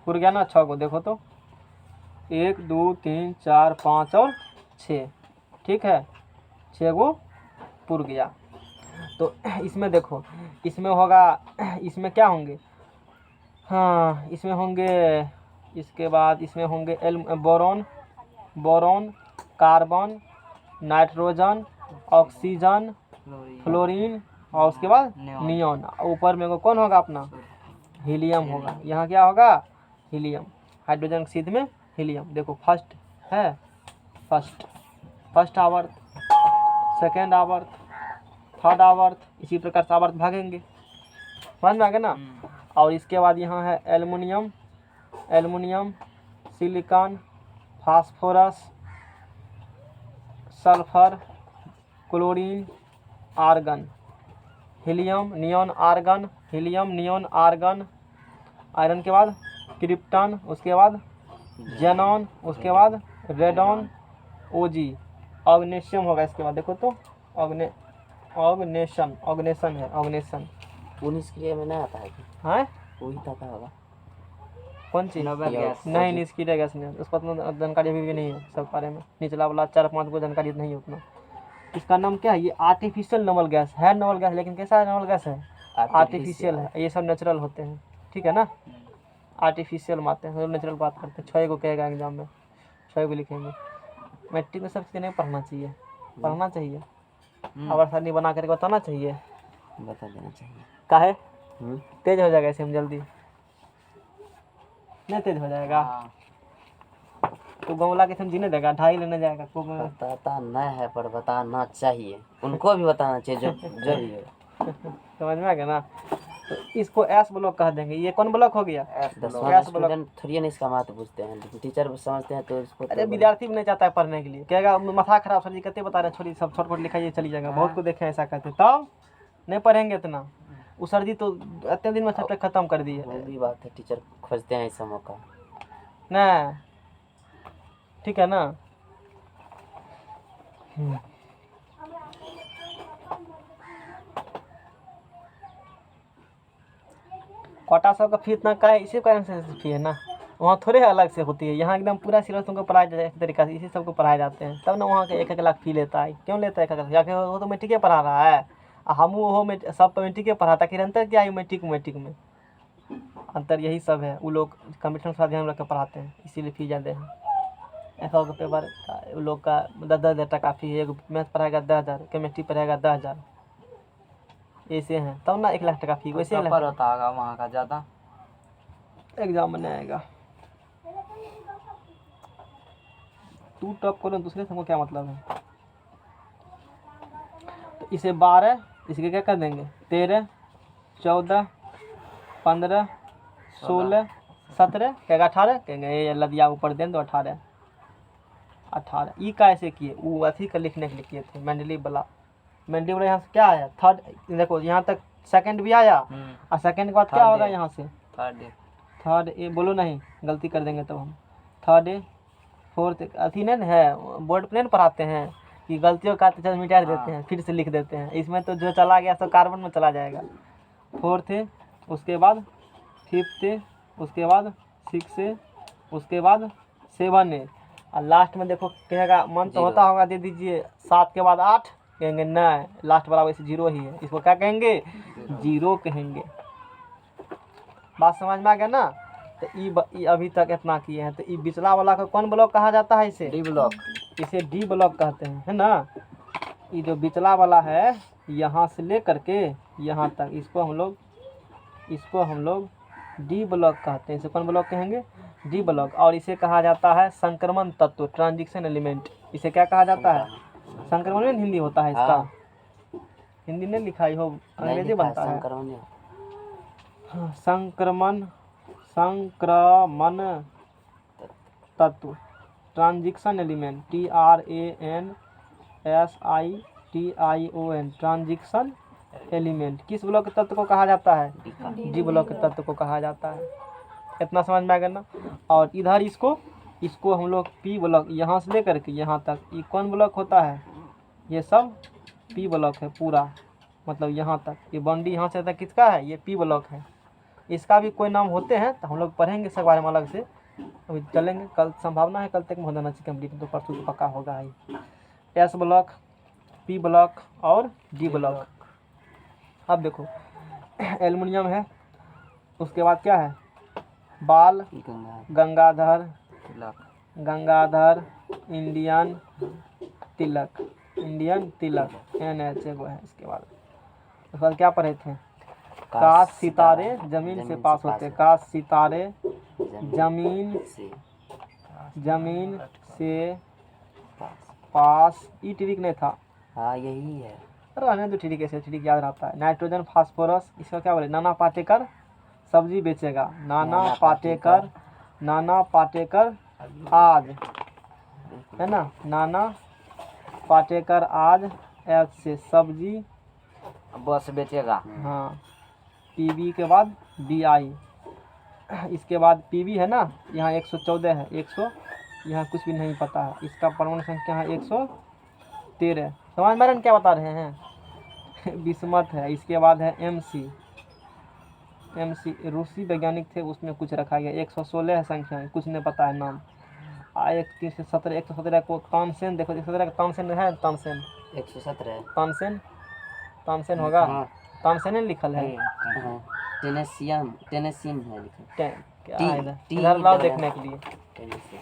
पूर गया ना 6 गो, देखो तो 1 2 3 4 5 और 6, ठीक है, 6 गो पूर गया। तो इसमें देखो, इसमें होगा, इसमें क्या होंगे, हाँ इसमें होंगे, इसके बाद इसमें होंगे boron carbon nitrogen oxygen fluorine और उसके बाद नियॉन, ऊपर में कौन होगा अपना हीलियम होगा। यहाँ क्या होगा, हीलियम, हाइड्रोजन सीध में हीलियम। देखो फर्स्ट है, फर्स्ट आवर्त, सेकेंड आवर्त, थर्ड आवर्त, इसी प्रकार से आवर्त भागेंगे, समझ में आ गया ना। और इसके बाद यहाँ है aluminium silicon phosphorus sulphur chlorine argon, helium neon argon, helium neon argon, iron के बाद क्रिप्टन, उसके बाद जेनॉन, उसके बाद रेडॉन ओजी, ऑग्नेशियम होगा इसके बाद। देखो तो ऑग्नेशन है, ऑग्नेशन 19 क्रिया में नहीं आता है, हाँ वही आता होगा, कौन चीज, गैस नहीं निष्क्रिय गैस नहीं, उसका उतना जानकारी अभी भी नहीं है सब बारे में, निचला वाला 4-5 को जानकारी नहीं है उतना। इसका नाम क्या है, ये आर्टिफिशियल नोबल गैस है, नोबल गैस, लेकिन कैसा नोबल गैस है, आर्टिफिशियल है, ये सब नेचुरल होते हैं, ठीक है ना। आर्टिफिशियल मारते हैं, नेचुरल बात करते हैं। 6 को कहेगा एग्जाम में, 6 को लिखेंगे। मैट्रिक में सब चीज़ें नहीं पढ़ना चाहिए, पढ़ना चाहिए, आवर सारणी बना करके बताना चाहिए। बता देना चाहिए। काहे हम्म, तेज हो जाएगा ऐसे हम जल्दी, नहीं तेज हो जाएगा हाँ। तो गमला के हम जीने देगा, 2.5 लेने जाएगा को बताता नहीं है पर बताना चाहिए, उनको भी बताना चाहिए जो जो भी है। समझ में आ गया ना। तो इसको एस ब्लॉक कह देंगे। ये कौन ब्लॉक हो गया? 10वां गैस स्टूडेंट थोड़ी ना इसका महत्व पूछते हैं, लेकिन टीचर समझते हैं तो इसको अरे विद्यार्थी भी नहीं चाहता है पढ़ने के लिए, कहेगा माथा खराब सर जी कहते बता रहे छोड़ी सब छोट लिखाइए चली जाएगा। बहुत को देखे ऐसा कहते, तब नहीं पढ़ेंगे इतना। वो सर जी तो इतने दिन में सब्जेक्ट खत्म कर दिए वो भी बात है, टीचर खोजते हैं ऐसा मौका। ना, ठीक है ना। कोटा सब का फी इतना का है, इसी कारण से फी है ना। वहाँ थोड़े अलग से होती है, यहाँ एकदम पूरा सिलेबस तुमको पढ़ाया जाए एक तरीका से, इसी सबको पढ़ाए जाते हैं। तब ना वहाँ के 1-1 लाख फी लेता है। क्यों लेता है 1-1 लाख? जाके वो तो मैट्रिक पढ़ा रहा है, हम वो में सब तो मैट्रिक पढ़ाता। कि अंतर क्या है मैट्रिक में अंतर यही सब है। वो लोग कंप्यूटर का ध्यान रख कर पढ़ाते हैं, इसीलिए फी ज़्यादा है। एक पेपर का वो लोग का 10,000 टका फी है। मैथ पढ़ाएगा 10,000, केमिस्ट्री पढ़ाएगा 10,000, ऐसे हैं। तब ना 1 लाख टका फी वैसे टॉपर होता होगा वहाँ का ज़्यादा, एग्जाम में नहीं आएगा। तू टॉप करो दूसरे से, हमको क्या मतलब है। तो इसे 12, इसके क्या कर देंगे 13, 14, 15, 16, 17, कहेगा 18, कहेंगे ये लदिया ऊपर दें तो 18। ई का ऐसे किए, वो अथी का लिखने के लिए किए थे, मैंडलीव वाला। मैंडलीव वाला यहाँ से क्या आया, थर्ड। देखो यहाँ तक सेकंड भी आया, और सेकंड के बाद क्या होगा यहाँ से थर्ड ए। बोलो नहीं, गलती कर देंगे तब हम। थर्ड ए, फोर्थ अथी नहीं है, बोर्ड पर नहीं पढ़ाते हैं कि गलतियों का तो मिटा देते हैं, फिर से लिख देते हैं। इसमें तो जो चला गया तो कार्बन में चला जाएगा। फोर्थ है, उसके बाद फिफ्थ है, उसके बाद 6 है, उसके बाद 7 है, और लास्ट में देखो कहेगा मन तो होता होगा दे दीजिए 7 के बाद 8, कहेंगे नहीं लास्ट वाला वैसे 0 ही है, इसको क्या कहेंगे 0 कहेंगे। बात समझ में आ गया ना। तो ई अभी तक इतना किए हैं। तो ई बिचला वाला का कौन ब्लॉक कहा जाता है? इसे डी ब्लॉक, इसे डी ब्लॉक कहते हैं, है ना। ये जो बिचला वाला है यहाँ से ले करके यहाँ तक, इसको हम लोग डी ब्लॉक कहते हैं। इसे कौन ब्लॉक कहेंगे? D block. और इसे कहा जाता है संक्रमण तत्व, ट्रांजिशन एलिमेंट। इसे क्या कहा जाता है? संक्रमण में हिंदी होता है इसका। हिंदी नहीं लिखाई हो, अंग्रेजी बनता है। संक्रमण तत्व, transition element, TRANSITION, transition element. किस ब्लॉक के तत्व को कहा जाता है? डी ब्लॉक के तत्व को कहा जाता है। इतना समझ में आ गया ना। और इधर इसको हम लोग पी ब्लॉक, यहाँ से लेकर के यहाँ तक, ये कौन ब्लॉक होता है? ये सब पी ब्लॉक है पूरा, मतलब यहाँ तक। ये बाउंड्री यहाँ से तक किसका है? ये पी ब्लॉक है। इसका भी कोई नाम होते हैं तो हम लोग पढ़ेंगे इसके बारे में अलग से। अभी चलेंगे, कल संभावना है कल तक में हो जाना चाहिए कंप्लीट, तो परसों तो पक्का होगा ही। एस ब्लॉक, पी ब्लॉक और डी ब्लॉक। अब देखो एल्युमिनियम है, उसके बाद क्या है? बाल, गंगाधर, इंडियन तिलक, NH वो है। इसके बाद क्या पढ़े थे? काश सितारे जमीन से पास होते, काश सितारे जमीन से पास। ई ट्रिक नहीं था, हाँ यही है। रहने दो, ट्रिक ऐसे ट्रिक याद रहता है। नाइट्रोजन, फास्फोरस, इसका क्या बोले? नाना पाटेकर सब्जी बेचेगा, नाना पाटेकर आज, है ना। नाना पाटेकर आज एच से सब्जी बस बेचेगा। हाँ। PB के बाद BI, इसके बाद PB है ना, यहाँ 114 है, 100 यहाँ कुछ भी नहीं पता है। इसका परमाणु संख्या है 113। समझ में क्या बता रहे हैं? बिस्मथ है। इसके बाद है MC, रूसी वैज्ञानिक थे, उसमें कुछ रखा गया। 116 है संख्या, कुछ नहीं पता है नाम। 117 को तानसेन, देखो 117 का तानसेन है, 117 तानसेन होगा। तानसेन लिखल है। टेनेसियन है लिखा। क्या टी- है इधर टी इधर लाओ डबल देखने के लिए। टेंशन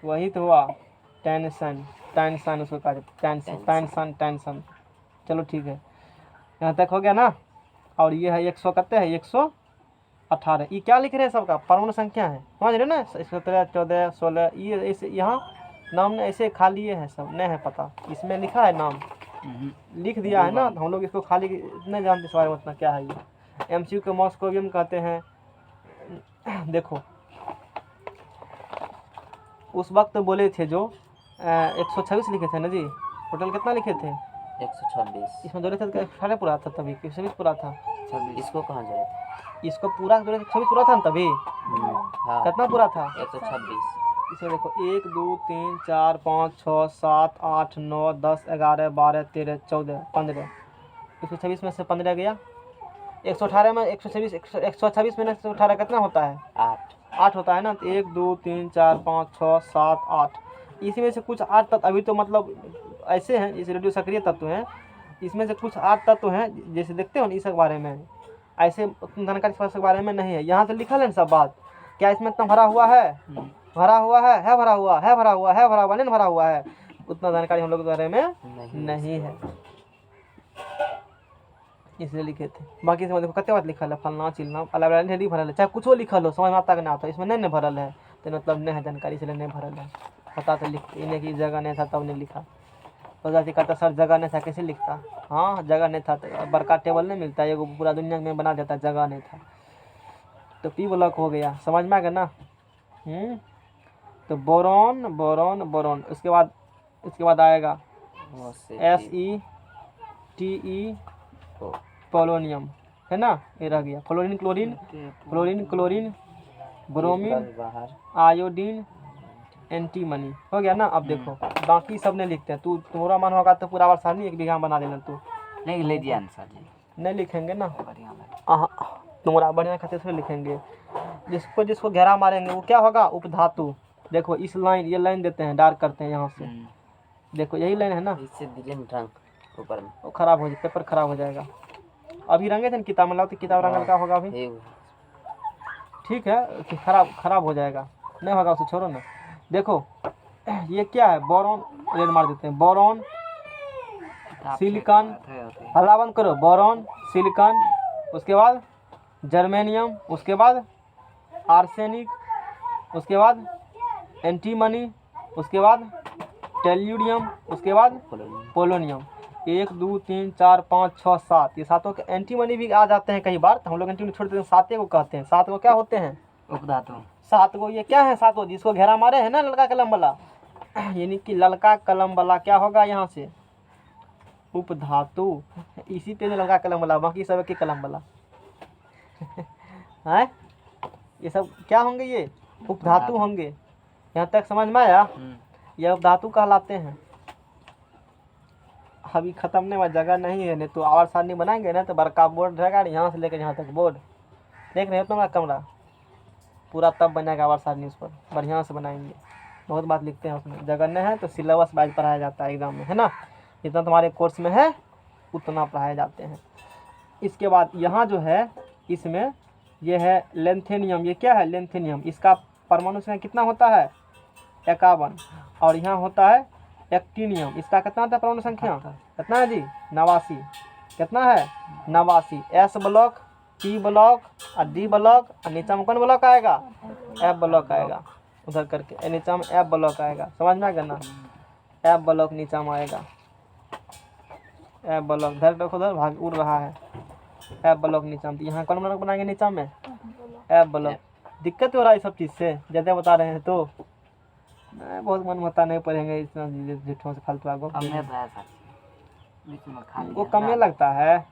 वही तो हुआ, टेंशन टेंशन उसको कहा जाता है, टेंशन टेंशन टेंशन। चलो ठीक है, यहाँ तक हो गया ना। और ये है 100 कितने है 118। ये क्या लिख रहे हैं सबका परमाणु संख्या है, समझ रहे हो ना। 17 14 16 ये ऐसे यहाँ नाम ने ऐसे खाली ये है, सब नहीं है पता। इसमें लिखा है नाम लिख दिया है ना, तो हम लोग इसको खाली नहीं जानते इस बारे में उतना क्या है ये। एमसीक्यू के मॉस्कोवियम कहते हैं। देखो उस वक्त बोले थे जो 126 लिखे थे ना जी, टोटल कितना लिखे थे 126 इसमें? जोड़े थे तो 18 पूरा था तभी, 126 पूरा था। इसको कहाँ जोड़े थे? इसको पूरा जोड़े 126 पूरा था ना तभी। हाँ कितना पूरा था 126 इसमें? देखो 1 2 3 4 5 6 7 8 9 10 11 12 13 14 15। 126 में से 15 गया। 118 में 126 126 में 118 कितना होता है? 8 होता है ना। तो 1 2 3 4 5 6 7 8, इसी में से कुछ 8 तत्व अभी तो मतलब ऐसे हैं, जैसे रेडियो सक्रिय तत्व हैं। इसमें से कुछ 8 तत्व हैं, जैसे देखते हो ना इसके बारे में। ऐसे जानकारी के बारे में नहीं है। यहाँ तो लिखा है ना सब बात। क्या इसमें इतना भरा हुआ है? भरा हुआ है भरा हुआ है भरा हुआ है भरा हुआ नहीं भरा हुआ है, उतना जानकारी हम लोग के बारे में नहीं है, इसलिए लिखे थे। बाकी इसमें देखो कितने बात लिखल है, फलना चिलना अलग अलग नहीं भरल है, चाहे कुछ लिखल हो समझ में आता कि ना आता, इसमें नहीं भरल है तो मतलब नहीं है जानकारी, इसलिए नहीं भरल है। पता तो लिख इन्हें की जगह नहीं था तब नहीं लिखा। तो जाती कहता सर जगह नहीं था कैसे लिखता? हाँ जगह नहीं था तो बड़का टेबल नहीं मिलता, एगो पूरा दुनिया में बना देता, जगह नहीं था। तो पी ब्लॉक हो गया, समझ में आ गया ना। तो बोरॉन बोरॉन बोरॉन, उसके बाद आएगा SeTe पोलोनियम, है ना। ये रह गया fluorine chlorine fluorine chlorine bromine iodine antimony, हो गया ना। अब देखो बाकी सब नहीं लिखते हैं। तुम्हारा मन होगा तो पूरा वर्षा नहीं 1 बीघा बना देना तू। नहीं ले दिया आंसर जी, नहीं लिखेंगे ना, बढ़िया लगा। तुम्हारा बढ़िया खाते से लिखेंगे। जिसको घेरा मारेंगे वो क्या होगा? उपधातु। देखो इस लाइन, ये लाइन देते हैं, डार्क करते हैं यहाँ से। देखो यही लाइन है ना, इससे दिले में रंग ऊपर में वो खराब हो जाए, पेपर खराब हो जाएगा। अभी रंगे थे ना किताब में, लाओ तो किताब रंगल का होगा अभी। ठीक है कि खराब हो जाएगा, नहीं होगा उसे छोड़ो ना। देखो ये क्या है? बोरॉन रेड मार देते हैं। बोरॉन सिलिकॉन, हलावन करो, बोरॉन सिलिकॉन, उसके बाद जर्मेनियम, उसके बाद आर्सेनिक, उसके बाद एंटीमनी, उसके बाद टेल्यूडियम, उसके बाद पोलोनियम। 1 2 3 4 5 6 7, ये सातों के एंटीमनी भी आ जाते हैं कई बार, तो हम लोग एंटीमनी छोड़ देते हैं, 7 को कहते हैं। 7 को क्या होते हैं? उपधातु। 7 को ये क्या है? 7 को जिसको घेरा मारे है ना ललका कलम वाला, यानी कि ललका कलम वाला क्या होगा यहाँ से? उपधातु। इसी पे ललका कलम वाला, बाकी सब के कलम वाला है। ये सब क्या होंगे? ये उपधातु होंगे। यहाँ तक समझ में आया? ये उपधातु कहलाते हैं। अभी खत्म नहीं हुआ, जगह नहीं है, नहीं तो और सारणी बनाएंगे ना तो बड़का बोर्ड रहेगा, यहाँ से लेकर यहाँ तक बोर्ड देख रहे हो तुम्हारा कमरा पूरा, तब बनेगा आवर सारणी, उस पर बढ़िया से बनाएंगे। बहुत बात लिखते हैं उसमें, जगह नहीं है तो सिलेबस वाइज पढ़ाया जाता है एग्जाम में, है ना। जितना तुम्हारे कोर्स में है उतना पढ़ाए जाते हैं। इसके बाद यहाँ जो है इसमें ये है लेंथेनियम। ये क्या है? लेंथेनियम। इसका परमाणु संख्या कितना होता है? 51। और यहाँ होता है एक्टिनियम। इसका कितना होता है परमाणु संख्या? कितना है जी? 89। कितना है? 89। S ब्लॉक, P ब्लॉक और D ब्लॉक, और नीचा में कौन ब्लॉक आएगा? F ब्लॉक आएगा। उधर करके नीचा में F ब्लॉक आएगा, समझ में आ गया ना। F ब्लॉक नीचा में आएगा, F ब्लॉक। धर रखो, उधर भाग उड़ रहा है। F ब्लॉक नीचा में, यहाँ कौन ब्लॉक बनाएंगे नीचा में? F block. दिक्कत हो रहा है सब चीज़ से, ज़्यादा बता रहे हैं तो बहुत मन होता नहीं पढ़ेंगे इतना झूठों से फालतू आगो। वो कम नहीं लगता है,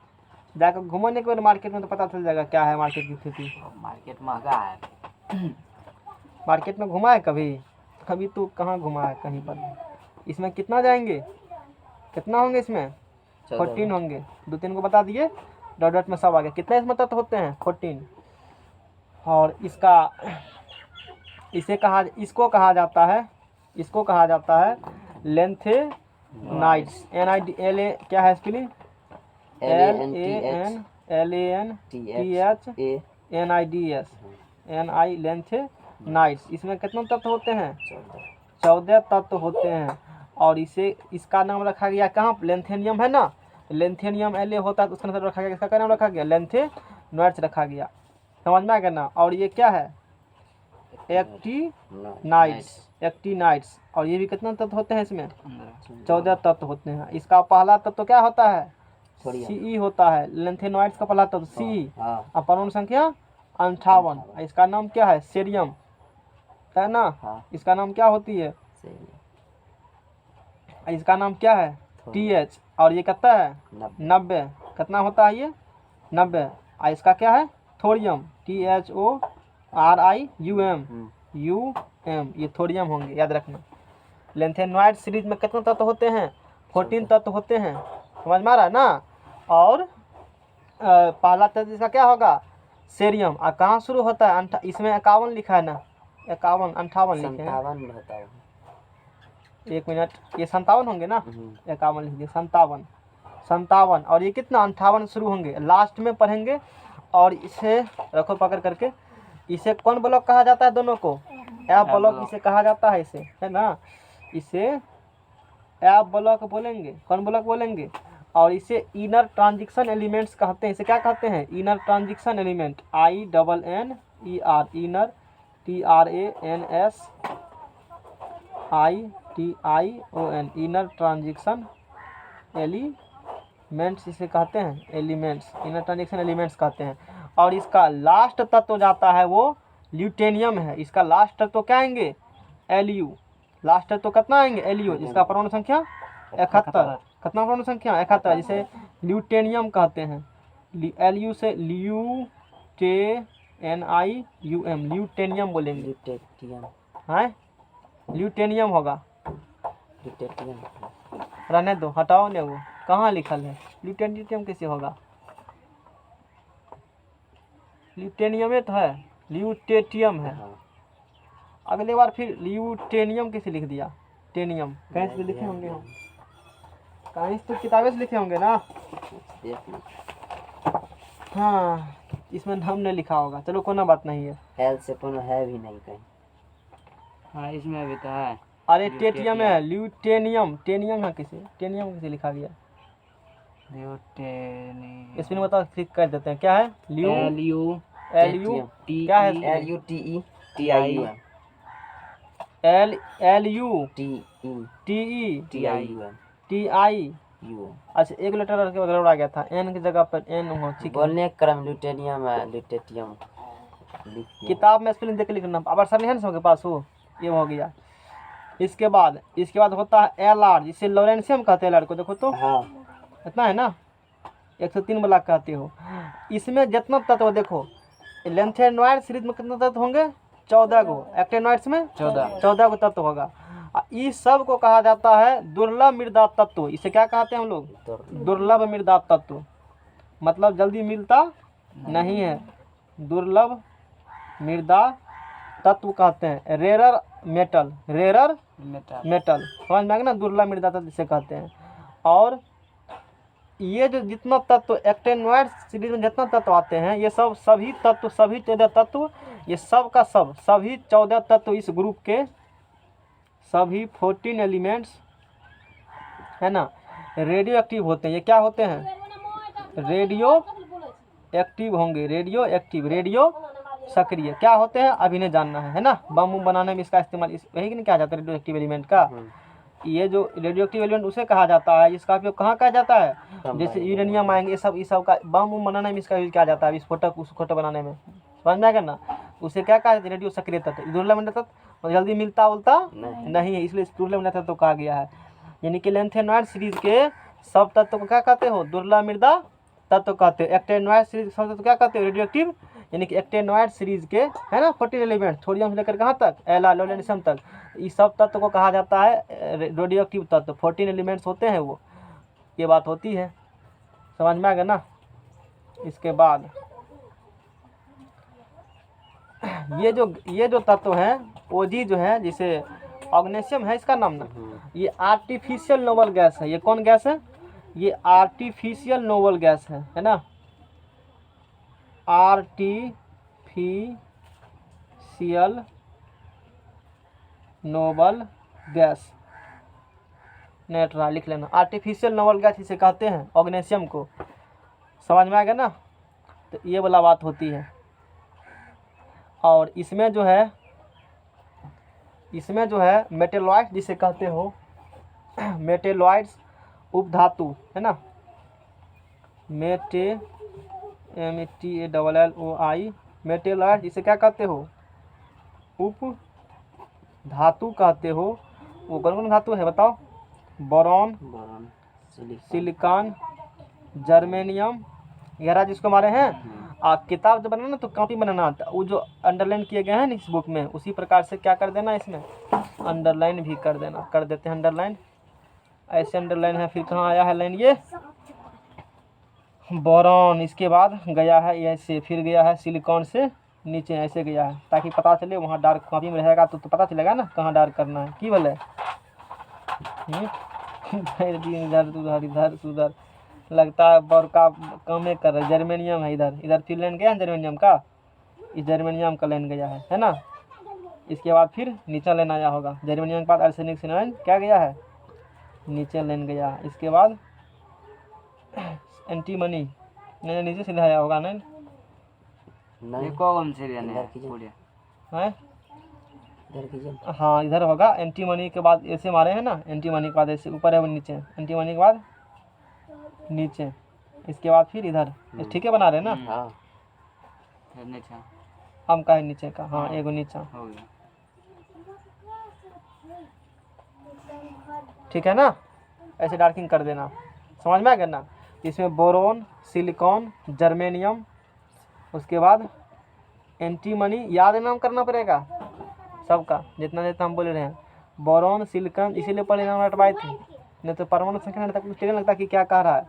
जाकर घूमने के बाद मार्केट में तो पता चल जाएगा क्या है मार्केट की स्थिति। मार्केट महंगा है। मार्केट में घुमा है कभी? कभी तो कहाँ घुमा है कहीं पर। इसमें कितना जाएंगे? कितना होंगे इसमें? 14 होंगे। 2-3 को बता दिए, डॉट डॉट में सब आ गया। कितने इसमें तत्व होते हैं? 14। और इसको कहा जाता है लेंथेनाइड्स। NIDLA क्या है spelling? LANTH NIDS। Ni lanthanides. इसमें कितने तत्व होते हैं? 14 14 तत्व होते हैं। और इसे इसका नाम रखा गया कहाँ? लेंथेनियम है ना, लेंथेनियम La होता है तो उसका नाम रखा गया, इसका क्या नाम रखा गया? लेंथेनाइट्स रखा गया। समझ में आ गया ना। और ये क्या है? एक्टिनाइट्स। और ये भी कितना तत्व होते हैं इसमें? 14 तत्व होते हैं। इसका पहला तत्व क्या होता है? Ce होता है। लेंथेनाइट्स का पहला तत्व Ce। हाँ और परमाणु संख्या 58। इसका नाम क्या है? सेरियम है ना। हाँ इसका नाम क्या होती है? सही इसका नाम क्या है? TH। और ये कितना है? 90। कितना होता है ये? 90। और इसका क्या है? Thorium THORIUM। ये थोरियम होंगे, याद रखना। लेंथेनॉइड सीरीज में कितने तत्व होते हैं? 14 तत्व होते हैं। समझ में आ रहा है ना। और पहला तत्व इसका क्या होगा? सेरियम। और कहाँ शुरू होता है? इसमें 51 लिखा है ना, 51 58 लिखे हैं। 57 होता है। 1 मिनट, ये 57 होंगे ना, 51 लिख दिए, 57। और ये कितना? 58 शुरू होंगे, लास्ट में पढ़ेंगे। और इसे रखो पकड़ करके। इसे कौन ब्लॉक कहा जाता है? दोनों को एफ ब्लॉक इसे कहा जाता है, इसे, है ना। इसे एफ ब्लॉक बोलेंगे। कौन ब्लॉक बोलेंगे? और इसे इनर ट्रांजिशन एलिमेंट्स कहते हैं। इसे क्या कहते हैं? Inner transition element. INNER, inner TRANSITION, inner transition elements इसे कहते हैं। एलिमेंट्स, इनर ट्रांजिशन एलिमेंट्स कहते हैं। और इसका लास्ट तत्व जाता है वो ल्यूटेनियम है। इसका लास्ट तत्व क्या आएंगे? Lu। लास्ट तत्व कितना आएंगे? Lu। इसका परमाणु संख्या 71। कितना परमाणु संख्या? 71, जिसे ल्यूटेनियम कहते हैं। Lu से LUTENIUM, ल्यूटेनियम बोलेंगे। ल्यूटेटियम। हाँ, ल्यूटेनियम होगा। ल्यूटेटियम। रहने दो, हटाओ ने, वो कहाँ लिखल है? ल्यूटेनियम कैसे होगा? ल्यूटेनियम तो है, ल्यूटेटियम है। हाँ अगले बार फिर ल्यूटेनियम कैसे लिख दिया? टेनियम कहीं से लिखे होंगे हम, कहीं से तो किताबें से लिखे होंगे ना। देख लो। हाँ, इसमें नाम नहीं लिखा होगा। चलो कोई बात नहीं है। एल से कोनो है भी नहीं कहीं। हाँ इसमें भी तो है। अरे टेटियम है, ल्यूटेनियम। टेनियम है किसे? टेनियम कैसे लिखा गया? इसमें बताओ, क्लिक कर देते हैं। क्या है? LU LU क्या है? LUTETIUM। LUTETIUM। अच्छा, एक लेटर के बगल आ गया था, N की जगह पर N हो। ठीक है, बोलने के क्रम ल्यूटेनियम है, ल्यूटेटियम। किताब में स्पेलिंग देख के लिखना। अब आसानी है ना सबके पास हो, ये हो गया। इसके बाद होता है LR, जिसे लॉरेंशियम कहते हैं। LR को देखो तो, हाँ इतना है ना, 103 वाला कहते हो। इसमें जितना तत्व देखो, लेंथेनॉइड सीरीज में कितने तत्व होंगे? 14 गो। एक्टिनॉइड्स में 14 गो तत्व होगा। इस सब को कहा जाता है दुर्लभ मृदा तत्व। इसे क्या कहते हैं हम लोग? दुर्लभ मृदा तत्व। मतलब जल्दी मिलता नहीं है, दुर्लभ मृदा तत्व कहते हैं। रेरर मेटल, समझ में आ गया ना, दुर्लभ मृदा तत्व जिसे कहते हैं। और ये जो जितना तत्व एक्टिनॉइड सीरीज में जितना तत्व आते हैं, ये सब सभी 14 तत्व, ये सब का सब सभी 14 तत्व इस ग्रुप के सभी 14 एलिमेंट्स, है ना, रेडियो एक्टिव होते हैं। ये क्या होते हैं? रेडियो एक्टिव होंगे। रेडियो एक्टिव, रेडियो सक्रिय क्या होते हैं? अभी नहीं जानना है ना। बम बनाने में इसका इस्तेमाल वही कि नहीं किया जाता है, रेडियो एक्टिव एलिमेंट का। ये जो रेडियो एक्टिव एलिमेंट उसे कहा जाता है। इसका उपयोग कहाँ किया जाता है? जैसे यूरेनियम आएंगे, ये सब का बम बनाने में इसका यूज किया जाता है, विस्फोटक बनाने में। समझ में आएगा ना। उसे क्या कहा जाता है? रेडियो सक्रिय तत्व। दुर्लभ मृदा तत्व जल्दी मिलता नहीं है, इसलिए दुर्लभ मृदा तत्व कहा गया है। यानी कि लेंथेनॉइड सीरीज के सब तत्व को क्या कहते हो? दुर्लभ मृदा तत्व कहते हो। एक्टिनॉइड सीरीज सब तत्व क्या कहते हो? Radio active. यानी कि एक्टिनॉइड सीरीज के, है ना, 14 एलिमेंट, थोरियम से लेकर कहाँ तक? लॉरेंशियम तक, इस सब तत्व को कहा जाता है रेडियो एक्टिव तत्व। 14 एलिमेंट्स होते हैं वो, ये बात होती है। समझ में आ गया ना। इसके बाद ये जो तत्व है, ओजी जो है, जिसे ऑर्गेनेशियम है इसका नाम ना, ये आर्टिफिशियल नोबल गैस है। ये कौन गैस है? ये आर्टिफिशियल नोबल गैस है ना। आर्टिफिशियल नोबल गैस, नेट्रा लिख लेना। आर्टिफिशियल नोबल गैस इसे कहते हैं, ऑर्गेनेशियम को। समझ में आ गया ना? तो ये वाला बात होती है। और इसमें जो है मेटेलॉइड जिसे कहते हो, मेटेलॉइड्स उपधातु है ना, METALLOI, मेटेलॉइड जिसे क्या कहते हो, उप धातु कहते हो। वो कौन कौन धातु है बताओ? बोरॉन, बोरॉन, सिलिकॉन, जर्मेनियम, गहरा जिसको मारे हैं। किताब जब बनाना तो कॉपी बनाना आता, वो जो अंडरलाइन किए गए हैं ना इस बुक में, उसी प्रकार से क्या कर देना, इसमें अंडरलाइन भी कर देना। कर देते हैं अंडरलाइन, ऐसे अंडरलाइन है। फिर कहाँ आया है लाइन, ये बोरॉन, इसके बाद गया है ऐसे, फिर गया है सिलिकॉन से नीचे ऐसे गया है, ताकि पता चले वहाँ डार्क कॉपी में रहेगा तो पता चलेगा ना कहाँ डार्क करना है। की बोले इधर उधर इधर उधर लगता है बड़का कम कर रहा है। जर्मेनियम है इधर, इधर फिर लाइन गया है जर्मेनियम का, इस जर्मेनियम का लाइन गया है ना। इसके बाद फिर नीचे लाइन आया होगा, जर्मेनियम के बाद आर्सेनिक सिनाइन क्या गया है, नीचे लाइन गया है। इसके बाद एंटीमनी नहीं, नीचे से आया होगा नहीं नहीं, कौन से लेने इधर हैं कीजिए। पूरे? है? इधर कीजिए। हाँ इधर होगा। एंटीमनी के बाद ऐसे मारे हैं ना, एंटीमनी के बाद ऐसे ऊपर है वो नीचे, एंटीमनी के बाद नीचे, इसके बाद फिर इधर। ठीक है बना रहे हैं ना? हाँ, फिर नीचे हम का है नीचे का, हाँ एगो नीचा, हो गया। ठीक है ना? ऐसे डार्किंग कर देना, समझ में आ गया ना? इसमें बोरोन, सिलिकॉन, जर्मेनियम, उसके बाद एंटीमनी, याद नाम करना पड़ेगा सबका जितना जितना हम बोल रहे हैं। बोरोन, सिलिकॉन, इसीलिए पहले नाम रटवाए थे, नहीं तो परमाणु संख्या तक कुछ लगता कि क्या कह रहा है।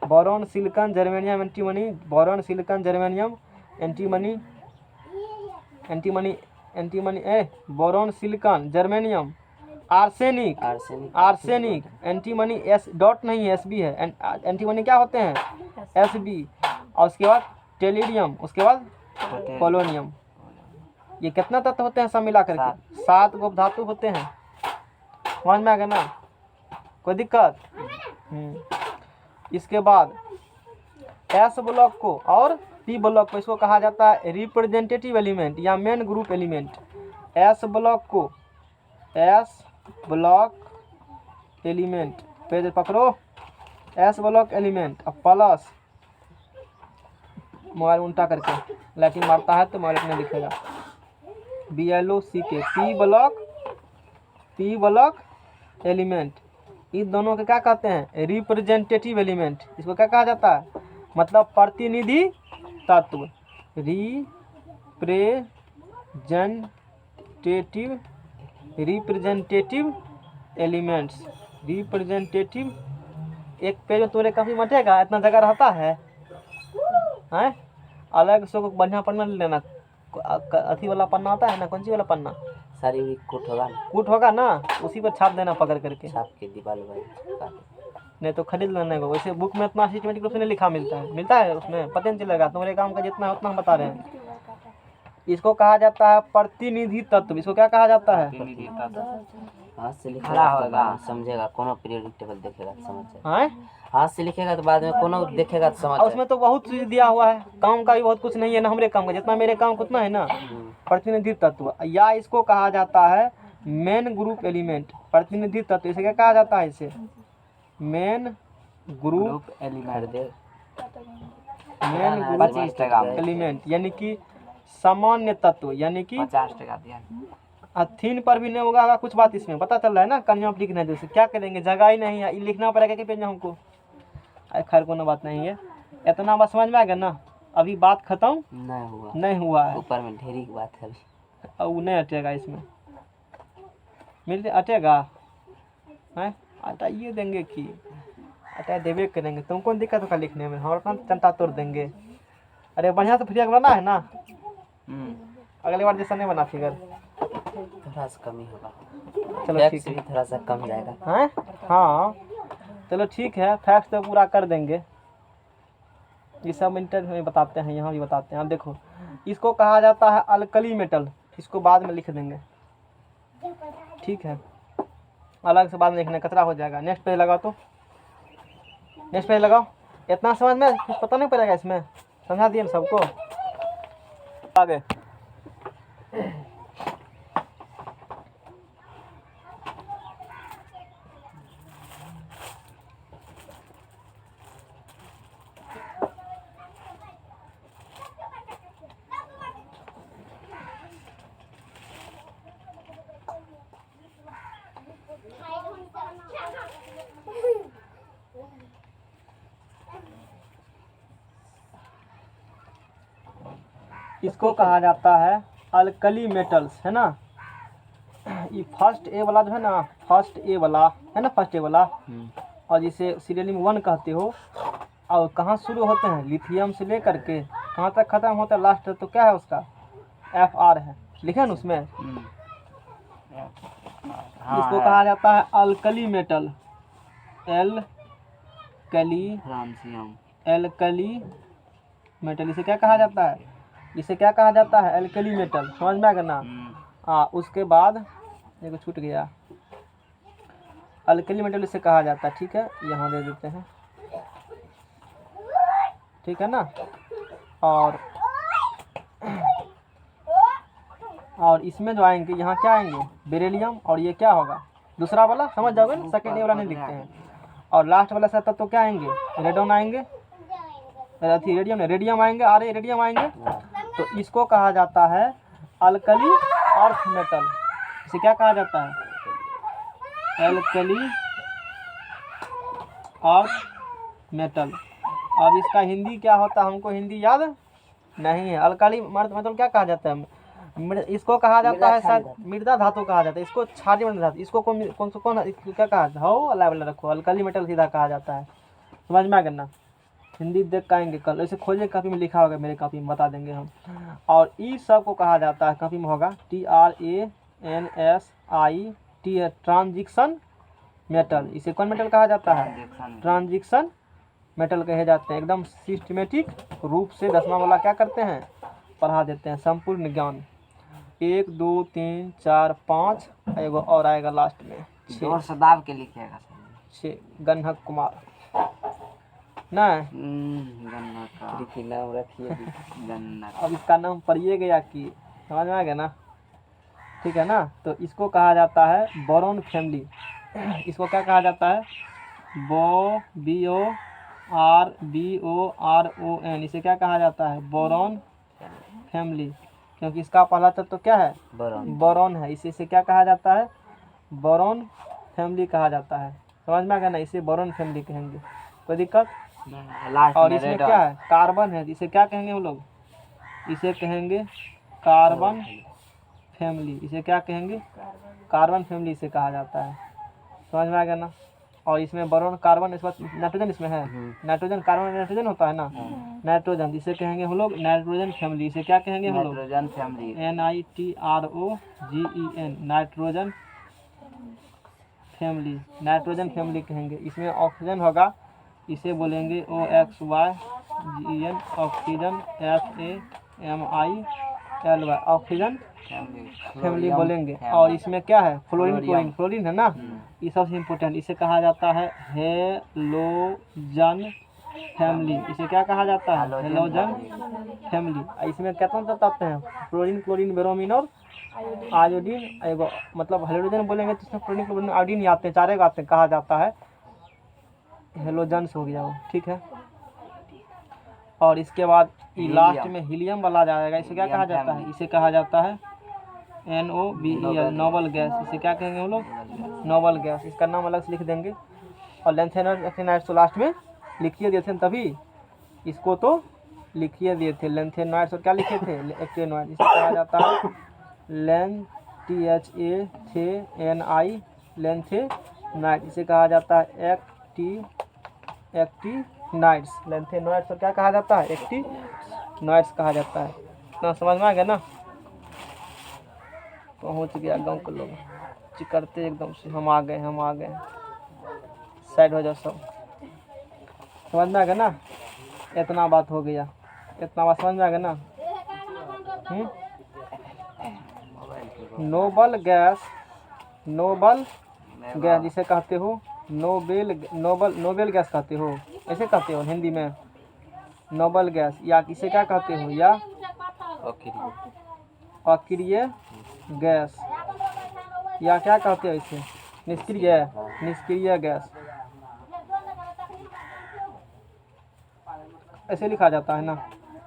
Boron, silicon, germanium, antimony, boron, silicon, germanium, antimony, antimony, antimony boron, silicon, germanium, arsenic, arsenic, arsenic, antimony, S dot नहीं है, SB है। एंटीमनी क्या होते हैं, SB। और उसके बाद टेलिडियम, उसके बाद पोलोनियम। ये कितना तत्व होते हैं सब मिला करके? 7 गो धातु होते हैं। समझ में आ गया ना? कोई दिक्कत? इसके बाद S ब्लॉक को और P ब्लॉक को, इसको कहा जाता है रिप्रेजेंटेटिव एलिमेंट या main group element. S block को, S ब्लॉक एलिमेंट, पेज पकड़ो, S ब्लॉक एलिमेंट। अब प्लस, मोबाइल उल्टा करके लाइटिंग मारता है तो मोबाइल अपने दिखेगा, BLOCK, P ब्लॉक एलिमेंट। इस दोनों के क्या कहते हैं, रिप्रेजेंटेटिव एलिमेंट। इसको क्या कहा जाता है, मतलब प्रतिनिधि तत्व, रिप्रेजेंटेटिव एलिमेंट्स, रिप्रेजेंटेटिव। एक पेज में तुम्हारे काफ़ी मटेगा, इतना जगह रहता है हैं? अलग से बढ़िया पन्ना ले लेना, अथी वाला पन्ना आता है ना, कौन सी वाला पन्ना, सारी कूट होगा ना, कूट होगा ना, उसी पर छाप देना पकड़ करके, छाप के दीवार नहीं तो खरीद लेने को। वैसे बुक में इतना सिस्टमेटिक रूप से नहीं लिखा मिलता है उसमें पता नहीं चलेगा। तुम्हारे काम का जितना है उतना हम बता रहे हैं। इसको कहा जाता है प्रतिनिधि तत्व। इसको क्या कहा जाता है, प्रतिनिधि तत्व। हाथ से लिखेगा खड़ा तो होगा। बाद में समझेगा, कोनो पीरियडिक टेबल देखेगा तो समझ जाएगा। हैं? हाथ से लिखेगा तो बाद में कोनो देखेगा तो समझ और उसमें जाएगा। तो बहुत चीज दिया हुआ है, काम का भी बहुत कुछ नहीं है ना, हमारे काम का जितना मेरे काम का उतना है ना। प्रतिनिधि तत्व, या इसको कहा जाता है मेन ग्रुप एलिमेंट। प्रतिनिधि तत्व इसे क्या कहा जाता है, इसे main group element. Main group 25 टका एलिमेंट, यानी कि सामान्य तत्व, यानी कि 50 टका दिया। थीन पर भी नहीं होगा कुछ बात इसमें पता चल रहा है ना। कन्या लिखना है जैसे क्या करेंगे, जगह ही नहीं है, ये लिखना पड़ेगा कि पेज में हमको। अरे खैर कोनो बात नहीं है, इतना बात समझ में आ गया ना। अभी बात खत्म नहीं हुआ है, ऊपर में ढेरी की बात है अभी। अब वो नहीं हटेगा इसमें, मिलते हटेगा हैं, हटाइए देंगे कि हटा देवे करेंगे। तुमको दिक्कत होगा लिखने में, हम अपना चंटा तोड़ देंगे। अरे बढ़िया से फिगर बना है ना, अगली बार जैसा नहीं बना फिगर, थोड़ा सा कमी होगा, चलो ठीक भी है। थोड़ा सा कम जाएगा। हैं? हाँ चलो ठीक है, फैक्ट तो पूरा कर देंगे। ये सब इंटर में बताते हैं, यहाँ भी बताते हैं। अब देखो, इसको कहा जाता है अल्कली मेटल। इसको बाद में लिख देंगे, ठीक है। अलग से बाद में लिखने कचरा हो जाएगा। नेक्स्ट पेज लगाओ, तो नेक्स्ट पेज लगाओ। इतना समझ में कुछ पता नहीं पड़ेगा इसमें, समझा दिए ना सबको। आगे इसको कहा जाता है अल्कली मेटल्स, है ना। ये फर्स्ट ए वाला जो है ना, फर्स्ट ए वाला है ना, फर्स्ट ए वाला, और जिसे सीरियली में 1 कहते हो, और कहाँ शुरू होते हैं, लिथियम से लेकर के कहाँ तक खत्म होता है लास्ट, तो क्या है उसका Fr है, लिखे ना उसमें। इसको कहा जाता है अल्कली मेटल, एल्कली मेटल। इसे क्या कहा जाता है, इसे क्या कहा जाता है, एल्कली मेटल। समझ में आ गया ना। हाँ, उसके बाद देखो छूट गया, अल्कली मेटल इसे कहा जाता है, ठीक है। यहाँ दे देते हैं, ठीक है ना। और इसमें जो आएंगे, यहाँ क्या आएंगे, बेरिलियम, और ये क्या होगा दूसरा वाला, समझ जाओगे ना, सेकेंड ए वाला नहीं लिखते हैं। और लास्ट वाला सब तो क्या आएंगे, रेडोन आएंगे, रेडियम आएंगे, रेडियम आएंगे। तो इसको कहा जाता है अल्कली अर्थ मेटल। इसे क्या कहा जाता है, अल्कली अर्थ मेटल। अब इसका हिंदी क्या होता है, हमको हिंदी याद नहीं है। अल्कली मेटल क्या कहा जाता है, इसको कहा जाता है शायद मृदा धातु कहा जाता है। इसको क्षारीय मृदा धातु, इसको कौन क्या कहा जाता है, हो अल्लाह रखो, अल्कली मेटल सीधा कहा जाता है। समझ में आ गया ना। हिंदी देख के आएंगे कल, ऐसे खोजे कापी में लिखा होगा, मेरे कापी में बता देंगे हम। और ई सब को कहा जाता है, कापी में होगा TRANSIT, ट्रांजिशन मेटल। इसे कौन मेटल कहा जाता है, ट्रांजिशन मेटल कहे जाते हैं। एकदम सिस्टमेटिक रूप से 10वां वाला क्या करते हैं, पढ़ा देते हैं, संपूर्ण ज्ञान। 1 2 3 4 5 एगो और आएगा लास्ट में 6 सदाब के लिखिएगा 6 गन्हक कुमार नहीं, गन्ना का गन्ना। अब इसका नाम पढ़िए गया कि समझ में आ गया ना, ठीक है ना। तो इसको कहा जाता है बोरोन फैमिली। इसको क्या कहा जाता है, BORON। इसे क्या कहा जाता है, बोरोन फैमिली, क्योंकि इसका पहला तत्व तो क्या है, बोरोन है। इसे क्या कहा जाता है, बोरोन फैमिली कहा जाता है। समझ में आ गया ना, इसे बोरोन फैमिली कहेंगे, कोई दिक्कत। और इसमें क्या है, कार्बन है, इसे क्या कहेंगे हम लोग, इसे कहेंगे कार्बन फैमिली। इसे क्या कहेंगे, कार्बन फैमिली इसे कहा जाता है। समझ में आ गया ना। और इसमें बोरोन कार्बन, इस बात नाइट्रोजन इसमें है, नाइट्रोजन कार्बन नाइट्रोजन होता है ना, नाइट्रोजन। इसे कहेंगे हम लोग नाइट्रोजन फैमिली। इसे क्या कहेंगे हम लोग, nitrogen family, NITROGEN, nitrogen family, nitrogen family कहेंगे। इसमें ऑक्सीजन होगा, इसे बोलेंगे OXYGN, oxygen, FAMILY, oxygen family बोलेंगे। और इसमें क्या है, फ्लोरीन, फ्लोरीन है ना, ये सबसे इम्पोर्टेंट। इसे कहा जाता है हेलोजन फैमिली। इसे क्या कहा जाता है, हेलोजन फैमिली। इसमें कितना तत्व आते हैं, फ्लोरीन, क्लोरीन, ब्रोमीन और आयोडीन। एगो मतलब हेलोजन बोलेंगे तो इसमें फ्लोरीन, क्लोरीन, आयोडीन ही आते हैं, 4 आते हैं, कहा जाता है हेलोजन्स हो गया वो, ठीक है। और इसके बाद लास्ट में हीलियम वाला जाएगा। इसे क्या कहा जाता है, इसे कहा जाता है NOBEL, नोबल गैस। इसे क्या कहेंगे हम लोग, नोबल गैस। इसका नाम अलग से लिख देंगे। और लेंथेनाइड्स तो लास्ट में लिखिए दिए थे, तभी इसको तो लिखिए दिए थे, लेंथेनाइड्स। और क्या लिखे थे, एक्टेनॉइड। इसे कहा जाता है THANI, लेंथेनाइड। इसे कहा जाता है एक्टिनाइड्स, लेंथेनॉइड्स। और क्या कहा जाता है, एक्टिनॉइड्स कहा जाता है। इतना समझ में आ गया ना। पहुंच गया गांव के लोग चिकरते एकदम से, हम आ गए। साइड हो जाओ सब। समझ में आ गया ना, इतना बात हो गया, इतना बात समझ में आ गया ना। नोबल गैस जिसे कहते हो नोबेल गैस कहते हो, ऐसे कहते हो हिंदी में नोबल गैस, या इसे क्या कहते हो, या अक्रिय गैस, या क्या कहते हो इसे, निष्क्रिय गैस, ऐसे लिखा जाता है ना,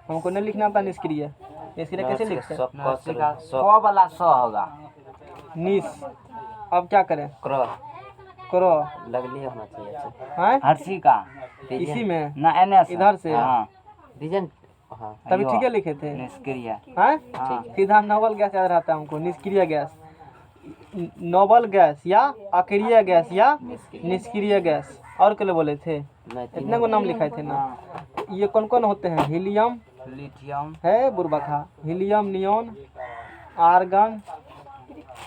हमको नहीं लिखना आता निष्क्रिय कैसे लिखते हैं, क वाला स होगा। निस, अब क्या करें, क्रो करो लगली होना चाहिए अच्छा। हैं हर्षी का इसी में ना एनएस इधर से हाँ रीजन हाँ तभी ठीक है लिखे थे निष्क्रिय हैं, हाँ। सीधा नोबल गैस याद रहता है हमको, निष्क्रिय गैस, नोबल गैस या अक्रिय गैस या निष्क्रिय गैस, और क्या बोले थे, मैं इतने को नाम लिखाए थे ना। ये कौन कौन होते हैं, हीलियम लिथियम है बुर्बका, helium, neon, argon,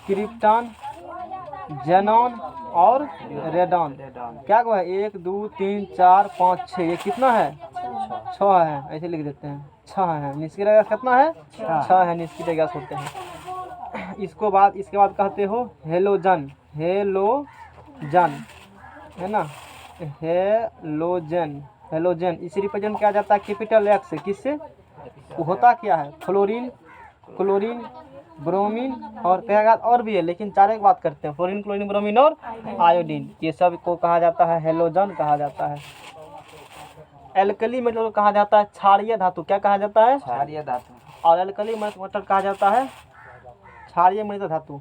krypton, xenon और रेडॉन। क्या हुआ है, 1 2 3 4 5 6, ये कितना है, 6 है, ऐसे लिख देते हैं 6 है। निष्क्रिय गैस कितना है, 6 है निष्क्रिय गैस होते हैं। इसके बाद कहते हो हेलोजन है ना, हेलोजन इसे रिप्रेजेंट किया जाता है कैपिटल एक्स से, किससे, वो होता क्या है, क्लोरीन ब्रोमीन और कहेगा और भी है, लेकिन चार एक बात करते हैं, फ्लोरीन क्लोरीन ब्रोमीन और आयोडीन, ये सब को कहा जाता है हेलोजन कहा जाता है। एल्कली मेटल कहा जाता है क्षारीय धातु, क्या कहा जाता है, क्षारीय धातु, और एल्कली मेटल कहा जाता है क्षारीय मृदा धातु,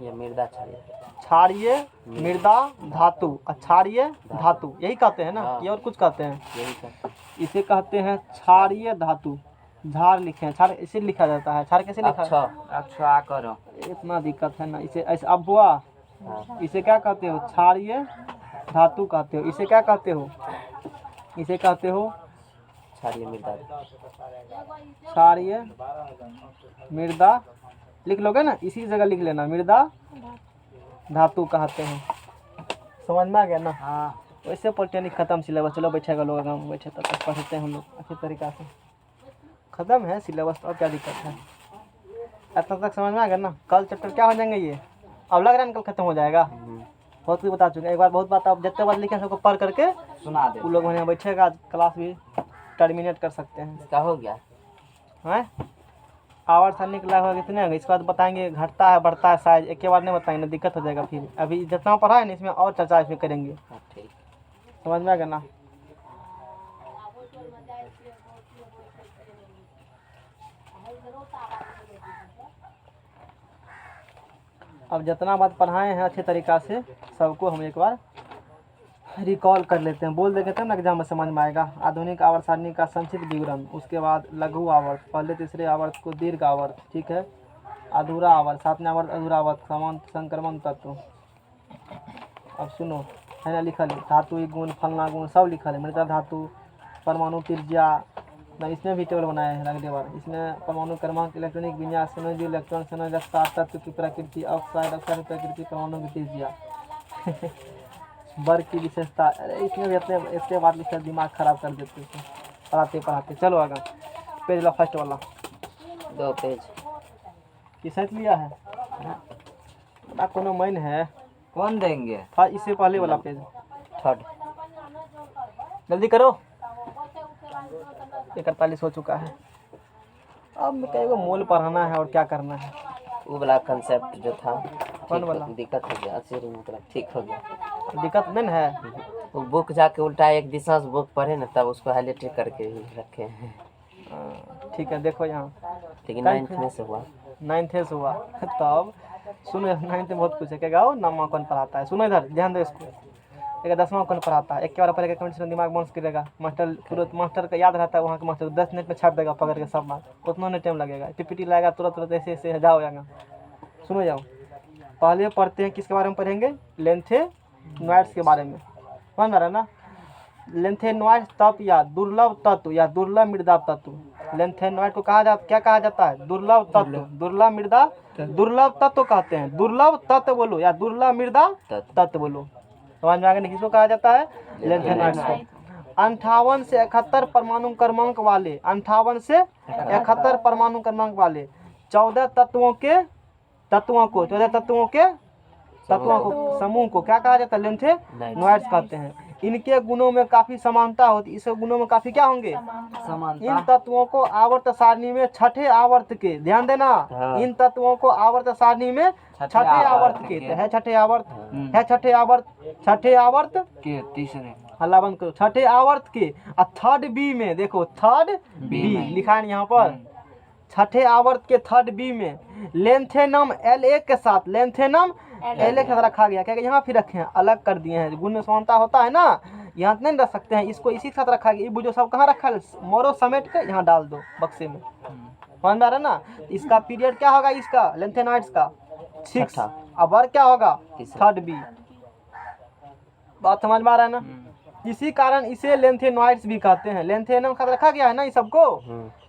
ये मृदा चाहिए क्षारीय मृदा धातु, क्षारीय धातु यही कहते हैं ना, ये और कुछ कहते हैं, यही करते इसे कहते हैं क्षारीय धातु। झार लिखे हैं, क्षार इसे लिखा जाता है, क्षार कैसे लिखा अच्छा है, अच्छा करो इतना दिक्कत है ना, इसे ऐसे अब हुआ, इसे क्या कहते हो, क्षारीय धातु कहते हो, इसे क्या कहते हो, इसे कहते हो क्षारीय मृदा क्षारीय मृदा, लिख लोगे ना, इसी जगह लिख लेना, मृदा धातु कहते हैं। समझ में आ गया ना, हाँ वैसे पॉलिटेक्निक खत्म सिलेबस, चलो बैठेगा लोग गाँव में बैठे तब तक पढ़ते हैं हम लोग अच्छे तरीका से, खत्म है सिलेबस, और क्या दिक्कत है, इतना तक समझ में आ गया ना। कल चैप्टर क्या हो जाएंगे ये, अब लग रहा है कल खत्म हो जाएगा, बहुत कुछ बता चुके हैं, एक बार बहुत बात, अब जितने बात लिखे सबको पढ़ करके सुना दे वो लोग वहाँ बैठेगा, क्लास भी टर्मिनेट कर सकते हैं। क्या हो गया हैं आवर्स आने के लगभग इतने हो गए, इसके बाद बताएंगे घटता है बढ़ता है साइज, एक के बाद नहीं बताएंगे, दिक्कत हो जाएगा फिर, अभी जितना पढ़ा है ना इसमें और चर्चा इसमें करेंगे, हाँ, ठीक समझ में आ गया ना। अब जितना बात पढ़ाए हैं अच्छे तरीक़ा से सबको हम एक बार रिकॉल कर लेते हैं, बोल देंगे तब ना एग्जाम में समझ में आएगा। आधुनिक आवर्त सारणी का संक्षिप्त विवरण, उसके बाद लघु आवर्त, पहले तीसरे आवर्त को दीर्घ आवर्त, ठीक है, अधूरा आवर्त, सातवें आवर्त अधूरा आवर्त, समान संक्रमण तत्व। अब सुनो है ना, लिखल है धातु गुण फलना गुण सब लिखल है, मृदा धातु, परमाणु त्रिज्या, ना इसमें भी टेबल बनाया है अगले बार, इसमें परमाणु क्रमांक, इलेक्ट्रॉनिक विन्यास, संयोजी इलेक्ट्रॉन, संयोजक सार, तत्व की प्रकृति, ऑक्साइड की प्रकृति, परमाणु की त्रिज्या, वर्ग की विशेषता, अरे इसमें भी इतने बार लिखकर दिमाग खराब कर देते थे पढ़ाते। चलो आगे पेज ला, फर्स्ट वाला 2 पेज किसने लिया है ना, कोनो मैन है, कौन देंगे, हाँ इससे पहले वाला पेज, 3rd जल्दी करो, 41 हो चुका है। अब कई को मोल पढ़ाना है और क्या करना है, वो वाला कंसेप्ट जो था कौन ठीक वाला? दिक्कत हो गया, अच्छे मतलब ठीक हो गया, दिक्कत नहीं है, वो बुक जाके उल्टा एक दिशा से बुक पढ़े ना तब उसको हाईलाइट करके ही रखे हैं, ठीक है देखो यहाँ लेकिन 9th में से हुआ 9th से हुआ तब सुनो, 9th में बहुत कुछ है, क्या गाओ नामा कौन पढ़ाता है, सुनो इधर ध्यान दो इसको, एक 10वां कौन पढ़ाता है, एक के बार पढ़ेगा कमेंट दिमाग बाउंस करेगा, तुरंत मास्टर का याद रहता है, वहाँ के मास्टर 10 मिनट में छाप देगा पकड़ के सब बात, उतना नहीं टाइम लगेगा, पीपीटी लगेगा तुरंत ऐसे जाओ जाएगा। सुनो जाओ, पहले पढ़ते हैं किसके बारे में पढ़ेंगे, लेंथेनॉइड्स के बारे में, समझ रहा है ना, लेंथेनॉइड तत्व या दुर्लभ तत्व या दुर्लभ मृदा तत्व, लेंथेनॉइड को क्या कहा जाता है, दुर्लभ तत्व, दुर्लभ मृदा, दुर्लभ तत्व कहते हैं, दुर्लभ तत्व बोलो या दुर्लभ मृदा तत्व बोलो, समझ में आ गया, किसको कहा जाता है, लेंथेनॉइड को। 58 से 71 परमाणु क्रमांक वाले, 58 से 71 परमाणु क्रमांक वाले 14 तत्वों के तत्वों को, 14 तत्वों के तत्वों को समूह को क्या कहा जाता है? लेंथेनॉइड्स कहते हैं। इनके गुणों में काफी समानता होती है, इस गुणों में काफी क्या होंगे? इन तत्वों को आवर्त सारणी में छठे आवर्त के, ध्यान देना, इन तत्वों को आवर्त सारणी में छठे आवर्त के, है छठे आवर्त, है छठे आवर्त, छठे आवर्त के तीसरे अल्लाह बंद करो, छठे आवर्त के। और थर्ड बी में देखो, थर्ड बी लिखा है यहाँ पर, छठे आवर्त के थर्ड बी में लेंथेनम La के साथ, लेंथेनम La के साथ रखा गया। क्या यहाँ फिर रखे हैं, अलग कर दिए हैं, गुण में समानता होता है ना, यहाँ नहीं रख सकते हैं, इसको इसी के साथ रखा गया। ये जो सब कहाँ रखा है, मोरो समेट के यहाँ डाल दो बक्से में, समझ में आ रहा है ना। इसका पीरियड क्या होगा, इसका लेंथेनॉइड्स का 6, अब वर्ग क्या होगा, थर्ड बी। बात समझ में आ रहा है ना। इसी कारण इसे लेंथेनॉइड्स भी कहते हैं। लेंथेनम का रखा गया है ना, ये सबको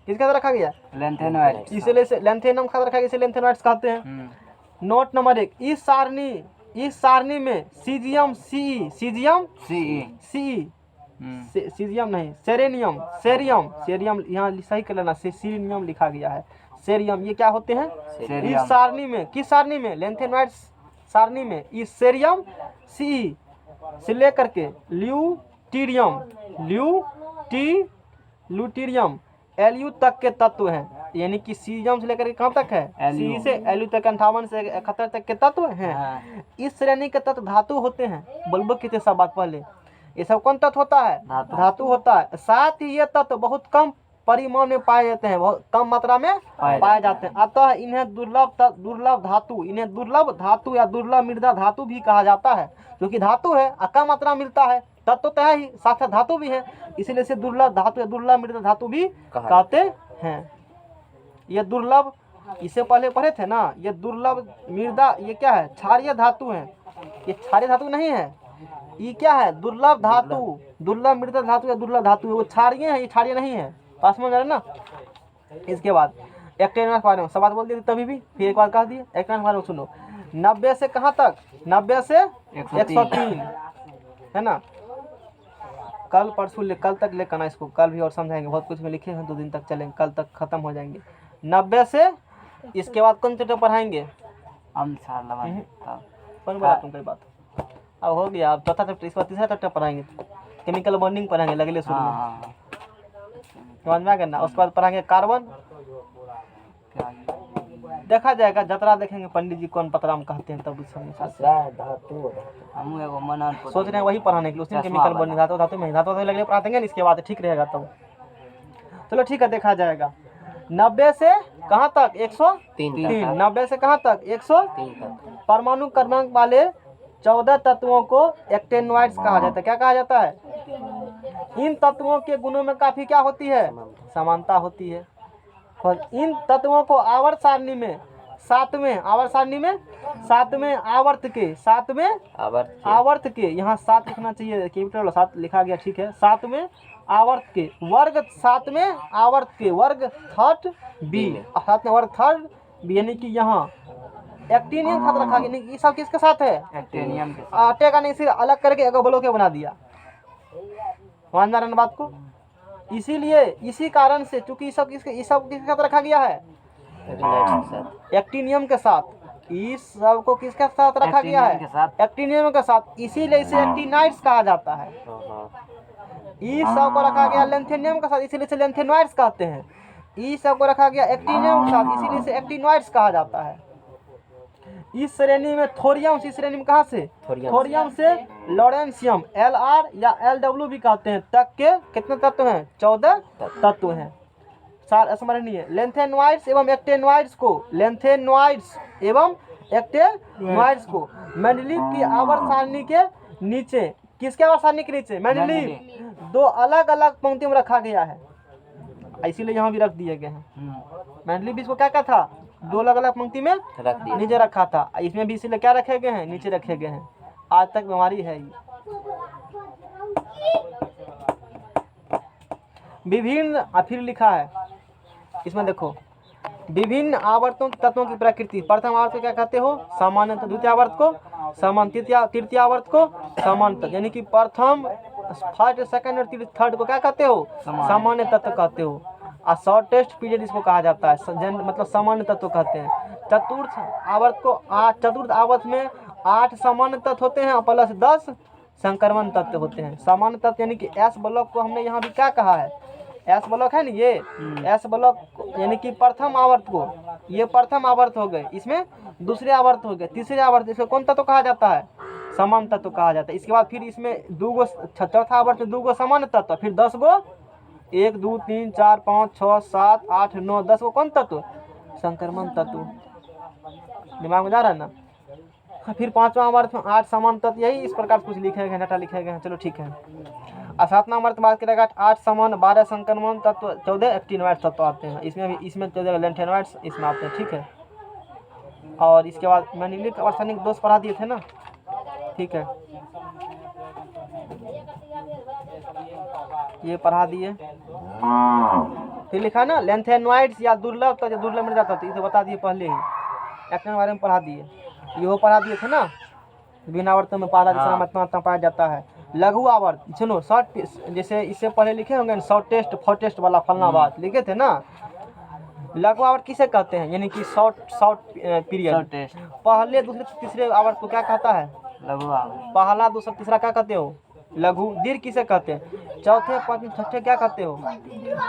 किसके साथ रखा गया, लेंथेनॉइड, इसलिए लेंथेनम का रखा गया, इसे लेंथेनॉइड्स कहते हैं। नोट नंबर 1, इस सारणी में सीजियम सी, सीजियम सी, सीजियम नहीं, सेरेनियम, सेरियम यहाँ सही कर लेना, सीरियम लिखा गया है, सेरियम, ये क्या होते हैं? इस सारणी में, किस सारणी में? लेंथेनॉइड्स सारणी में इस सेरियम सी से लेकर के ल्यूटीरियम, ल्यूटीरियम Lu तक के तत्व हैं, यानी कि सीजियम से लेकर के कहाँ तक है, सी से Lu तक 58 से 71 तक के तत्व हैं। इस श्रेणी के तत्व धातु होते हैं। बोलबो कितने सब बात पहले, ये सब कौन तत्व होता है? धातु होता है। साथ ही ये तत्व बहुत कम परिमाण में पाए जाते हैं, बहुत कम मात्रा में पाए जाते हैं, अतः इन्हें दुर्लभ धातु, इन्हें दुर्लभ धातु या दुर्लभ मृदा धातु भी कहा जाता है। क्योंकि धातु है और कम मात्रा मिलता है, तत्व तो है ही, साथ साथ धातु भी है, इसलिए इसे दुर्लभ धातु या दुर्लभ मृदा धातु भी कहते हैं। ये दुर्लभ, इससे पहले पढ़े थे ना, ये दुर्लभ मृदा, ये क्या है? क्षारीय धातु है, ये क्षारीय धातु नहीं है, ये क्या है? दुर्लभ धातु, दुर्लभ मृदा धातु या दुर्लभ धातु है, वो क्षारीय है, ये क्षारीय नहीं है। पास में ना। इसके बाद एक्टेनॉइड्स के बारे में सब बात बोल दी तभी भी, फिर एक बार कह दिए। एक्टेनॉइड्स के बारे में सुनो, 90 से कहाँ तक? 90 से 103 है ना। कल परसों कल तक लेकर आना इसको, कल भी और समझाएंगे, बहुत कुछ में लिखे हैं, 2 दिन तक चलेंगे, कल तक खत्म हो जाएंगे 90 से। इसके बाद कौन चैप्टर पढ़ाएंगे? कौन बोला तुम कोई बात? अब हो गया, अब चौथा चैप्टर, इसके बाद तीसरा चैप्टर पढ़ाएंगे, केमिकल बॉन्डिंग पढ़ाएंगे अगले शुरू में, समझ में आ गया ना। उसके बाद पढ़ाएंगे कार्बन, देखा जाएगा, जतरा देखेंगे पंडित जी कौन पतराम कहते हैं, तब सोच रहे हैं वही पढ़ाने के लिए, उसने केमिकल बॉन्डिंग धातु में लगे पढ़ा देंगे, इसके बाद ठीक रहेगा तब। चलो ठीक है, देखा जाएगा। 90 से कहाँ तक? 103। 90 से कहाँ तक? 103 तक। परमाणु क्रमांक वाले 14 तत्वों को एक्टेनॉइड्स कहा जाता है। क्या कहा जाता है? इन तत्वों के गुणों में काफी क्या होती है? समानता होती है। और इन तत्वों को आवर्त सारणी में सातवें आवर्त के यहाँ 7 लिखना चाहिए, कैपिटल 7 लिखा गया, ठीक है। 7वें आवर्त के वर्ग, 7वें आवर्त के वर्ग थर्ड बी, 7वें वर्ग थर्ड बी, यानी कि यहाँ एक्टिनियम साथ रखा गया। ये सब किसके साथ है? एक्टिनियम के साथ। आटे का नहीं, सिर्फ अलग करके एक ब्लॉक के बना दिया, समझ में बात को। इसीलिए इसी कारण से, चूंकि ये सब किसके साथ रखा गया है? एक्टिनियम के साथ। इस सब को किसके साथ रखा गया है? एक्टिनियम के साथ, इसीलिए इसे एक्टिनाइड्स कहा जाता है। इस सब को रखा गया लेंथेनियम के साथ, इसीलिए इसे लेंथेनॉइड्स कहते हैं। इस सब को रखा गया एक्टिनियम के साथ, इसीलिए इसे एक्टिनॉइड्स कहा जाता है। इस श्रेणी में थोरियम, इस श्रेणी में कहाँ से? थोरियम से लॉरेंशियम, Lr या Lw भी कहते हैं, तक के कितने तत्व हैं? 14 तत्व हैं। स्मरणीय लेंथेनॉइड्स एवं एक्टेनॉइड्स को, लेंथेनॉइड्स एवं एक्टेनॉइड्स को मेंडलीव की आवर्त सारणी के नीचे, किसके आवर्त सारणी के नीचे? मेंडलीव 2 अलग अलग पंक्तियों में रखा गया है, इसीलिए यहाँ भी रख दिए गए हैं। मेंडलीव इसको क्या था? 2 अलग अलग पंक्ति में नीचे रखा था, इसमें भी इसीलिए क्या रखे गए हैं? नीचे रखे गए हैं। आज तक बीमारी है ये। विभिन्न, फिर लिखा है इसमें, देखो, विभिन्न आवर्तों तत्वों की प्रकृति। प्रथम आवर्त को क्या कहते हो? सामान्य। द्वितीय आवर्त को सामान्य, तृतीय आवर्त को सामान्य, यानी कि प्रथम, फर्स्ट, सेकंड और थर्ड को क्या कहते हो? सामान्य तत्व कहते हो। और शॉर्टेस्ट पीरियड इसको कहा जाता है, मतलब सामान्य तत्व कहते हैं। चतुर्थ आवर्त को चतुर्थ आवर्त में 8 सामान्य तत्व होते हैं प्लस 10 संक्रमण तत्व होते हैं। सामान्य तत्व यानी कि एस ब्लॉक को हमने यहाँ भी क्या कहा है, एस ब्लॉक है ना, ये एस ब्लॉक यानी कि प्रथम आवर्त को, ये प्रथम आवर्त हो गए, इसमें दूसरे आवर्त हो गए, तीसरे आवर्त, इसको कौन तत्व कहा जाता है, समान तत्व कहा जाता है। इसके बाद फिर इसमें चौथा आवर्त में 2 गो सामान्य तत्व, फिर 10 गो 1 2 3 4 5 6 7 8 9 10 गो कौन तत्व, संक्रमण तत्व। दिमाग में जा रहा है ना। फिर 5वां आवर्त में 8 समान तत्व, यही इस प्रकार कुछ लिखे गए, डाटा लिखे गए हैं। चलो ठीक है। और 7वां आवर्त बात करेगा 8 समान 12 संक्रमण तत्व 14 एक्टिनोइड तत्व आते हैं। इसमें 14 लेंथेनोइड्स इसमें आते हैं, ठीक है। और इसके बाद मैंगनीज आर्सेनिक दोष पढ़ा दिए थे ना, ठीक है, ये पढ़ा दिए। फिर लिखा ना लेंथेनोइड्स या दुर्लभ तत्व, दुर्लभ मिल जाता था, इसे बता दिए पहले ही, एक्टिन के बारे में पढ़ा दिए, ये पढ़ा दिए थे ना। बिना आवर्त में पहला दूसरा महत्व पाया जाता है। लघु आवर्त, सुनो शॉर्ट, जैसे इससे पहले लिखे होंगे शॉर्टेस्ट फॉर्टेस्ट वाला फलना बात लिखे थे ना। लघु आवर्त किसे कहते हैं, यानी कि शॉर्ट पीरियड। पहले दूसरे तीसरे आवर्त को क्या कहता है, लघु आवर्त। पहला दूसरा तीसरा क्या कहते हो, लघु। दीर्घ किसे कहते हैं, चौथे पांचवें छठे क्या कहते हो,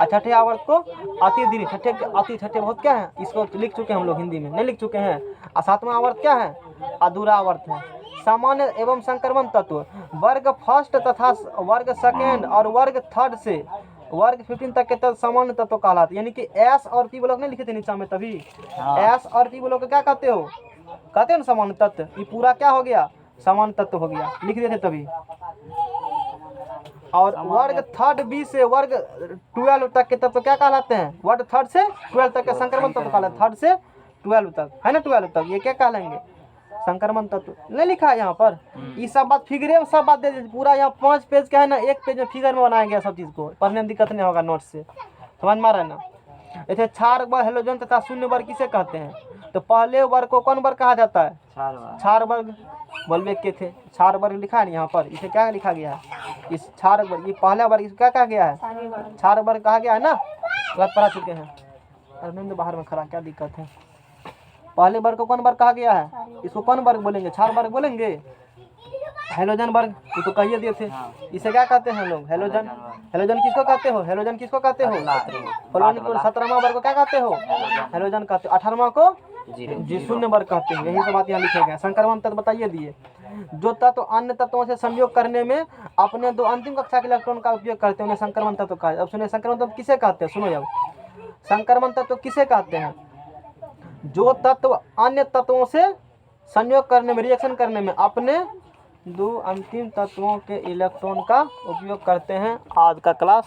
छठे आवर्त को अति दीर्घ। छठे बहुत क्या है, इसको लिख चुके हैं हम लोग, हिंदी में नहीं लिख चुके हैं। और 7वां आवर्त क्या है, अधूरा आवर्त है। सामान्य एवं संक्रमण तत्व वर्ग फर्स्ट तथा वर्ग सेकेंड और वर्ग थर्ड से वर्ग 15 तक के तत्व सामान्य तत्व कहलाते, यानी कि एस और पी ब्लॉक नहीं लिखे थे नीचा में, तभी एस और पी ब्लॉक क्या कहते हो, कहते हो ना सामान्य तत्व। ये पूरा क्या हो गया, सामान्य तत्व हो गया, लिख देते तभी। और वर्ग थर्ड बी से वर्ग 12 तक के तत्व क्या कहलाते हैं, वर्ग थर्ड से 12 तक के संक्रमण तत्व कहलाते, थर्ड से 12 तक है ना, 12 तक ये क्या कहलाएंगे, संक्रमण तत्व। नहीं लिखा है यहाँ पर, ये सब बात फिगरे में सब बात दे दीजिए। पूरा यहाँ 5 पेज का है ना, 1 पेज में फिगर में बनाया गया सब चीज़ को, पढ़ने में दिक्कत नहीं होगा नोट से, समझ में आ रहा है ना। ऐसे क्षार वर्ग, हेलोजन तथा शून्य वर्ग किसे कहते हैं, तो पहले वर्ग को कौन वर्ग कहा जाता है, क्षार वर्ग। बलवेग के थे, क्षार वर्ग लिखा है यहाँ पर, इसे क्या लिखा गया है, इस क्षार वर्ग, ये पहला वर्ग इसको क्या कहा गया है, क्षार वर्ग कहा गया है ना, गलत पढ़ा चुके हैं। अरविंद बाहर में खड़ा, क्या दिक्कत है। पहले वर्ग को कौन वर्ग कहा गया है, इसको कौन वर्ग बोलेंगे, क्षार वर्ग बोलेंगे। हेलोजन वर्ग ये तो कहिए दिए थे, इसे क्या कहते हैं लोग, हेलोजन। हेलोजन किसको कहते हो, हेलोजन किसको कहते हो, फलोनिक। 17वां वर्ग को क्या कहते हो, हेलोजन कहते हो। 18वां को जी शून्य वर्ग कहते हैं। यही सब बात यहाँ लिखे गए। संक्रमण तत्व बताइए दिए, जो तत्व अन्य तत्वों से संयोग करने में अपने 2 अंतिम कक्षा के इलेक्ट्रॉन का उपयोग करते हैं, उन्हें संक्रमण तत्व कहा। अब सुनिए संक्रमण तत्व किसे कहते हैं, सुनो जब, संक्रमण तत्व किसे कहते हैं, जो तत्व अन्य तत्वों से संयोग करने में, रिएक्शन करने में अपने 2 अंतिम तत्वों के इलेक्ट्रॉन का उपयोग करते हैं। आज का क्लास